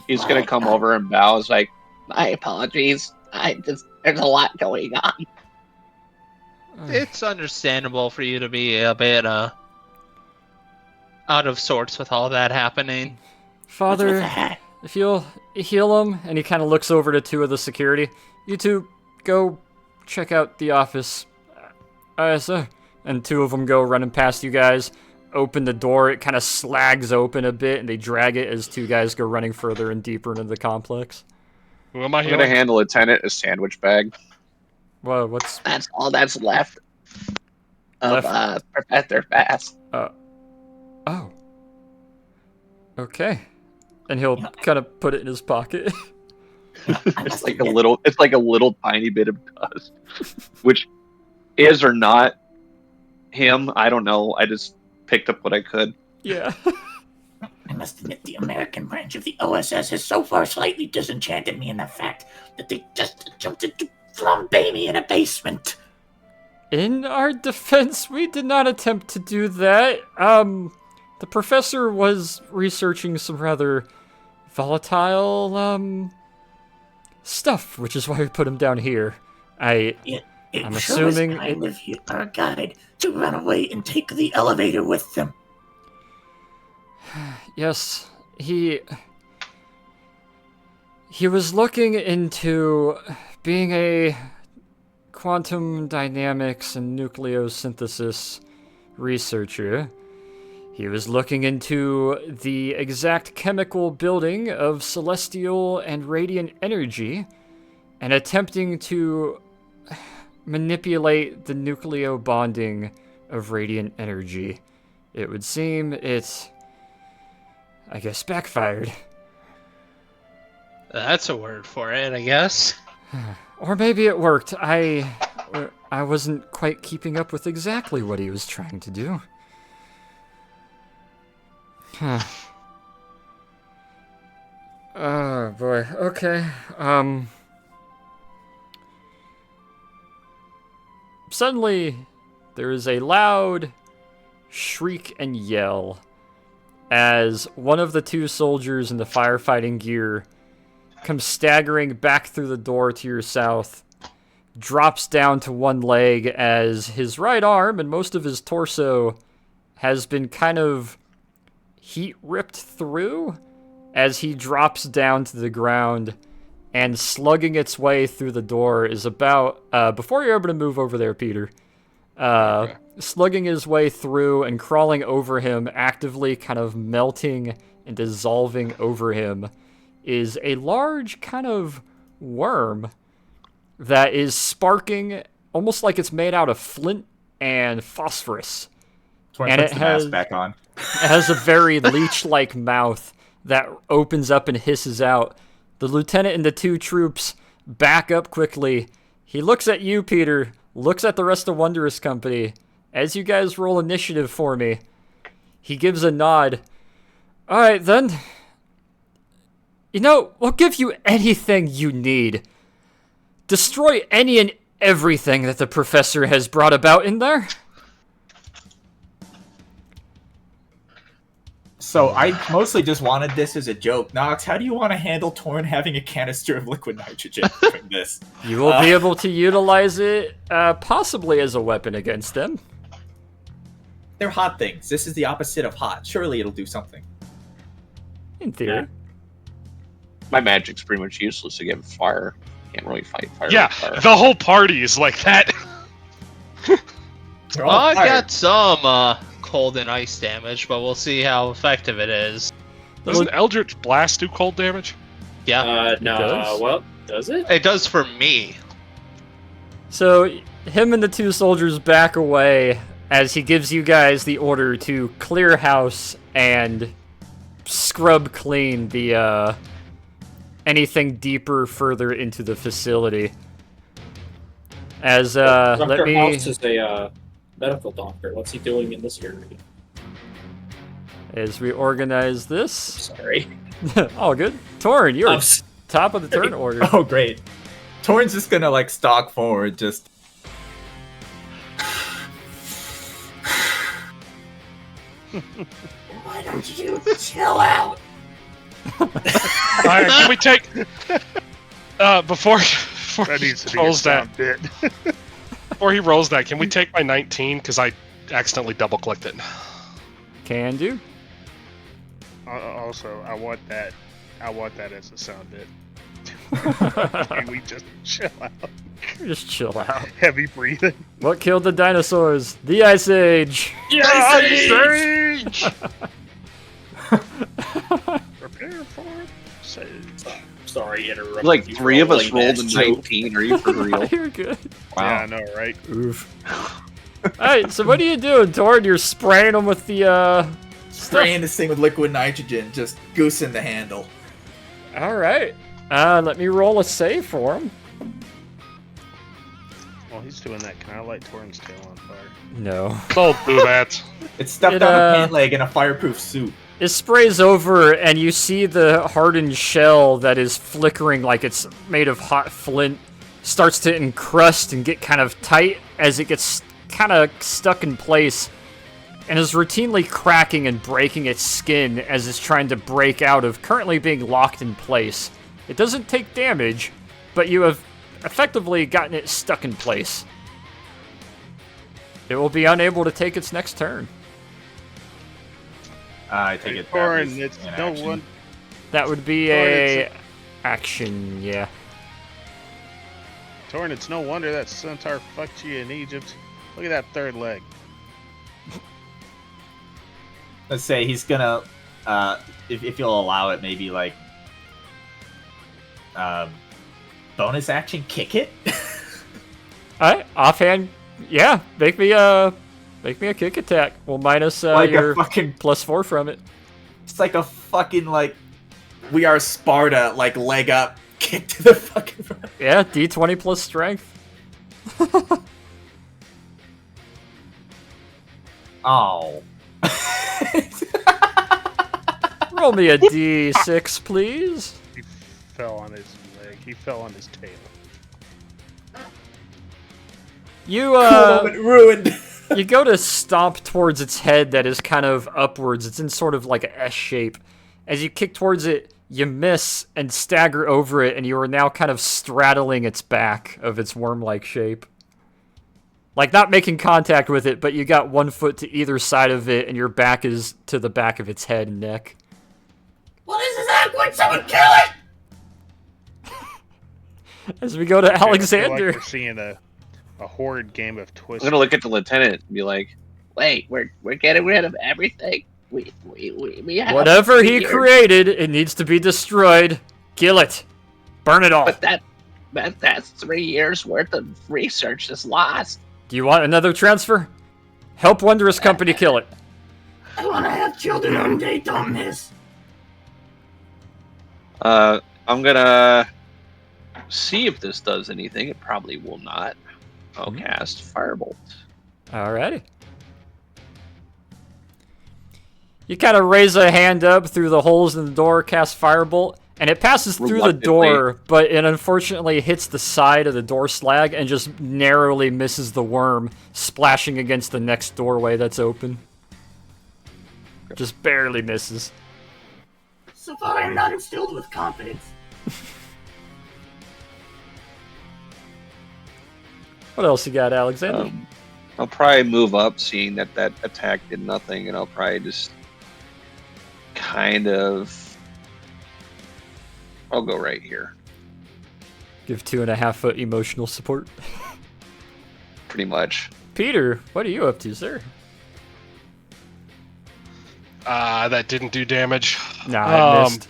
He's gonna come over and bow. It's like,
My apologies. There's a lot going on.
It's understandable for you to be a bit out of sorts with all that happening.
Father, if you'll heal him, and he kind of looks over to two of the security. You two go check out the office. Sir. And two of them go running past you guys. Open the door, it kind of slags open a bit, and they drag it as two guys go running further and deeper into the complex.
Who am I
I'm gonna hand the lieutenant a sandwich bag.
Well, what's...
That's all that's left of Professor Fast.
Oh. Okay. And he'll kind of put it in his pocket.
It's like a little tiny bit of dust, which is or not him. I don't know. I just picked up what I could.
Yeah.
I must admit, the American branch of the OSS has so far slightly disenchanted me in the fact that they just attempted to flambe me in a basement.
In our defense, we did not attempt to do that. The professor was researching some rather volatile, stuff, which is why we put him down here. I'm
sure
assuming
was kind of our guide to run away and take the elevator with them.
Yes, he was looking into being a quantum dynamics and nucleosynthesis researcher. He was looking into the exact chemical building of celestial and radiant energy and attempting to manipulate the nucleobonding of radiant energy. It would seem it, I guess, backfired.
That's a word for it, I guess.
Or maybe it worked. I wasn't quite keeping up with exactly what he was trying to do. Huh. Oh boy. Okay. Suddenly, there is a loud shriek and yell as one of the two soldiers in the firefighting gear comes staggering back through the door to your south, drops down to one leg as his right arm and most of his torso has been kind of heat ripped through as he drops down to the ground, and slugging its way through the door is about, before you're able to move over there, Peter, slugging his way through and crawling over him, actively kind of melting and dissolving over him, is a large kind of worm that is sparking almost like it's made out of flint and phosphorus.
And it has back on.
It has a very leech-like mouth that opens up and hisses out. The lieutenant and the two troops back up quickly. He looks at you, Peter, looks at the rest of Wondrous Company. As you guys roll initiative for me, he gives a nod. All right, then. You know, we'll give you anything you need. Destroy any and everything that the professor has brought about in there.
So I mostly just wanted this as a joke. Nox, how do you want to handle Torn having a canister of liquid nitrogen during this?
You will be able to utilize it possibly as a weapon against them.
They're hot things. This is the opposite of hot. Surely it'll do something.
In theory.
Yeah.
My magic's pretty much useless against fire. Can't really fight fire.
Yeah,
with fire.
the whole party is like that.
They're
Well,
all
I've
fired.
got some cold and ice damage, but we'll see how effective it is.
Doesn't Eldritch Blast do cold damage?
Yeah.
No. Well, does it?
It does for me.
So, him and the two soldiers back away as he gives you guys the order to clear house and scrub clean the, anything deeper further into the facility. As,
Dr.
let me...
House is a medical doctor. What's he doing in this area?
As we organize this...
Sorry.
Oh, good. Torn, you're
I'm
top of the turn order.
Oh, great. Torn's just gonna, like, stalk forward, just...
Why don't you chill out?
Alright, can we take... before
That
he
needs to be a
rolls that,
sound bit.
before he rolls that, can we take my 19? Because I accidentally double-clicked it.
Can do.
Also, I want that as a sound bit. Can we just chill out?
Just chill out.
Heavy breathing.
What killed the dinosaurs? The Ice Age!
The Ice
Age! Prepare for sage.
Sorry, interrupt.
Like 3 of us rolled a 19. Are you for real?
You're good.
Wow. Yeah, I know, right?
Oof. Alright, so what are you doing, Tord? You're spraying them with the,
Spraying this thing with liquid nitrogen, just goosing the handle.
Alright. Let me roll a save for him.
While he's doing that, can I light Torn's tail on fire?
No.
Don't do that.
It's stuffed on a pant leg in a fireproof suit.
It sprays over, and you see the hardened shell that is flickering like it's made of hot flint starts to encrust and get kind of tight as it gets kind of stuck in place, and is routinely cracking and breaking its skin as it's trying to break out of currently being locked in place. It doesn't take damage, but you have effectively gotten it stuck in place. It will be unable to take its next turn.
I take it
Torn,
that
it's
was an
no
action.
one.
That would be a action, yeah.
Torn, it's no wonder that centaur fucked you in Egypt. Look at that third leg.
Let's say he's gonna, if you'll allow it, maybe like, bonus action kick it.
Alright, offhand, yeah, make me a kick attack. Well, minus
Like a
your
fucking-
+4 from it.
It's like a fucking like, we are Sparta, like leg up, kick to the fucking front.
Yeah, D20 plus strength.
Oh.
Roll me a D6, please.
He fell on his leg. He fell on his tail.
You
Moment ruined.
you go to stomp towards its head that is kind of upwards. It's in sort of like an S shape. As you kick towards it, you miss and stagger over it, and you are now kind of straddling its back of its worm-like shape. Like, not making contact with it, but you got one foot to either side of it, and your back is to the back of its head and neck.
What is this act? Would someone kill it?
As we go to
I feel
Alexander.
like we're seeing a horrid game of
I'm
Twister.
gonna look at the lieutenant and be like,
Wait, we're getting rid of everything. We have
Whatever he
years.
created, it needs to be destroyed. Kill it. Burn it all.
But that's 3 years worth of research is lost.
Do you want another transfer? Help Wondrous Company kill it.
I want to have children on date on this.
I'm gonna see if this does anything. It probably will not. I'll cast Firebolt.
Alrighty. You kind of raise a hand up through the holes in the door, cast Firebolt, and it passes through the door, but it unfortunately hits the side of the door slag and just narrowly misses the worm, splashing against the next doorway that's open. Just barely misses.
So far, I'm not instilled with confidence.
What else you got, Alexander?
I'll probably move up, seeing that attack did nothing, and I'll probably just kind of... I'll go right here.
Give 2.5 foot emotional support.
Pretty much.
Peter, what are you up to, sir?
That didn't do damage.
Nah, it missed.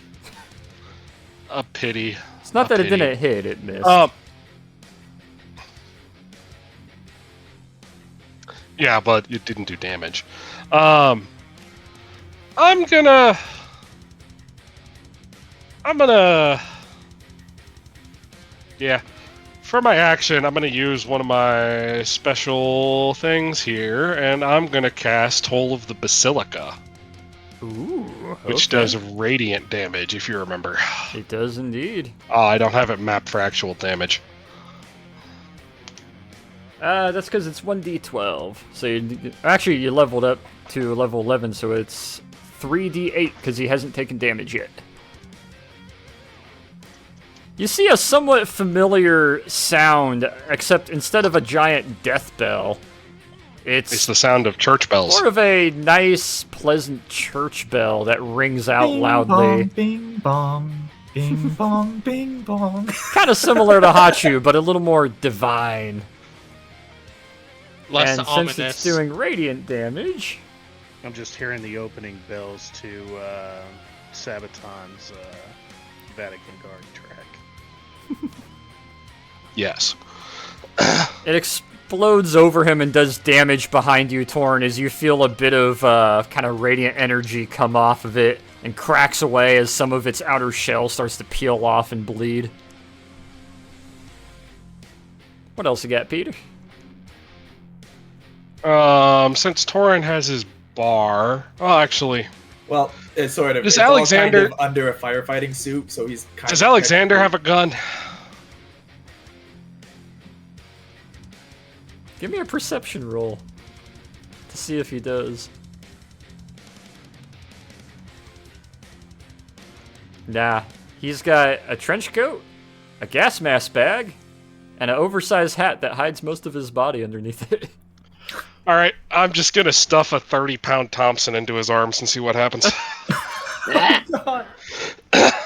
A pity.
It's not that it didn't hit, it missed.
Yeah, but it didn't do damage. I'm gonna... Yeah. For my action, I'm gonna use one of my special things here, and I'm gonna cast Toll of the Basilica.
Ooh,
which does radiant damage, if you remember.
It does indeed.
I don't have it mapped for actual damage.
That's because it's 1d12. So you leveled up to level 11, so it's 3d8 because he hasn't taken damage yet. You see a somewhat familiar sound, except instead of a giant death bell, it's
the sound of church bells.
Sort of a nice, pleasant church bell that rings out loudly.
Bing bong, bing bong, bing bong.
Kind of similar to Hachu, but a little more divine.
Less
and
ominous.
Since it's doing radiant damage...
I'm just hearing the opening bells to Sabaton's Vatican Guard track.
Yes.
It explodes over him and does damage behind you, Torn, as you feel a bit of kind of radiant energy come off of it and cracks away as some of its outer shell starts to peel off and bleed. What else you got, Peter?
Since Torin has his bar... Oh, actually...
Well, it's sort of...
Does
it's all
Alexander...
kind of under a firefighting suit, so he's kind
Does
of...
Alexander have a gun?
Give me a perception roll to see if he does. Nah, he's got a trench coat, a gas mask bag, and an oversized hat that hides most of his body underneath it.
Alright, I'm just gonna stuff a 30-pound Thompson into his arms and see what happens.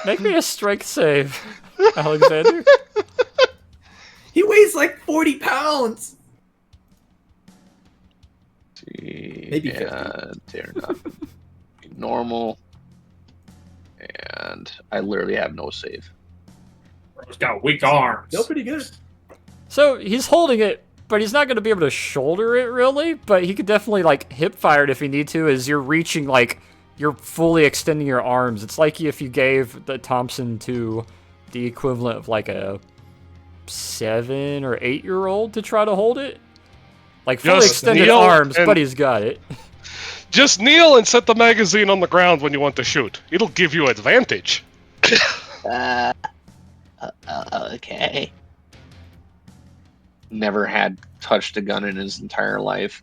Make me a strength save, Alexander.
He weighs like 40 pounds! Maybe 50.
They're not normal. And I literally have no save.
He's got weak arms.
Still pretty good.
So he's holding it, but he's not going to be able to shoulder it really, but he could definitely like hip fire it if he need to as you're reaching, like you're fully extending your arms. It's like if you gave the Thompson to the equivalent of like a 7 or 8-year-old to try to hold it. Like fully
Just
extended
kneel
arms,
and-
but he's got it.
Just kneel and set the magazine on the ground when you want to shoot. It'll give you advantage.
Okay.
Never had touched a gun in his entire life.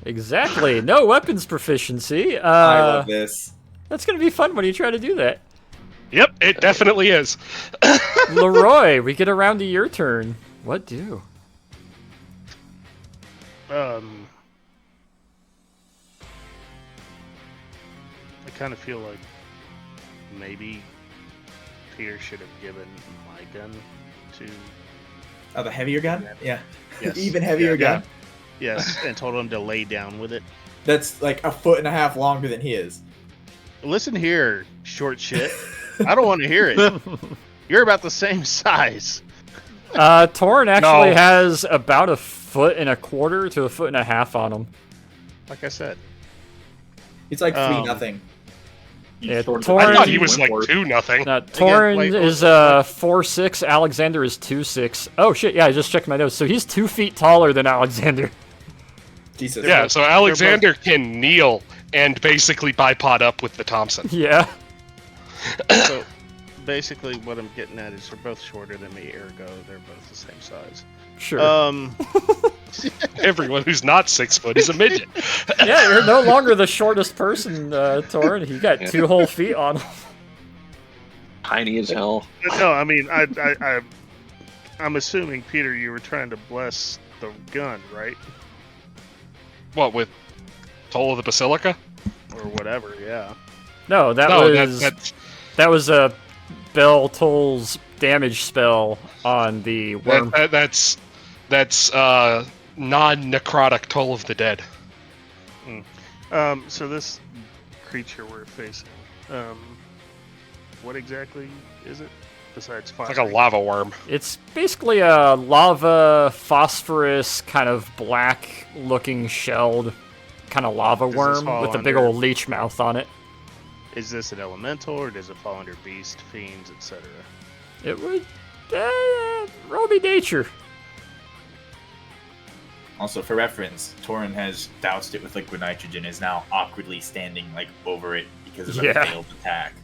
Exactly. No weapons proficiency.
I love this.
That's going to be fun when you try to do that.
Yep, it definitely is.
Leroy, we get around to your turn. What do?
I kind of feel like maybe Peter should have given my gun to...
Oh, the heavier gun? Yeah.
Yes.
Even heavier gun?
Yes, and told him to lay down with it.
That's like 1.5 feet longer than he is.
Listen here, short shit. I don't want to hear it. You're about the same size.
Torrin actually
No.
has about 1.25 feet to 1.5 feet on him.
Like I said.
He's like 3-0.
Yeah,
I
Torrin,
thought he was like 2-0.
Torrin
wait,
is 4'6", Alexander is 2'6". Oh shit, yeah, I just checked my notes. So he's 2 feet taller than Alexander.
Jesus.
Yeah, so Alexander can kneel and basically bipod up with the Thompson.
Yeah.
So basically what I'm getting at is they're both shorter than me, ergo they're both the same size.
Sure.
Everyone who's not 6 foot is a midget.
Yeah, you're no longer the shortest person, Torrin. You got 2 whole feet on him.
Tiny as hell.
No, I mean I'm assuming, Peter, you were trying to bless the gun, right?
What, with Toll of the Basilica?
Or whatever, yeah.
No, that was a Bell Toll's damage spell on the worm.
That's non-necrotic Toll of the Dead.
So this creature we're facing. What exactly is it besides fire?
It's like a lava worm.
It's basically a lava, phosphorus, kind of black-looking shelled kind of lava
Does this
worm
fall
with a big
under-
old leech mouth on it.
Is this an elemental, or does it fall under beast, fiends, etc.?
It would... roll me nature.
Also, for reference, Torin has doused it with liquid nitrogen, is now awkwardly standing like over it because of a
Yeah.
failed attack.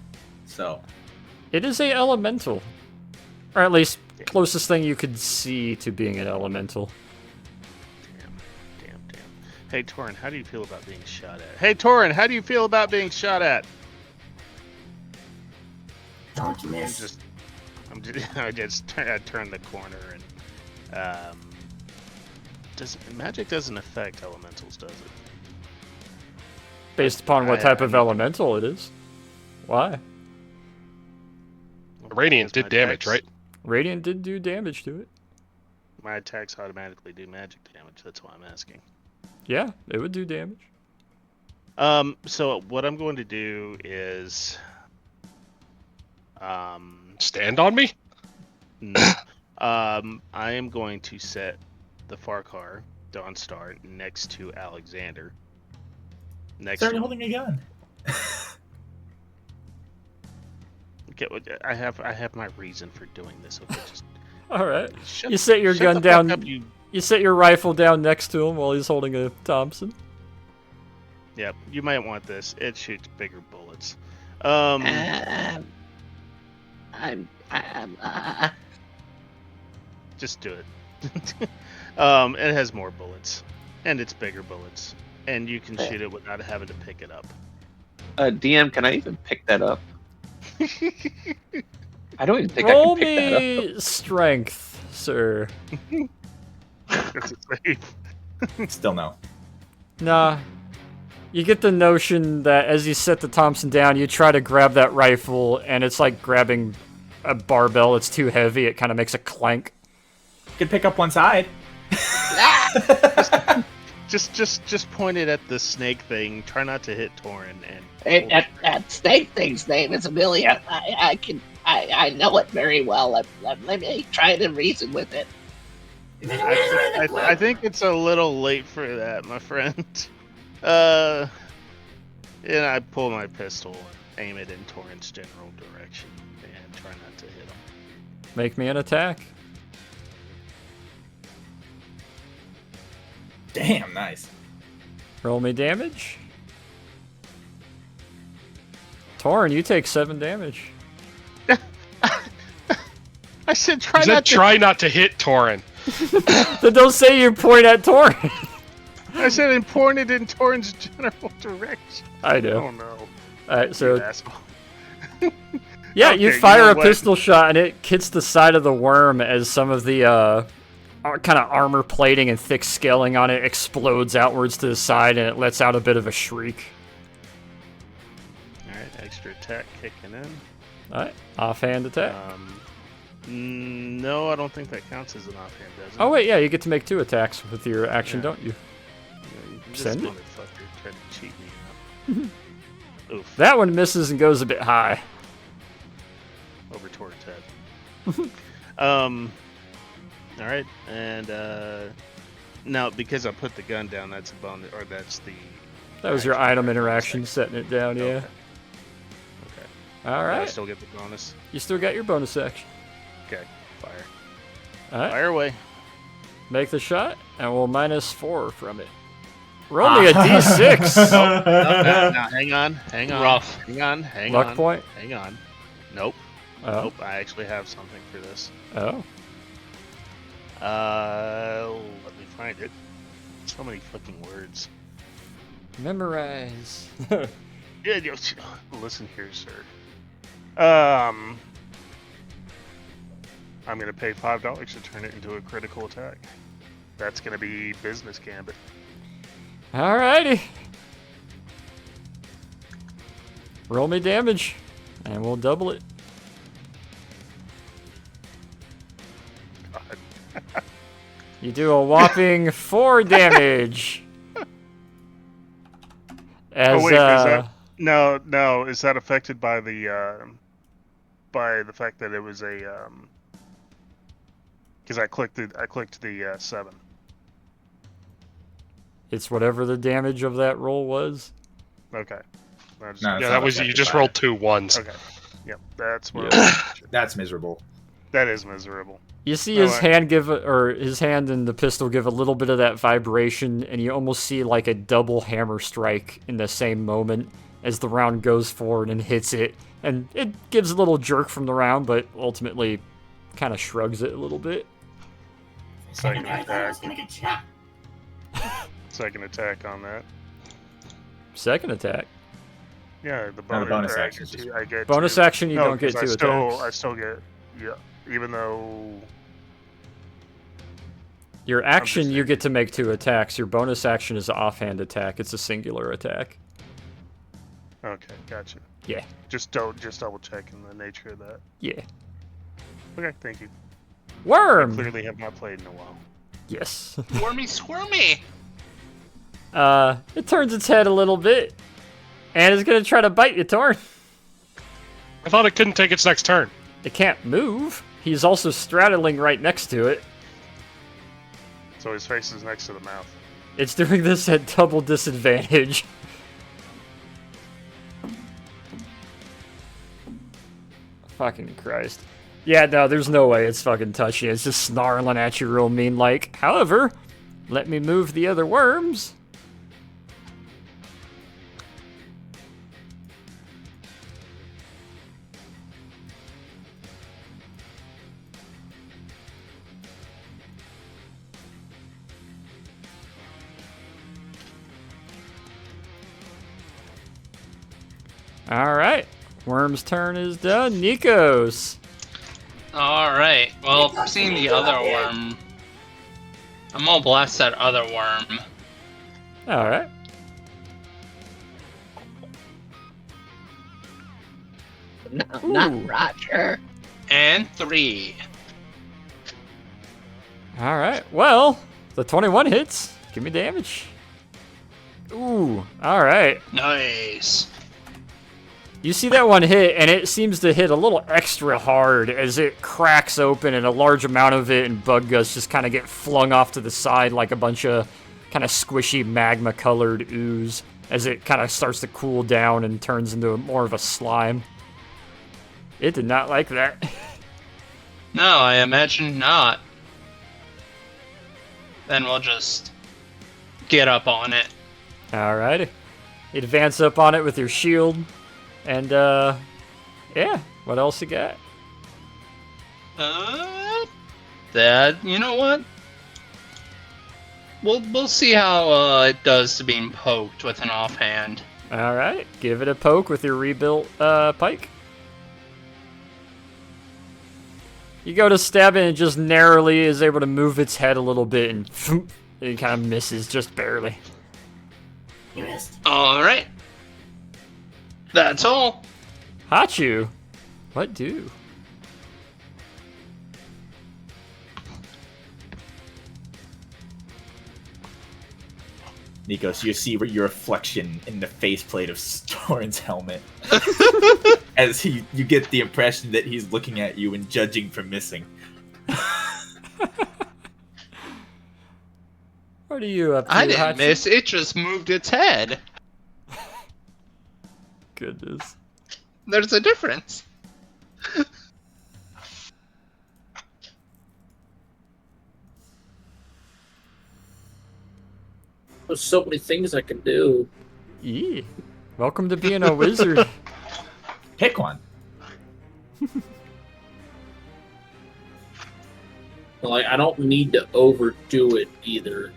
So,
It is a elemental. Or at least closest thing you could see to being an elemental.
Damn. Hey, Torin, how do you feel about being shot at? Hey, Torin, how do you feel about being shot at?
Don't miss.
I just turned the corner and magic doesn't affect elementals, does it?
Based upon what type of elemental it is. Why?
Radiant did damage, right?
Radiant did do damage to it.
My attacks automatically do magic damage. That's why I'm asking.
Yeah, it would do damage.
So what I'm going to do is,
stand on me?
No. I am going to set the Farkar Dawnstar next to Alexander.
start holding a gun.
Okay, I have my reason for doing this. Okay, just
All right.
shut-
You set your
shut
gun
the
down.
fuck up, you.
You set your rifle down next to him while he's holding a Thompson.
Yep, you might want this. It shoots bigger bullets. Just do it. It has more bullets, and it's bigger bullets, and you can shoot it without having to pick it up.
DM, can I even pick that up? I don't even think
Roll
I can pick that up.
me strength, sir.
That's a save.
Still no.
Nah. You get the notion that as you set the Thompson down, you try to grab that rifle, and it's like grabbing a barbell. It's too heavy. It kind of makes a clank.
You could pick up one side.
Just point it at the snake thing. Try not to hit Torin.
Hey, that snake thing's name is Amelia. I know it very well. Let me try to reason with it.
I think it's a little late for that, my friend. And I pull my pistol, aim it in Torin's general direction, and try not to hit him.
Make me an attack.
Damn, nice.
Roll me damage. Torin, you take 7 damage.
I said try
You said
not to.
try not to hit Torin.
Then don't say you point at Torin.
I said and point it in Torin's general direction.
I know.
Oh no.
Alright,
You
so
asshole.
yeah,
Okay,
you
you
fire
know
a
what?
pistol shot and it hits the side of the worm as some of the kind of armor plating and thick scaling on it explodes outwards to the side and it lets out a bit of a shriek.
Alright, extra attack kicking in.
Alright, offhand attack.
No, I don't think that counts as an offhand, does it?
Oh wait, yeah, you get to make 2 attacks with your action,
Yeah.
don't you?
This
Send it.
motherfucker tried to cheat me. Oof.
That one misses and goes a bit high.
Over Torin's head. Alright, and now because I put the gun down, that's a bonus, or that's the.
That was your item interaction, setting it down, yeah.
Okay. Do I
Alright,
still get the bonus?
you still got your bonus action.
Okay, fire.
Alright,
Fire away.
make the shot, and we'll -4 from it. Roll me a d6!
Now, hang on.
Rough.
Hang on.
Luck point?
Hang on. Nope.
Oh.
Nope, I actually have something for this.
Oh.
Let me find it. So many fucking words.
Memorize.
Yeah, listen here, sir. I'm gonna pay $5 to turn it into a critical attack. That's gonna be business gambit.
Alrighty. Roll me damage, and we'll double it.
God.
You do a whopping 4 damage. As,
Oh wait, No. Is that affected by the fact that it was a because I clicked the 7.
It's whatever the damage of that roll was.
Okay.
No, it's
Yeah,
not
that was you
affected
just
by
rolled
it.
2 ones.
Okay. Yep. That's where.
That's miserable.
That is miserable.
You see his hand his hand and the pistol give a little bit of that vibration, and you almost see like a double hammer strike in the same moment as the round goes forward and hits it. And it gives a little jerk from the round, but ultimately kind of shrugs it a little bit.
Second
I thought I was
attack.
gonna get shot.
Second attack on that.
Second attack.
Yeah, the
No,
bonus,
the bonus
attack,
action is just-
I get
Bonus
two.
action, you
No,
don't get
'cause
2 attacks.
I still get, yeah, even though.
Your action, you get to make 2 attacks. Your bonus action is an offhand attack. It's a singular attack.
Okay, gotcha.
Yeah.
Just double checking the nature of that.
Yeah.
Okay, thank you.
Worm!
I clearly have not played in a while.
Yes.
Squirmy, squirmy.
It turns its head a little bit, and it's gonna try to bite you, Torn.
I thought it couldn't take its next turn.
It can't move. He's also straddling right next to it.
So his face is next to the mouth.
It's doing this at double disadvantage. Fucking Christ. Yeah, no, there's no way it's fucking touching. It's just snarling at you real mean like. However, let me move the other worms. Alright. Worm's turn is done. Nikos.
Alright, well, seeing the other worm, I'm gonna blast that other worm.
Alright.
No,
Ooh.
not Roger.
And 3.
Alright, well, the 21 hits. Give me damage. Ooh, alright.
Nice.
You see that one hit, and it seems to hit a little extra hard as it cracks open and a large amount of it and bug guts just kind of get flung off to the side like a bunch of kind of squishy magma-colored ooze as it kind of starts to cool down and turns into more of a slime. It did not like that.
No, I imagine not. Then we'll just get up on it.
Alrighty. You advance up on it with your shield. And, yeah. What else you got?
That, you know what? We'll see how it does to being poked with an offhand.
Alright. Give it a poke with your rebuilt, pike. You go to stab it and it just narrowly is able to move its head a little bit and it kind of misses just barely.
You missed.
Alright. That's all.
Hachu. What do?
Nikos, you see your reflection in the faceplate of Storin's helmet. As you get the impression that he's looking at you and judging for missing.
What are you up to,
I didn't
Hachu?
miss. It just moved its head.
Goodness.
There's a difference.
There's so many things I can do.
Yeah. Welcome to being a wizard.
Pick one.
Like, I don't need to overdo it either.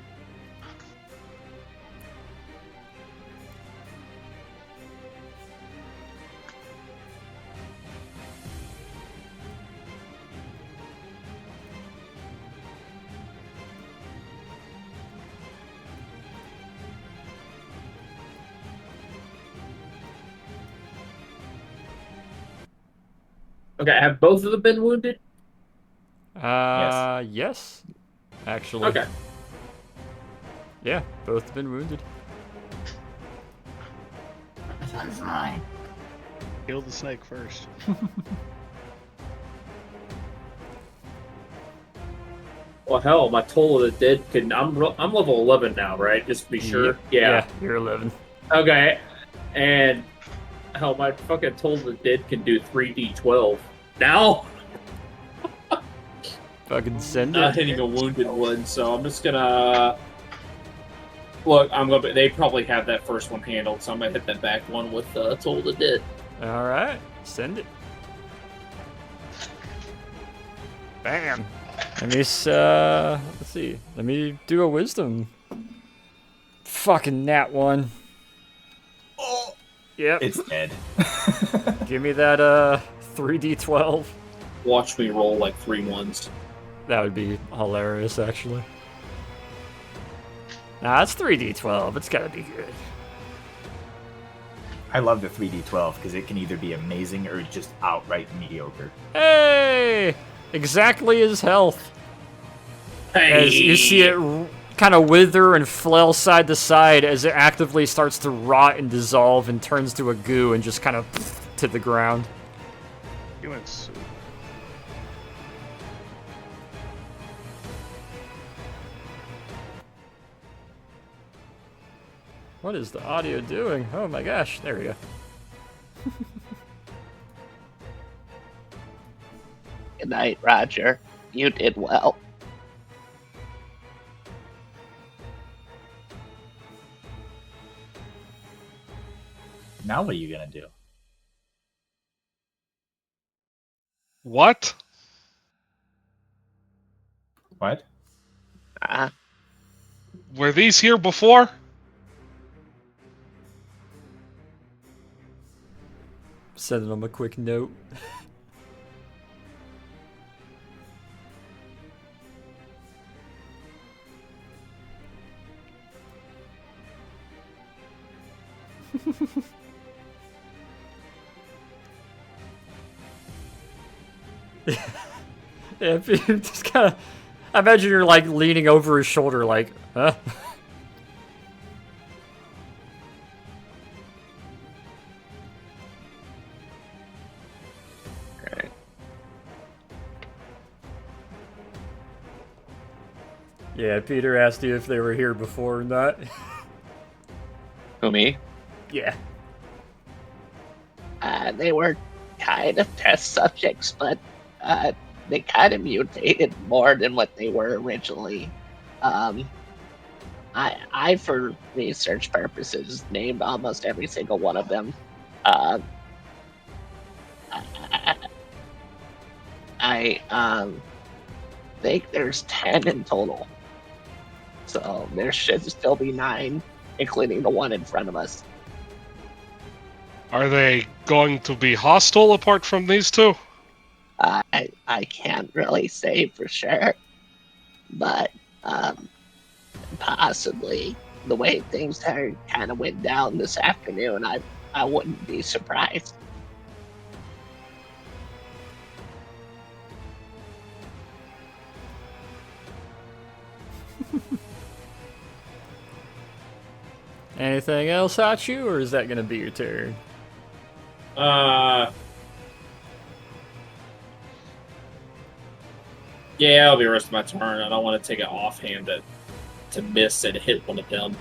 Okay, have both of them been wounded?
Yes. Actually.
Okay.
Yeah, both been wounded.
one's mine.
Kill the snake first.
Well, hell, my Toll of the Dead can. I'm level 11 now, right? Just to be sure.
Yeah, you're 11.
Okay. And hell, my fucking Toll of the Dead can do 3d12. Now,
Fucking send
not
it.
hitting a wounded one, so I'm just gonna. Look, they probably have that first one handled, so I'm gonna hit that back one with Toll of the Dead.
All right, send it.
Bam.
Let me let's see. Let me do a wisdom. Fucking nat one.
Oh,
Yep.
it's dead.
Give me that 3d12.
Watch me roll like 3 ones.
That would be hilarious, actually. Nah, it's 3d12. It's gotta be good.
I love the 3d12 because it can either be amazing or just outright mediocre.
Hey! Exactly his health.
Hey!
As you see it kind of wither and flail side to side as it actively starts to rot and dissolve and turns to a goo and just kind of to the ground.
You went soup.
What is the audio doing? Oh my gosh, there we go.
Good night, Roger. You did well.
Now what are you gonna do?
What?
What?
Were these here before?
Sending him a quick note. Yeah, if you just kind of. I imagine you're like leaning over his shoulder, like, huh?
Alright.
Yeah, Peter asked you if they were here before or not.
Who, me?
Yeah.
They were kind of test subjects, but they kind of mutated more than what they were originally. I, for research purposes, named almost every single one of them. I think there's 10 in total. So there should still be 9, including the one in front of us.
Are they going to be hostile apart from these two?
I can't really say for sure, but possibly the way things kind of went down this afternoon, I wouldn't be surprised.
Anything else at you, or is that gonna be your turn?
Yeah, it'll be the rest of my turn. I don't want to take it offhand to miss and hit one of them.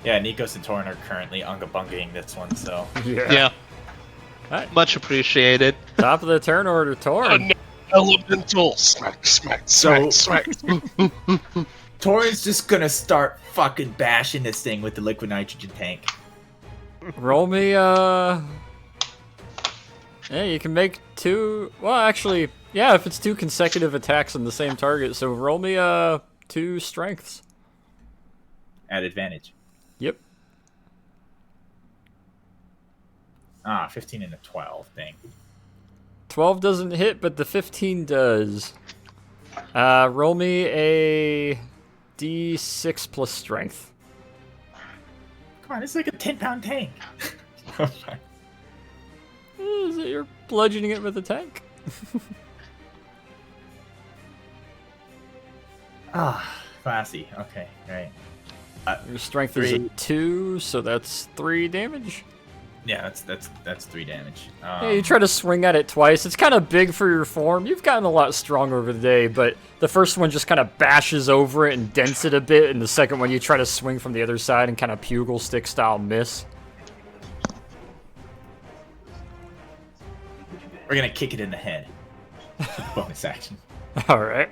Yeah, Nikos and Torin are currently unga-bungaing this one, so...
Yeah.
Alright.
Much appreciated.
Top of the turn order, Torin.
Elemental! Smack, smack,
So-
smack, smack.
Torin's just gonna start fucking bashing this thing with the liquid nitrogen tank.
Roll me, yeah, you can make 2, well, actually, yeah, if it's 2 consecutive attacks on the same target, so roll me, 2 strengths.
At advantage.
Yep.
15 and a 12, dang.
12 doesn't hit, but the 15 does. Roll me a D6 plus strength.
Come on, it's like a 10-pound tank.
Is it you're bludgeoning it with a tank?
Classy. Okay, right.
Your strength is a 2, so that's 3 damage.
Yeah, that's 3 damage.
Yeah, you try to swing at it twice. It's kind of big for your form. You've gotten a lot stronger over the day, but the first one just kind of bashes over it and dents it a bit, and the second one you try to swing from the other side and kind of pugil stick style miss.
We're gonna kick it in the head. Bonus action.
All right.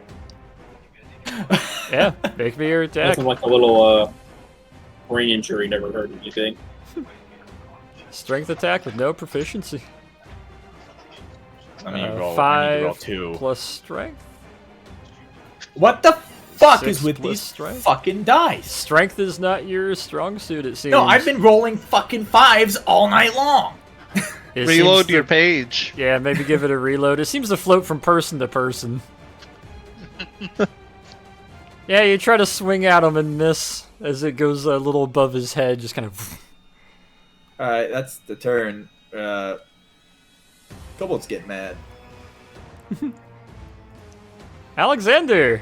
Yeah, make me your attack.
Nothing like a little brain injury never hurt anything.
Strength attack with no proficiency.
I mean, roll
5
roll 2
plus strength.
What the fuck
6
is with
plus
these
strength?
fucking dice?
Strength is not your strong suit, it seems.
No, I've been rolling fucking 5s all night long.
It
Reload
seems to-
your page.
Yeah, maybe give it a reload. It seems to float from person to person. Yeah, you try to swing at him and miss as it goes a little above his head, just kind of...
Alright, that's the turn. Kobolds get mad.
Alexander!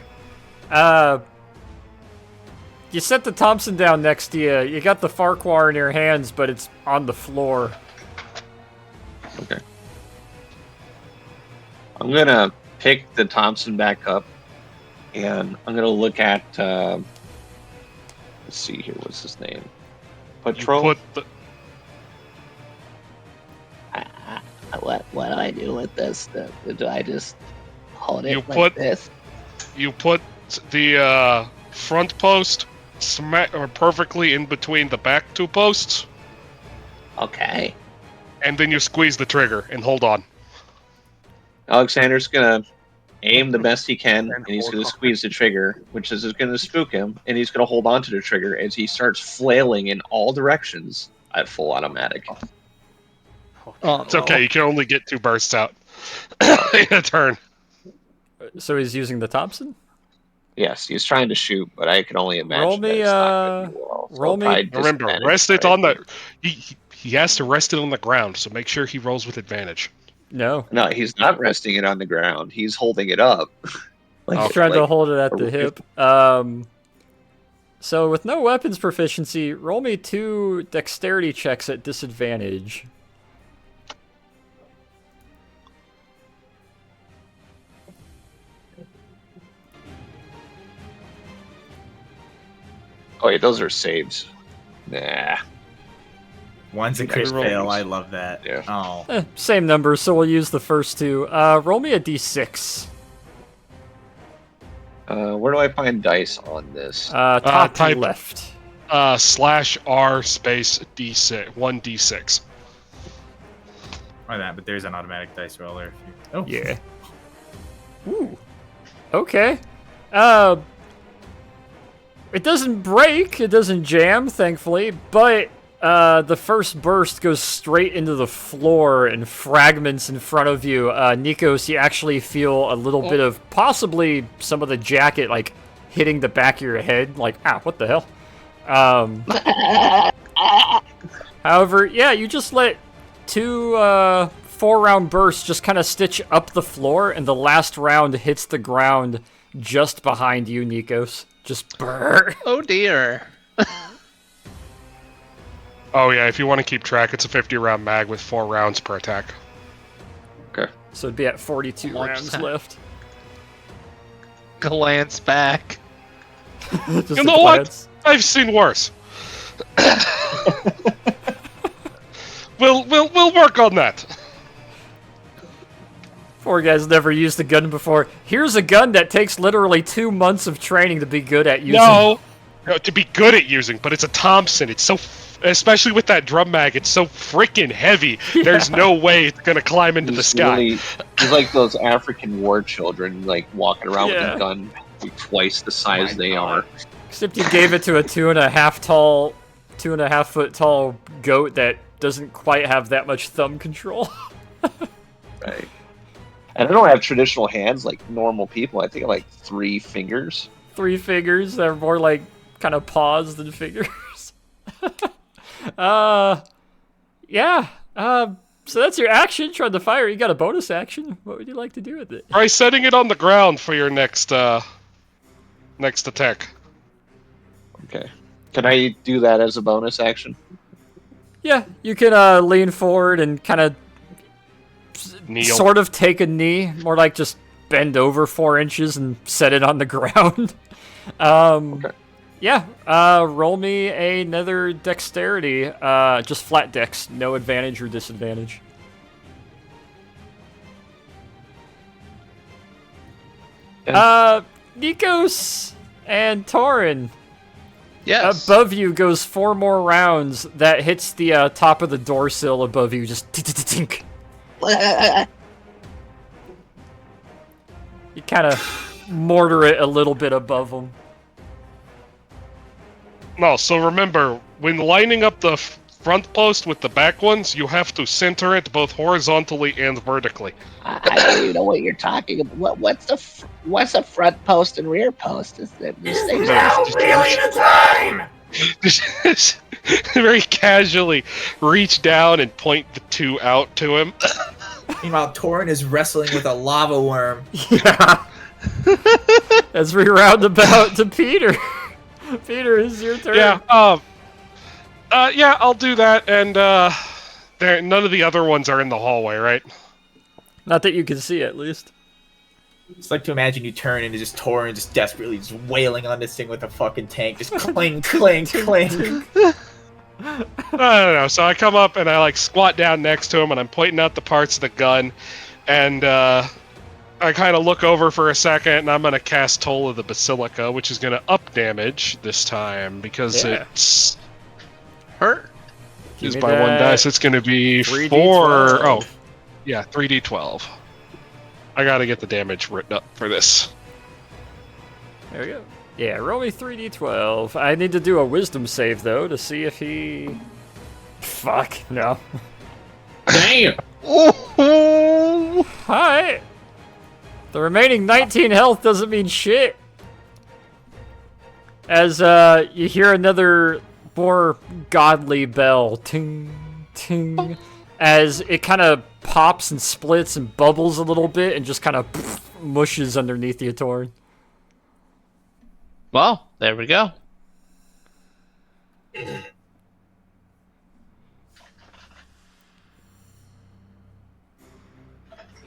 You set the Thompson down next to you. You got the Farquhar in your hands, but it's on the floor.
Okay. I'm gonna pick the Thompson back up, and I'm gonna look at. Let's see here. What's his name? Patrol.
Put the,
What do I do with this? Do I just hold it
You
like
put-
this?
you put the front post perfectly in between the back 2 posts,
Okay.
and then you squeeze the trigger and hold on.
Alexander's gonna aim the best he can, and he's
hold
gonna
on.
squeeze the trigger, which is gonna spook him, and he's gonna hold on to the trigger as he starts flailing in all directions at full automatic.
Oh,
It's okay, you can only get 2 bursts out in a turn.
So he's using the Thompson?
Yes, he's trying to shoot, but I can only imagine
Roll me,
that it's not gonna do well. So
roll
I'll
me-
probably
Remember,
disadvantage
rest it
right
on
here.
the... He has to rest it on the ground, so make sure he rolls with advantage.
No.
No, he's not resting it on the ground. He's holding it up.
He's trying to hold it at
a
the
rifle.
hip. So with no weapons proficiency, roll me 2 dexterity checks at disadvantage.
Oh, yeah, those are saves. Nah.
One's a
Okay,
crit
roll
fail.
these.
I love that.
Yeah.
Oh.
Same number, so we'll use the first 2. Roll me a d6.
Where do I find dice on this?
Top
type-
left.
/R space D6, 1d6.
Or that, but there's an automatic dice roller. If you... Oh.
Yeah. Ooh. Okay. It doesn't break, it doesn't jam, thankfully, but the first burst goes straight into the floor and fragments in front of you. Nikos, you actually feel a little bit of possibly some of the jacket, like, hitting the back of your head. Like, ah, what the hell? However, yeah, you just let 2 4-round bursts just kind of stitch up the floor, and the last round hits the ground just behind you, Nikos. Just brrr.
Oh dear.
Oh yeah, if you want to keep track, it's a 50-round mag with 4 rounds per attack.
So it'd be at 42 rounds
Percent.
left.
Glance back.
Just
You
a
know what?
glance.
I've seen worse. We'll work on that.
Poor guy's never used a gun before. Here's a gun that takes literally 2 months of training to be good at using.
No, to be good at using, but it's a Thompson. It's so, especially with that drum mag, it's so freaking heavy. There's no way it's gonna climb into the
He's
sky.
really- he's like those African war children, like walking around with
Yeah.
a gun like, twice the size they are.
Except you gave it to a 2.5 foot tall goat that doesn't quite have that much thumb control.
Right. And I don't have traditional hands like normal people. I think I have like 3 fingers.
3 fingers that are more like kind of paws than fingers. Yeah. So that's your action. Trying to fire. You got a bonus action. What would you like to do with it?
Try setting it on the ground for your next attack.
Okay. Can I do that as a bonus action?
Yeah, you can lean forward and kind of
Kneel.
sort of take a knee, more like just bend over 4 inches and set it on the ground.
Okay.
Yeah, roll me another dexterity, just flat dex, no advantage or disadvantage. Nikos and Torin.
Yes.
Above you goes 4 more rounds that hits the top of the door sill above you, just tink. You kind of mortar it a little bit above them.
No, so remember, when lining up the front post with the back ones, you have to center it both horizontally and vertically.
I don't even know what you're talking about. What's the front post and rear post? Is that this thing?
Now really the time!
Just very casually reach down and point the 2 out to him.
Meanwhile, Torin is wrestling with a lava worm.
Yeah. As we round about to Peter. Peter, is your turn.
Yeah, yeah, I'll do that, and, none of the other ones are in the hallway, right?
Not that you can see, at least.
It's like to imagine you turn and it's just Torin just desperately just wailing on this thing with a fucking tank, just cling, cling, cling.
I don't know, so I come up and I, squat down next to him, and I'm pointing out the parts of the gun, and, I kind of look over for a second, and I'm going to cast Toll of the Basilica, which is going to up damage this time, because it's...
Hurt.
Is by 1 dice, it's going to be
3d12.
4... Oh, yeah, 3d12. I got to get the damage written up for this.
There we go. Yeah, roll me 3d12. I need to do a wisdom save, though, to see if he... Fuck, no.
Damn!
Hi! The remaining 19 health doesn't mean shit. As you hear another more godly bell, ting, ting, as it kind of pops and splits and bubbles a little bit and just kind of mushes underneath the Torin.
Well, there we go.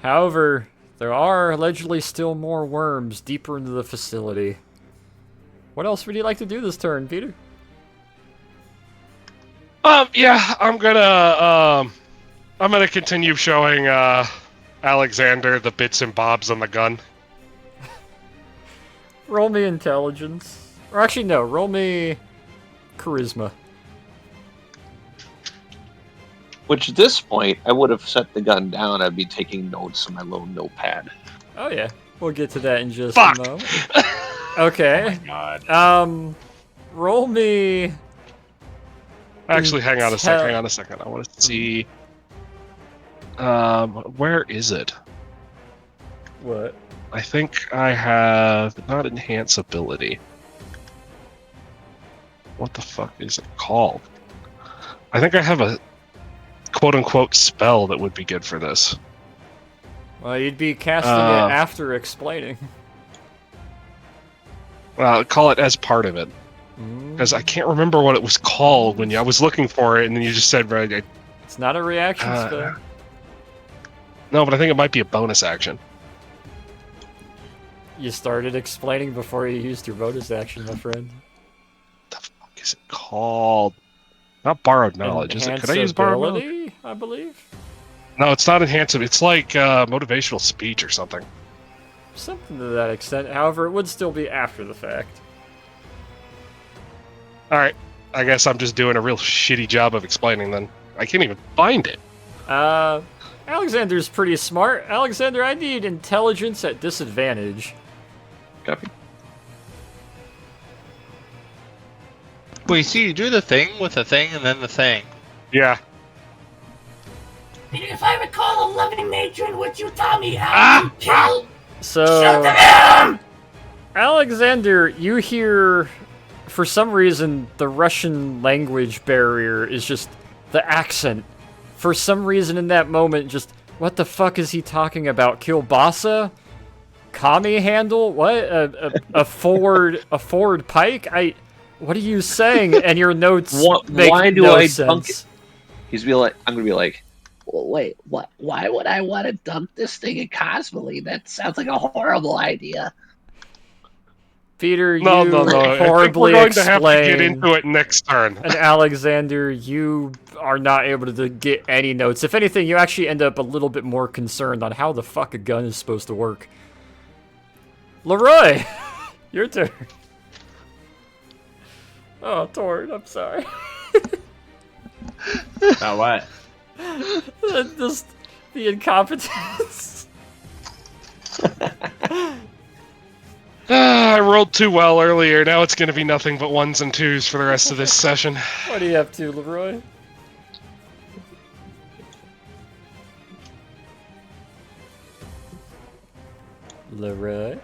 However, there are allegedly still more worms deeper into the facility. What else would you like to do this turn, Peter?
Yeah, I'm gonna continue showing, Alexander the bits and bobs on the gun.
Roll me intelligence. Or actually, no, roll me charisma.
Which at this point, I would have set the gun down. I'd be taking notes on my little notepad.
Oh yeah, we'll get to that in just
Fuck.
a moment. Okay.
Oh my god.
Roll me.
Actually, hang on a second. I want to see... where is it?
What?
I think I have... Not enhance ability. What the fuck is it called? I think I have a quote-unquote spell that would be good for this.
Well, you'd be casting it after explaining.
Well, call it as part of it. Because I can't remember what it was called when I was looking for it, and then you just said, right,
It's not a reaction spell.
no, but I think it might be a bonus action.
You started explaining before you used your bonus action, my friend.
What the fuck is it called? Not borrowed knowledge, is it? Could I use borrowed knowledge?
Enhanceability, I believe?
No, it's not enhanceable. It's like motivational speech or something.
Something to that extent. However, it would still be after the fact.
Alright, I guess I'm just doing a real shitty job of explaining then. I can't even find it.
Alexander's pretty smart. Alexander, I need intelligence at disadvantage.
Copy.
Well, you see, you do the thing with the thing and then the thing.
Yeah.
If I recall a loving nature in which you taught me how to kill,
So,
shut them down!
Alexander, you hear, for some reason, the Russian language barrier is just the accent. For some reason in that moment, just, what the fuck is he talking about? Kielbasa? Kami handle? What? A forward pike? What are you saying? And your notes make
Why do
no
I
sense.
dunk it? I'm gonna be like,
Well, wait, what? Why would I want to dunk this thing in Cosmole? That sounds like a horrible idea.
Peter,
No,
you
no, no. I think
horribly
we're going to have to get
explain.
into it next turn.
And Alexander, you are not able to get any notes. If anything, you actually end up a little bit more concerned on how the fuck a gun is supposed to work. Leroy, your turn. Oh, Torn, I'm sorry.
Now what?
Just the incompetence.
I rolled too well earlier. Now it's going to be nothing but 1s and 2s for the rest of this session.
What are you up to, Leroy? Leroy?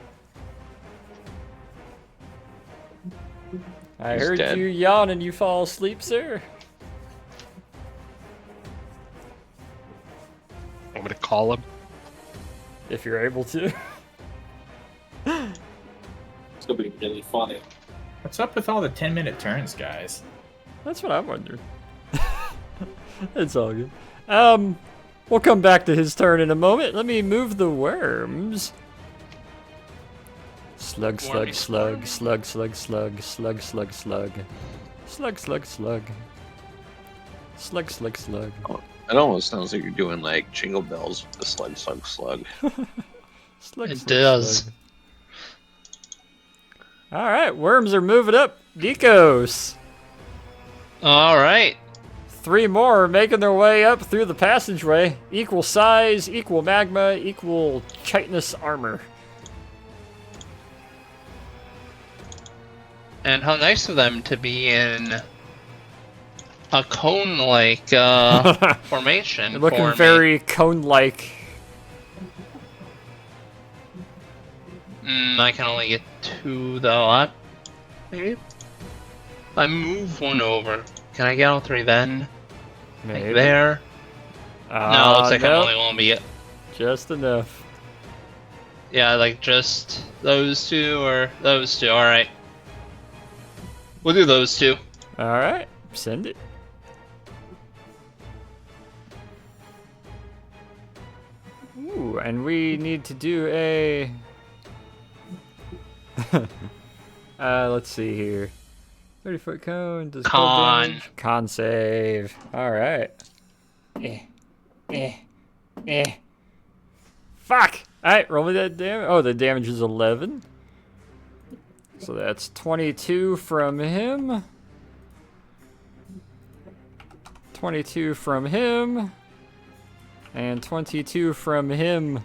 I
He's
heard
dead.
you yawn and you fall asleep, sir.
I'm going to call him.
If you're able to.
It's gonna be really funny.
What's up with all the 10-minute turns, guys?
That's what I'm wondering. It's all good. We'll come back to his turn in a moment. Let me move the worms. Slug, slug, slug, slug, slug, slug, slug, slug, slug. Slug, slug, slug. Slug, slug, slug.
it almost sounds like you're doing like jingle bells with the slug, slug, slug.
Slug,
It
slug,
does.
slug. Alright, worms are moving up. Nikos.
All right.
3 more are making their way up through the passageway. Equal size, equal magma, equal chitinous armor.
And how nice of them to be in a cone-like formation.
They're looking
for me.
very cone-like.
I can only get 2 though. Maybe I move 1 over. Can I get all 3 then?
Maybe.
Like there. No, looks like I'm
nope.
only going to be it.
Just enough.
Yeah, like just those 2 or those 2. All right. We'll do those 2.
Alright, send it. Ooh, and we need to do a... let's see here. 30-foot cone, does cold
Con.
damage? Con save. Alright. Fuck! Alright, roll me that damage. Oh, the damage is 11. So that's 22 from him. 22 from him. And 22 from him.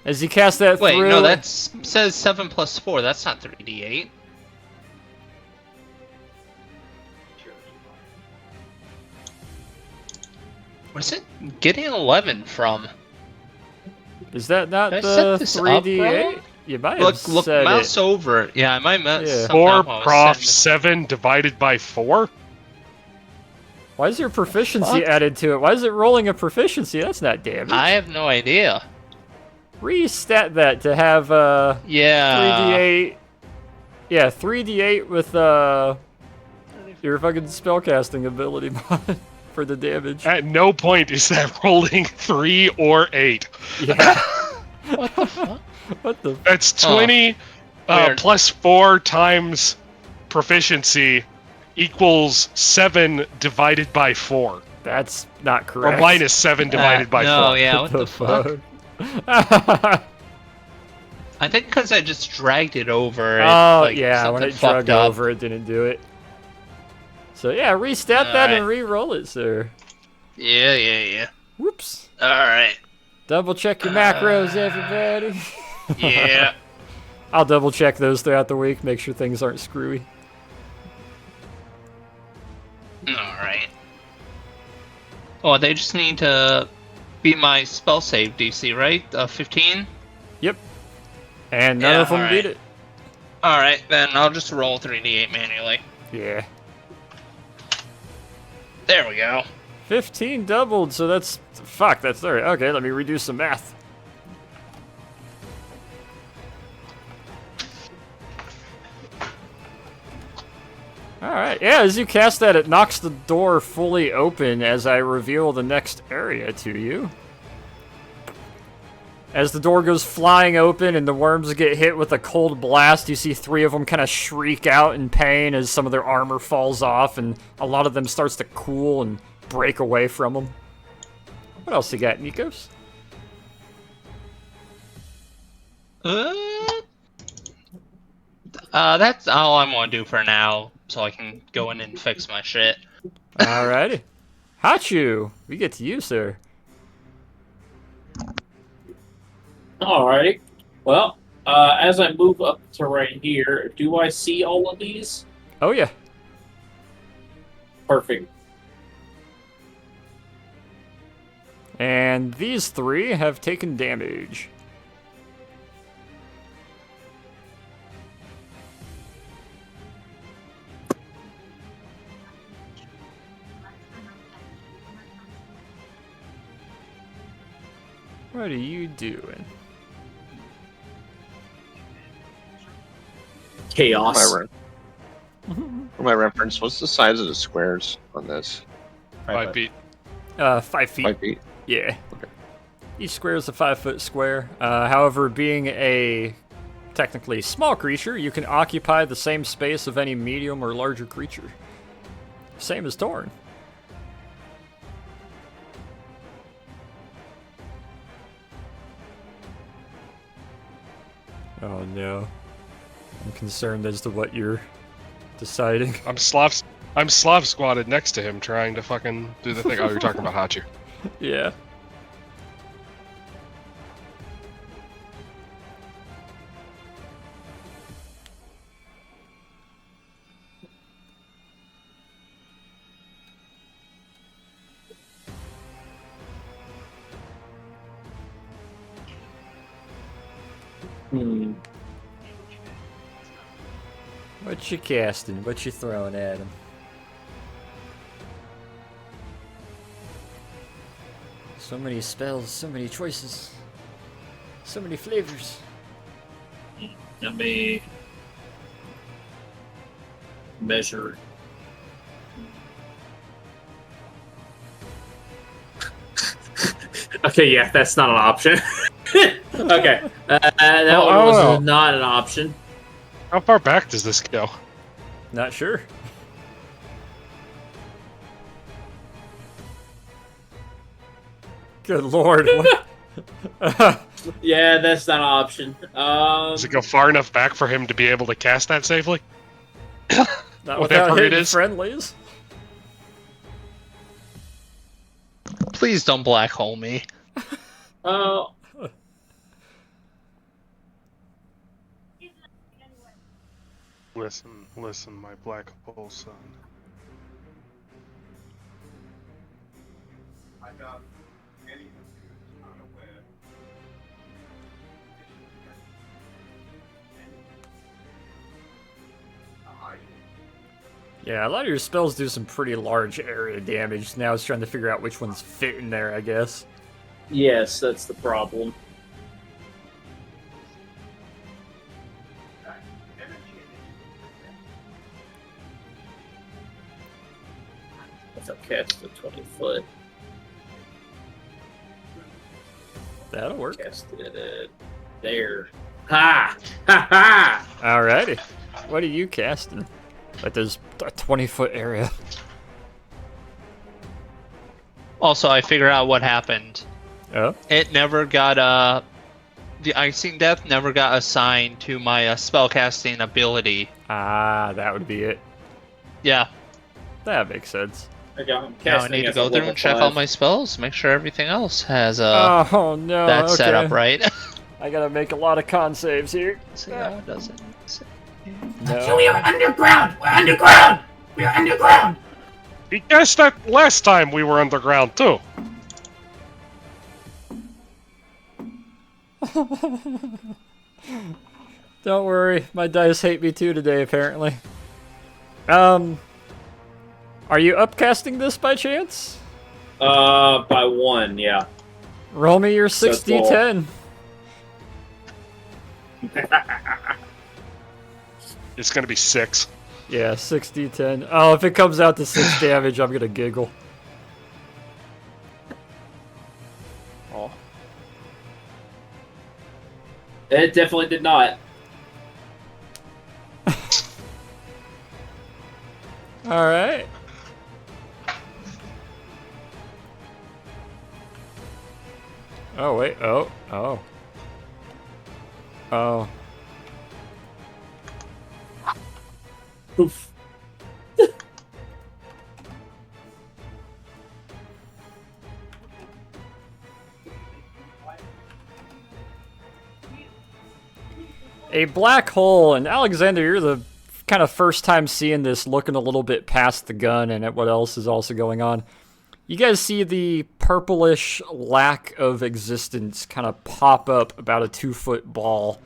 As he casts that
Wait,
through...
no, that says 7 plus 4. That's not 3d8. Where's it getting 11 from?
Is that not
Did I
the
set this up
3d8?
wrong?
You might have
Look,
said
mouse
it.
over it. Yeah, I might mess
Yeah.
4
somehow
prof
send-
7 divided by 4?
Why is your proficiency
Fuck.
added to it? Why is it rolling a proficiency? That's not damage.
I have no idea.
Restat that to have
Yeah.
3d8. Yeah, 3d8 with your fucking spellcasting ability mod for the damage.
At no point is that rolling 3 or 8.
Yeah.
What the fuck?
What the?
That's 20
Weird.
plus 4 times proficiency equals 7 divided by 4.
That's not correct.
Or minus 7 divided by 4.
No, yeah, what the fuck? I think because I just dragged it over.
Oh,
like,
yeah, when
something
it drug
fucked up.
over, it didn't do it. So, yeah, restat that and re-roll it, sir.
Yeah.
Whoops.
Alright.
Double check your macros, everybody.
Yeah.
I'll double check those throughout the week, make sure things aren't screwy.
Alright. Oh, they just need to beat my spell save DC, right? 15?
Yep. And none
Yeah,
of them
alright.
beat it.
Alright, then I'll just roll 3d8 manually.
Yeah.
There we go.
15 doubled, so that's... Fuck, that's 30. Okay, let me redo some math. Alright, yeah, as you cast that, it knocks the door fully open as I reveal the next area to you. As the door goes flying open and the worms get hit with a cold blast, you see 3 of them kind of shriek out in pain as some of their armor falls off, and a lot of them starts to cool and break away from them. What else you got, Nikos?
That's all I'm gonna do for now, so I can go in and fix my shit.
Alrighty. Hachu, we get to you, sir.
Alrighty. Well, as I move up to right here, do I see all of these?
Oh, yeah.
Perfect.
And these 3 have taken damage. What are you doing?
Chaos.
For my reference, what's the size of the squares on this?
5 feet.
5 feet.
5 feet.
Yeah.
Okay.
Each square is a 5-foot square. However, being a technically small creature, you can occupy the same space of any medium or larger creature. Same as Torn. Oh no. I'm concerned as to what you're deciding.
I'm Slav squatted next to him trying to fucking do the thing. Oh, you're talking about Hachu.
Yeah. What you casting? What you throwing at him? So many spells, so many choices, so many flavors.
Let me measure. Okay, yeah, that's not an option. Okay, that one was not an option.
How far back does this go?
Not sure. Good lord. What?
Yeah, that's not an option.
Does it go far enough back for him to be able to cast that safely?
Not
Whatever
without
it
hitting
is.
friendlies.
Please don't black hole me.
Oh.
Listen, my black hole son.
I got
Yeah, a lot of your spells do some pretty large area damage. Now it's trying to figure out which ones fit in there, I guess.
Yes, that's the problem. If I cast the 20-foot,
That'll work.
cast it there. Ha! Ha ha!
Alrighty. What are you casting? Like there's a 20-foot area.
Also, I figure out what happened.
Oh?
It never got the Icing Death never got assigned to my spellcasting ability.
Ah, that would be it.
Yeah.
That makes sense.
Now I need to go through and check all my spells, make sure everything else has
Oh no,
that
okay.
set up right.
I gotta make a lot of con saves here.
See how it doesn't.
No.
So we are underground! We're underground! We're underground!
He guessed that last time we were underground, too.
Don't worry, my dice hate me too today, apparently. Are you upcasting this by chance?
By 1, yeah.
Roll me your
So
6d10.
It's gonna be 6.
Yeah, 6d10. Oh, if it comes out to 6 damage, I'm gonna giggle.
Oh.
It definitely did not.
Alright. Oh, wait. Oh. Oh.
Oof.
A black hole, and Alexander, you're the kind of first time seeing this, looking a little bit past the gun and at what else is also going on. You guys see the purplish lack of existence kind of pop up about a 2-foot ball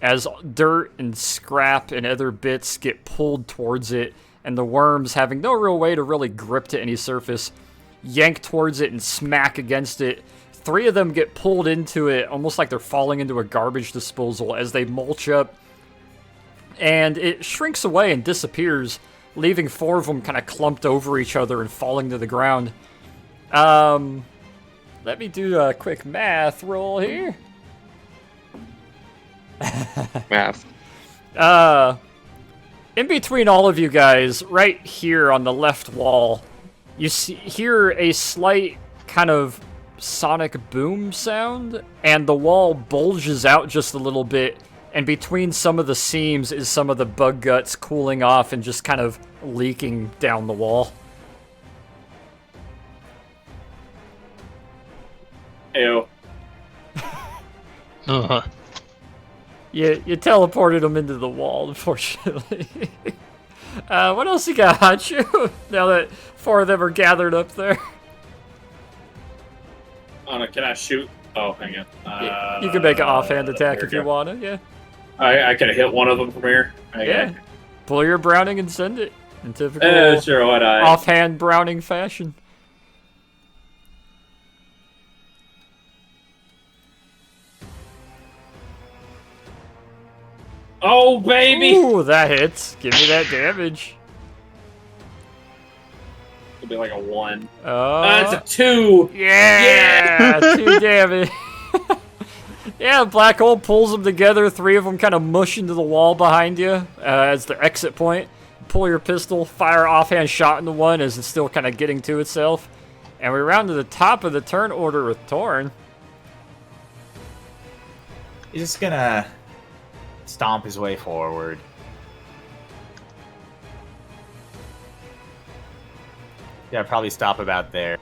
as dirt and scrap and other bits get pulled towards it, and the worms, having no real way to really grip to any surface, yank towards it and smack against it. 3 of them get pulled into it, almost like they're falling into a garbage disposal as they mulch up, and it shrinks away and disappears, leaving 4 of them kind of clumped over each other and falling to the ground. Let me do a quick math roll here.
Math.
In between all of you guys, right here on the left wall, you hear a slight kind of sonic boom sound, and the wall bulges out just a little bit, and between some of the seams is some of the bug guts cooling off and just kind of leaking down the wall.
Ew.
You teleported them into the wall, unfortunately. What else you got, you? Now that 4 of them are gathered up there.
Oh no, can I shoot? Oh, hang on.
You can make an offhand attack if you want to, yeah.
I could have hit one of them from here.
Yeah. Pull your Browning and send it in typical
sure, why not?
offhand Browning fashion.
Oh, baby!
Ooh, that hits. Give me that damage.
It'll be like a 1.
Oh,
It's a 2!
yeah! 2 damage. Yeah, the black hole pulls them together. 3 of them kind of mush into the wall behind you as their exit point. Pull your pistol, fire offhand shot into one as it's still kind of getting to itself. And we round to the top of the turn order with Torn.
He's just gonna stomp his way forward. Yeah, probably stop about there.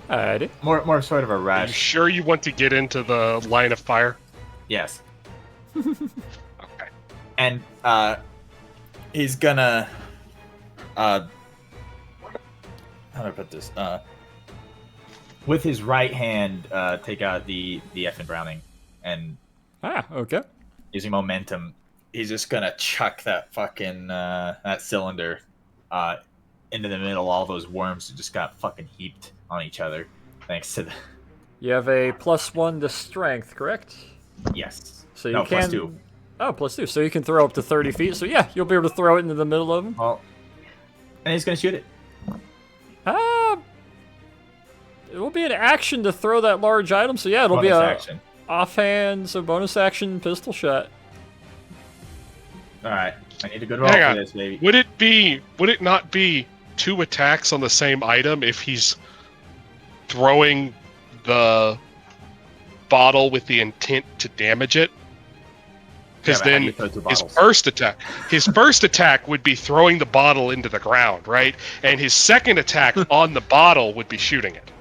Alrighty.
More sort of a
Are you
rush.
sure you want to get into the line of fire?
Yes.
Okay.
And he's gonna how do I put this? With his right hand, take out the effing Browning, and
Okay.
using momentum, he's just gonna chuck that fucking that cylinder into the middle. All those worms just got fucking heaped on each other, thanks to the.
You have a +1 to strength, correct?
Yes.
So you
No,
can.
+2.
Oh, +2. So you can throw up to 30 feet. So yeah, you'll be able to throw it into the middle of them.
Well, and he's gonna shoot it.
It will be an action to throw that large item. So yeah, it'll be
Bonus
a
action.
offhand, so bonus action pistol shot.
All right, I need a good roll
Hang
for
on.
this, baby.
Would it not be 2 attacks on the same item if he's throwing the bottle with the intent to damage it? Because
Yeah, but how do
then
you throw 2
his
bottles?
first attack would be throwing the bottle into the ground, right? And his second attack on the bottle would be shooting it.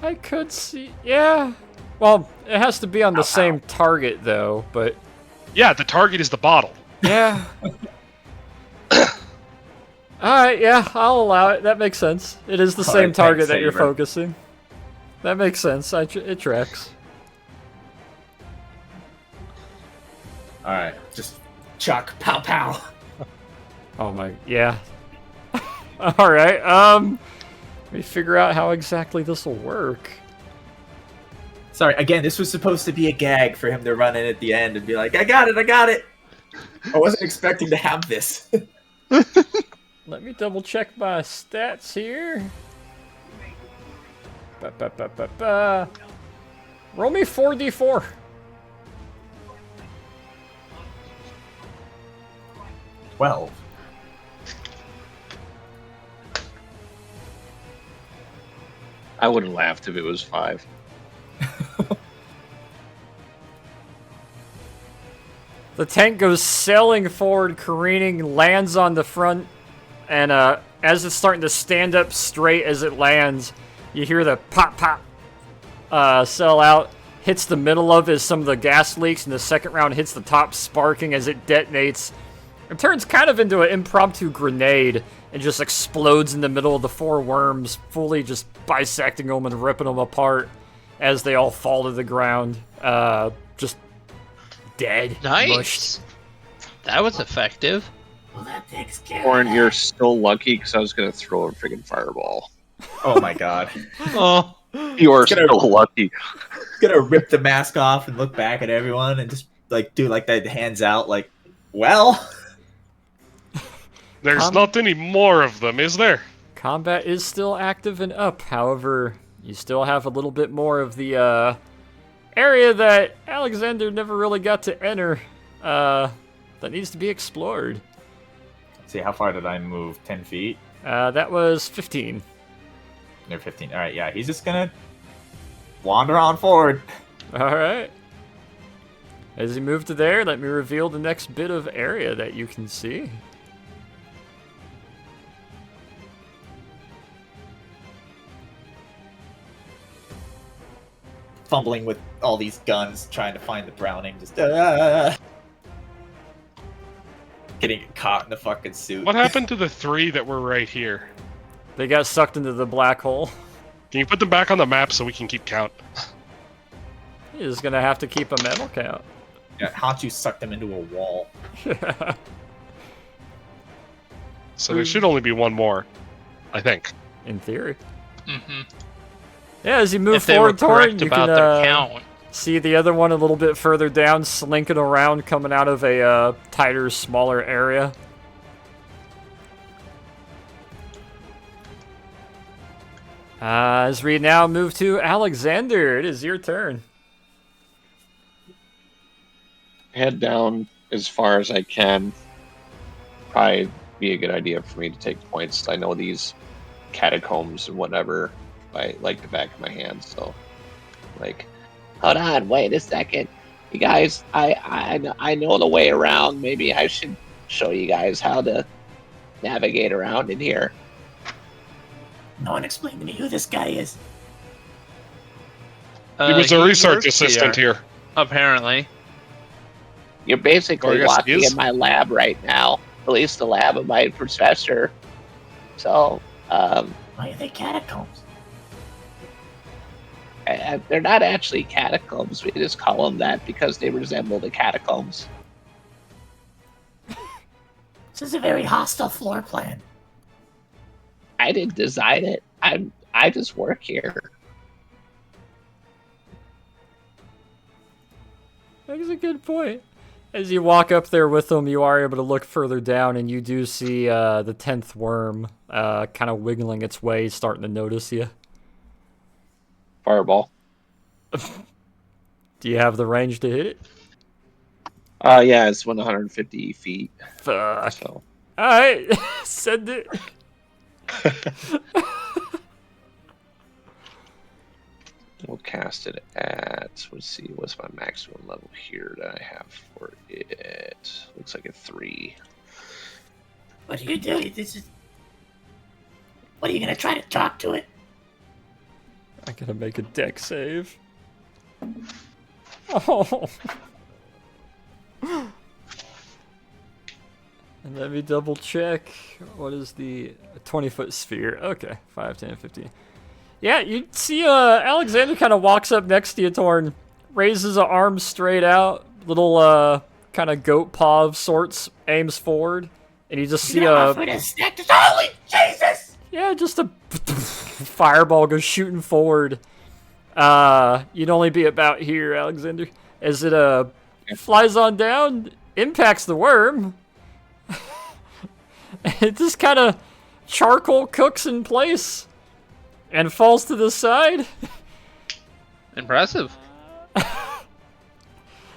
I could see. Yeah. Well, it has to be on the same target though. But
Yeah, the target is the bottle.
yeah. Alright, yeah, I'll allow it. That makes sense. It is the
Alright,
same target
thanks,
that you're
Saber.
focusing. That makes sense. It tracks.
All right, just chuck, pow, pow.
Oh my, yeah. Alright, let me figure out how exactly this will work.
Sorry, again, this was supposed to be a gag for him to run in at the end and be like, I got it. I wasn't expecting to have this.
Let me double check my stats here. Roll me 4d4.
12.
I would have laughed if it was 5.
The tank goes sailing forward, careening, lands on the front, and as it's starting to stand up straight as it lands, you hear the pop pop sell out, hits the middle of as some of the gas leaks, and the second round hits the top, sparking as it detonates. It turns kind of into an impromptu grenade and just explodes in the middle of the 4 worms, fully just bisecting them and ripping them apart as they all fall to the ground. Just dead.
Nice.
Mushed.
That was effective.
Well, that takes care
Orin,
of
you're
that.
still lucky because I was going to throw a friggin' fireball.
Oh my god.
Oh,
You are
Gonna-
still lucky.
Gonna rip the mask off and look back at everyone and just like do like that hands out like, well.
There's not any more of them, is there?
Combat is still active and up. However, you still have a little bit more of the area that Alexander never really got to enter that needs to be explored.
Let's see, how far did I move? 10 feet?
That was 15.
Near 15. Alright, yeah, he's just gonna wander on forward.
All right. As you move to there, let me reveal the next bit of area that you can see.
Fumbling with all these guns, trying to find the Browning, just getting caught in the fucking suit.
What happened to the 3 that were right here?
They got sucked into the black hole.
Can you put them back on the map so we can keep count?
You're just gonna have to keep a medal count.
Yeah, Hachu sucked him into a wall.
So there should only be one more, I think.
In theory.
mm-hmm.
Yeah, as you move
If they were
forward, Torin,
correct
you
about
can
their count.
see the other one a little bit further down, slinking around, coming out of a tighter, smaller area. As we now move to Alexander, it is your turn.
Head down as far as I can. Probably be a good idea for me to take points. I know these catacombs and whatever by like the back of my hand, so like
Hold on, wait a second. You guys, I know the way around. Maybe I should show you guys how to navigate around in here.
No one explained to me who this guy is.
He was a research
works
assistant here.
Apparently.
You're
Or I
basically
guess
walking
he is.
in my lab right now. At least the lab of my professor. So,
Why are they catacombs?
they're not actually catacombs. We just call them that because they resemble the catacombs.
This is a very hostile floor plan.
I didn't design it. I just work here.
That's a good point. As you walk up there with them, you are able to look further down, and you do see the 10th worm kind of wiggling its way, starting to notice you.
fireball.
Do you have the range to hit it?
Yeah, it's 150 feet.
Fuck.
So
Alright, send it.
we'll cast it at, let's see, what's my maximum level here that I have for it? Looks like a 3.
What do you do? This is. What are you gonna try to talk to it?
I gotta make a deck save. Oh. And let me double check. What is the 20-foot sphere? Okay, 5, 10, 15. Yeah, you see Alexander kind of walks up next to you, Torn, raises an arm straight out, little kind of goat paw of sorts, aims forward, and you just see
You're
a...
offering a snack to Holy Jesus!
Yeah, just a fireball goes shooting forward. You'd only be about here, Alexander. As it flies on down, impacts the worm. It just kind of charcoal cooks in place and falls to the side.
Impressive.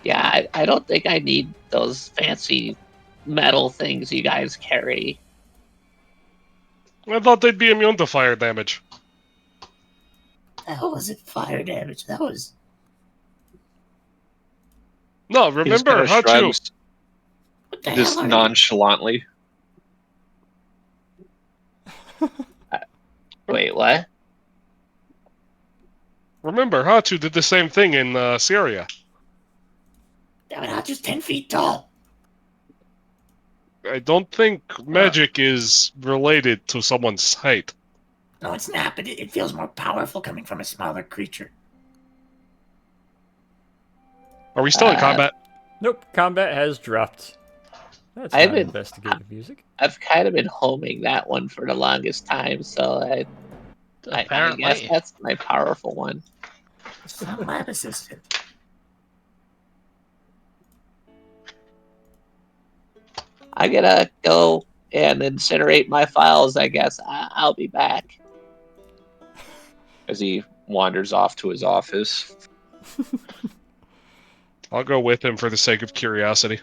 Yeah, I don't think I need those fancy metal things you guys carry.
I thought they'd be immune to fire damage.
That wasn't fire damage. That was.
No,
He just
remember,
kinda
Hachu.
shrugs,
What the
just
hell are you?
nonchalantly.
Wait, what?
Remember, Hachu did the same thing in Syria.
Damn it, I'm just 10 feet tall.
I don't think magic is related to someone's height.
No, it's not, but it feels more powerful coming from a smaller creature.
Are we still in combat?
Nope, combat has dropped. That's
I've
not
been-
investigative music.
I've kind of been homing that one for the longest time, so I
Apparently.
guess that's my powerful one.
Some lab assistant.
I'm gonna go and incinerate my files, I guess. I'll be back.
As he wanders off to his office.
I'll go with him for the sake of curiosity.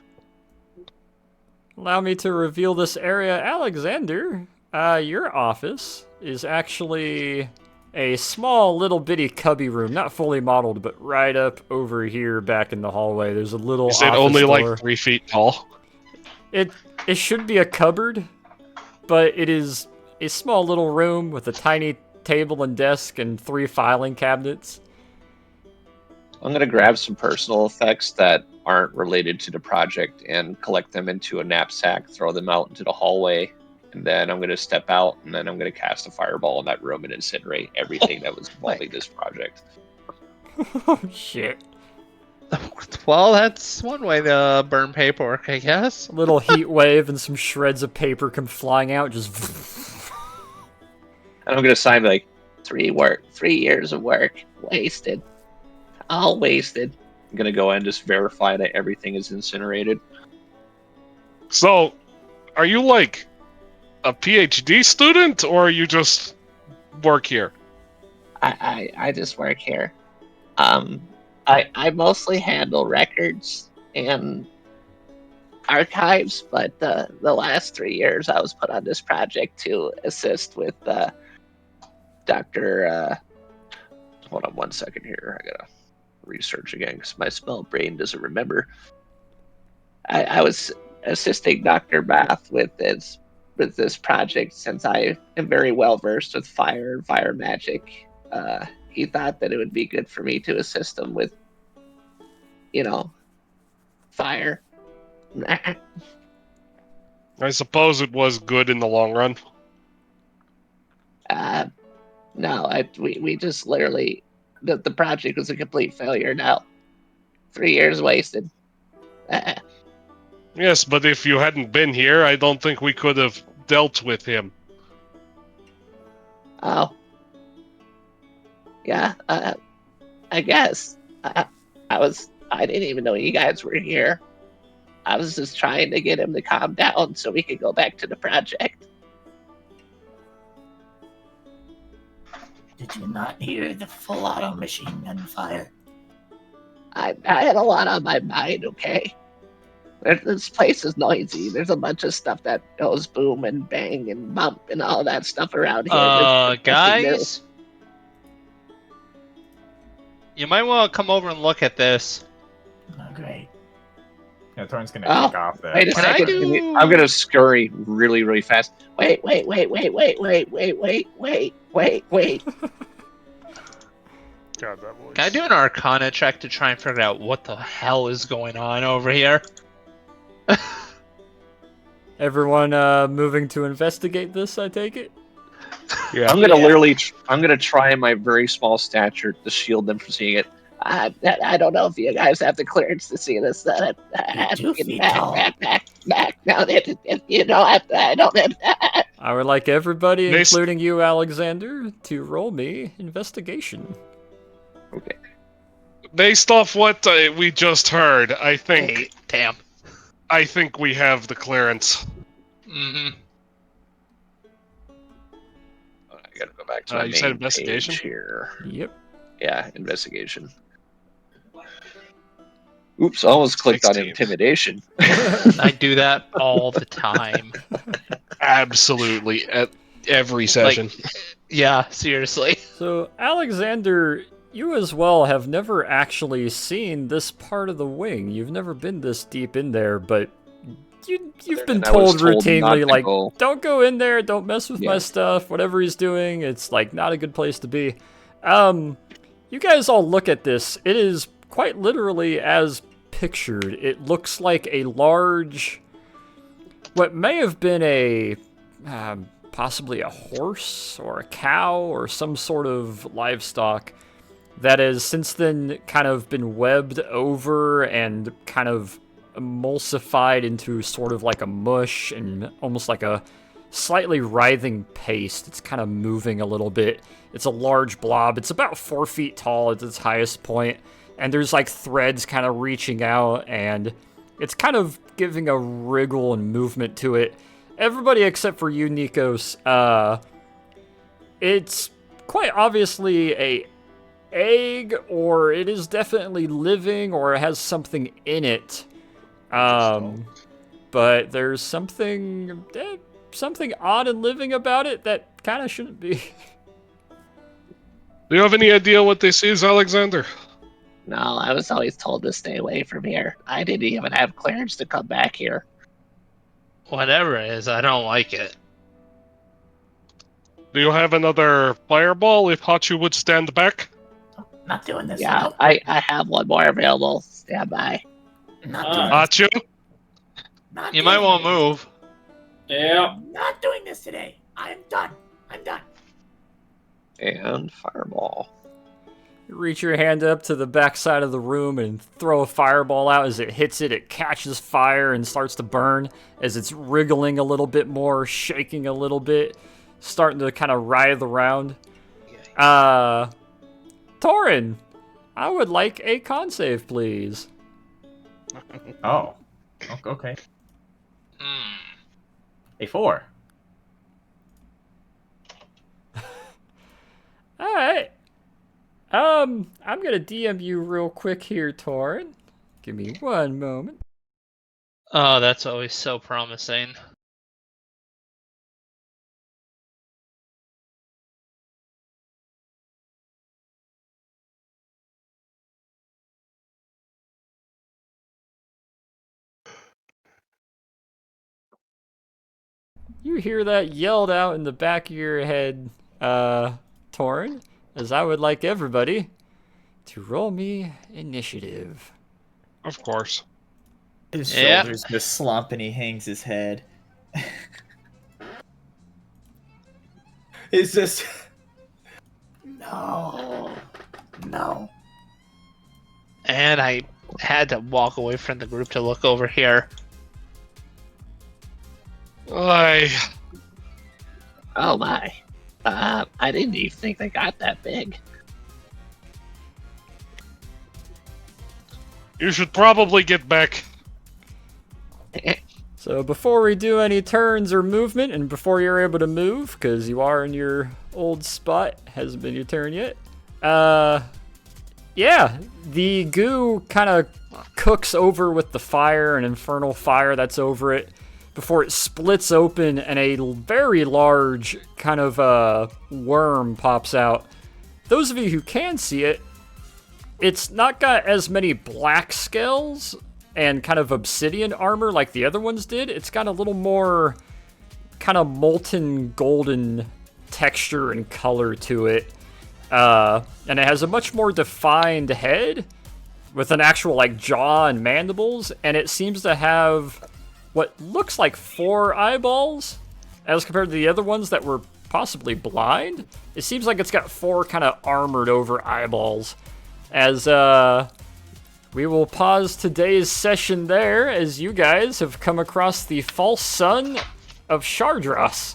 Allow me to reveal this area. Alexander, your office is actually a small little bitty cubby room, not fully modeled, but right up over here back in the hallway. There's a little
Is it
office
only
door.
like 3 feet tall?
It should be a cupboard, but it is a small little room with a tiny table and desk and 3 filing cabinets.
I'm going to grab some personal effects that aren't related to the project and collect them into a knapsack, throw them out into the hallway, and then I'm going to step out, and then I'm going to cast a fireball in that room and incinerate everything that was involving this project.
Oh, shit.
Well, that's one way to burn paperwork, I guess.
A little heat wave and some shreds of paper come flying out, just...
And I'm going to sign like,
3 years of work wasted. All wasted.
I'm going to go in and just verify that everything is incinerated.
So, are you like a PhD student, or you just work here?
I just work here. I mostly handle records and archives, but the last 3 years I was put on this project to assist with Dr. Hold on one second here. I gotta research again because my small brain doesn't remember. I was assisting Dr. Bath with this project since I am very well versed with fire and fire magic. He thought that it would be good for me to assist him with, fire.
I suppose it was good in the long run.
No, we just literally the project was a complete failure. Now, 3 years wasted.
Yes, but if you hadn't been here, I don't think we could have dealt with him.
Oh, yeah. I guess I didn't even know you guys were here. I was just trying to get him to calm down so we could go back to the project.
Did you not hear the full auto machine gun fire?
I had a lot on my mind, okay? This place is noisy. There's a bunch of stuff that goes boom and bang and bump and all that stuff around here. There's nothing new.
Guys? You might want to come over and look at this.
Oh, great.
Yeah, Torn's gonna
Oh,
kick off there.
wait a
Can I
second.
do...
I'm going to scurry really, really fast.
Wait.
God, that voice.
Can I do an Arcana check to try and figure out what the hell is going on over here?
Everyone moving to investigate this, I take it?
Yeah.
I'm going to literally, I'm going to try in my very small stature to shield them from seeing it.
I don't know if you guys have the clearance to see this. I have to get back. Now, you don't have to. I don't have to.
I would like everybody,
Based-
including you, Alexander, to roll me investigation.
Okay.
Based off what we just heard, I think
Hey, damn.
we have the clearance.
Mm-hmm.
go back to my
you
main
said investigation?
page here.
Yep.
Yeah, investigation. Oops, I almost clicked on
16.
intimidation.
I do that all the time.
Absolutely, at every session.
Yeah, seriously.
So, Alexander, you as well have never actually seen this part of the wing. You've never been this deep in there, but you've been
And I was
told
told not
routinely,
to
like,
go.
don't go in there, don't mess with my
Yeah.
stuff, whatever he's doing, it's, like, not a good place to be. You guys all look at this. It is quite literally as pictured. It looks like a large, what may have been a, possibly a horse or a cow or some sort of livestock that has since then kind of been webbed over and kind of emulsified into sort of like a mush and almost like a slightly writhing paste. It's kind of moving a little bit. It's a large blob. It's about 4 feet tall at its highest point, and there's like threads kind of reaching out, and it's kind of giving a wriggle and movement to it. Everybody except for you, Nikos, it's quite obviously a egg, or it is definitely living, or it has something in it. But there's something odd and living about it that kind of shouldn't be.
Do you have any idea what this is, Alexander?
No, I was always told to stay away from here. I didn't even have clearance to come back here.
Whatever it is, I don't like it.
Do you have another fireball if Hachu would stand back?
Not doing this.
Yeah,
Nope.
I have one more available. Stand by.
Not doing
Hachu?
Not
You
doing
might want
this.
to move.
Yeah.
Not doing this today. I'm done. I'm done.
And fireball.
You reach your hand up to the back side of the room and throw a fireball out. As it hits it, it catches fire and starts to burn as it's wriggling a little bit more, shaking a little bit, starting to kind of writhe around. Torin, I would like a con save, please.
Oh. Okay. A 4.
Alright. I'm gonna DM you real quick here, Torin. Give me one moment.
Oh, that's always so promising.
You hear that yelled out in the back of your head, Torin, as I would like everybody to roll me initiative.
Of course.
His
Yeah.
shoulders just slump and he hangs his head.
It's just.
No. No.
And I had to walk away from the group to look over here.
I
Oh my. I didn't even think they got that big.
You should probably get back.
So before we do any turns or movement, and before you're able to move, because you are in your old spot, hasn't been your turn yet, yeah, the goo kind of cooks over with the fire, an infernal fire that's over it, before it splits open and a very large kind of worm pops out. Those of you who can see it, it's not got as many black scales and kind of obsidian armor like the other ones did. It's got a little more kind of molten golden texture and color to it. And it has a much more defined head with an actual like jaw and mandibles, and it seems to have what looks like 4 eyeballs as compared to the other ones that were possibly blind. It seems like it's got 4 kind of armored over eyeballs. As we will pause today's session there, as you guys have come across the false son of Shardras.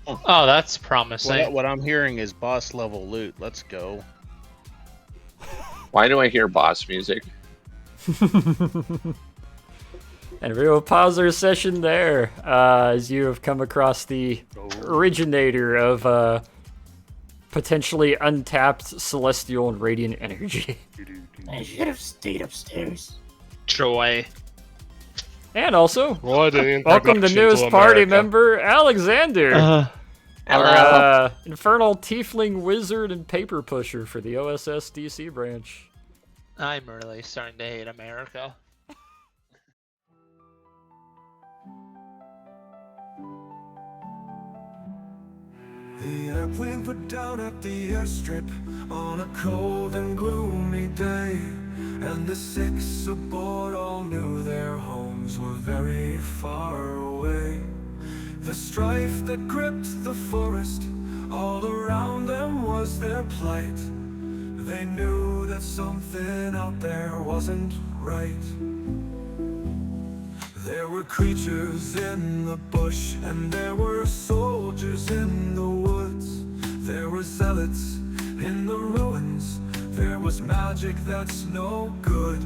Oh, that's promising.
What I'm hearing is boss level loot. Let's go.
Why do I hear boss music?
And we will pause our session there, as you have come across the originator of potentially untapped celestial and radiant energy.
I should have stayed upstairs.
Joy.
And also,
What an
welcome the
introduction
newest
to
party
America.
member, Alexander. Our infernal tiefling wizard and paper pusher for the OSS DC branch.
I'm really starting to hate America.
The airplane put down at the airstrip on a cold and gloomy day, and the six aboard all knew their homes were very far away. The strife that gripped the forest all around them was their plight. They knew that something out there wasn't right. There were creatures in the bush, and there were soldiers in the woods. There were zealots in the ruins. There was magic that's no good.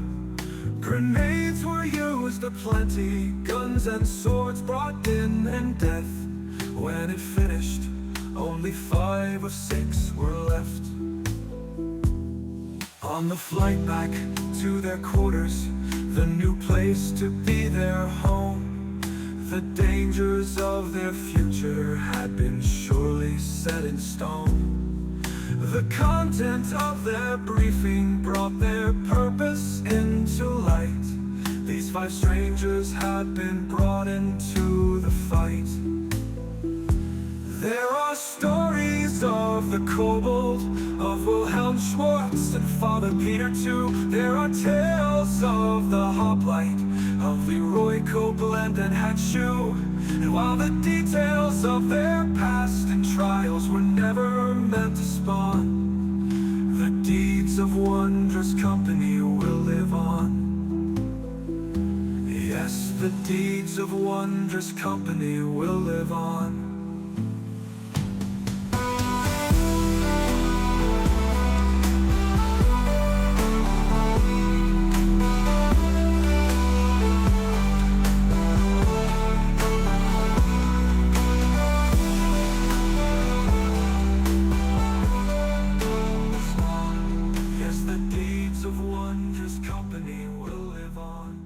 Grenades were used aplenty, guns and swords brought in, and death. When it finished, only 5 of 6 were left. On the flight back to their quarters, the new place to be their home, the dangers of their future had been surely set in stone. The content of their briefing brought their purpose into light. These 5 strangers had been brought into the fight. There are stories of the kobold, of Wilhelm Schwartz and Father Peter too. There are tales of the hoplite, of Leroy Copeland and Hatshu. And while the details of their past and trials were never meant to spawn, the deeds of wondrous company will live on. Yes, the deeds of wondrous company will live on. Yes, the deeds of wondrous company will live on.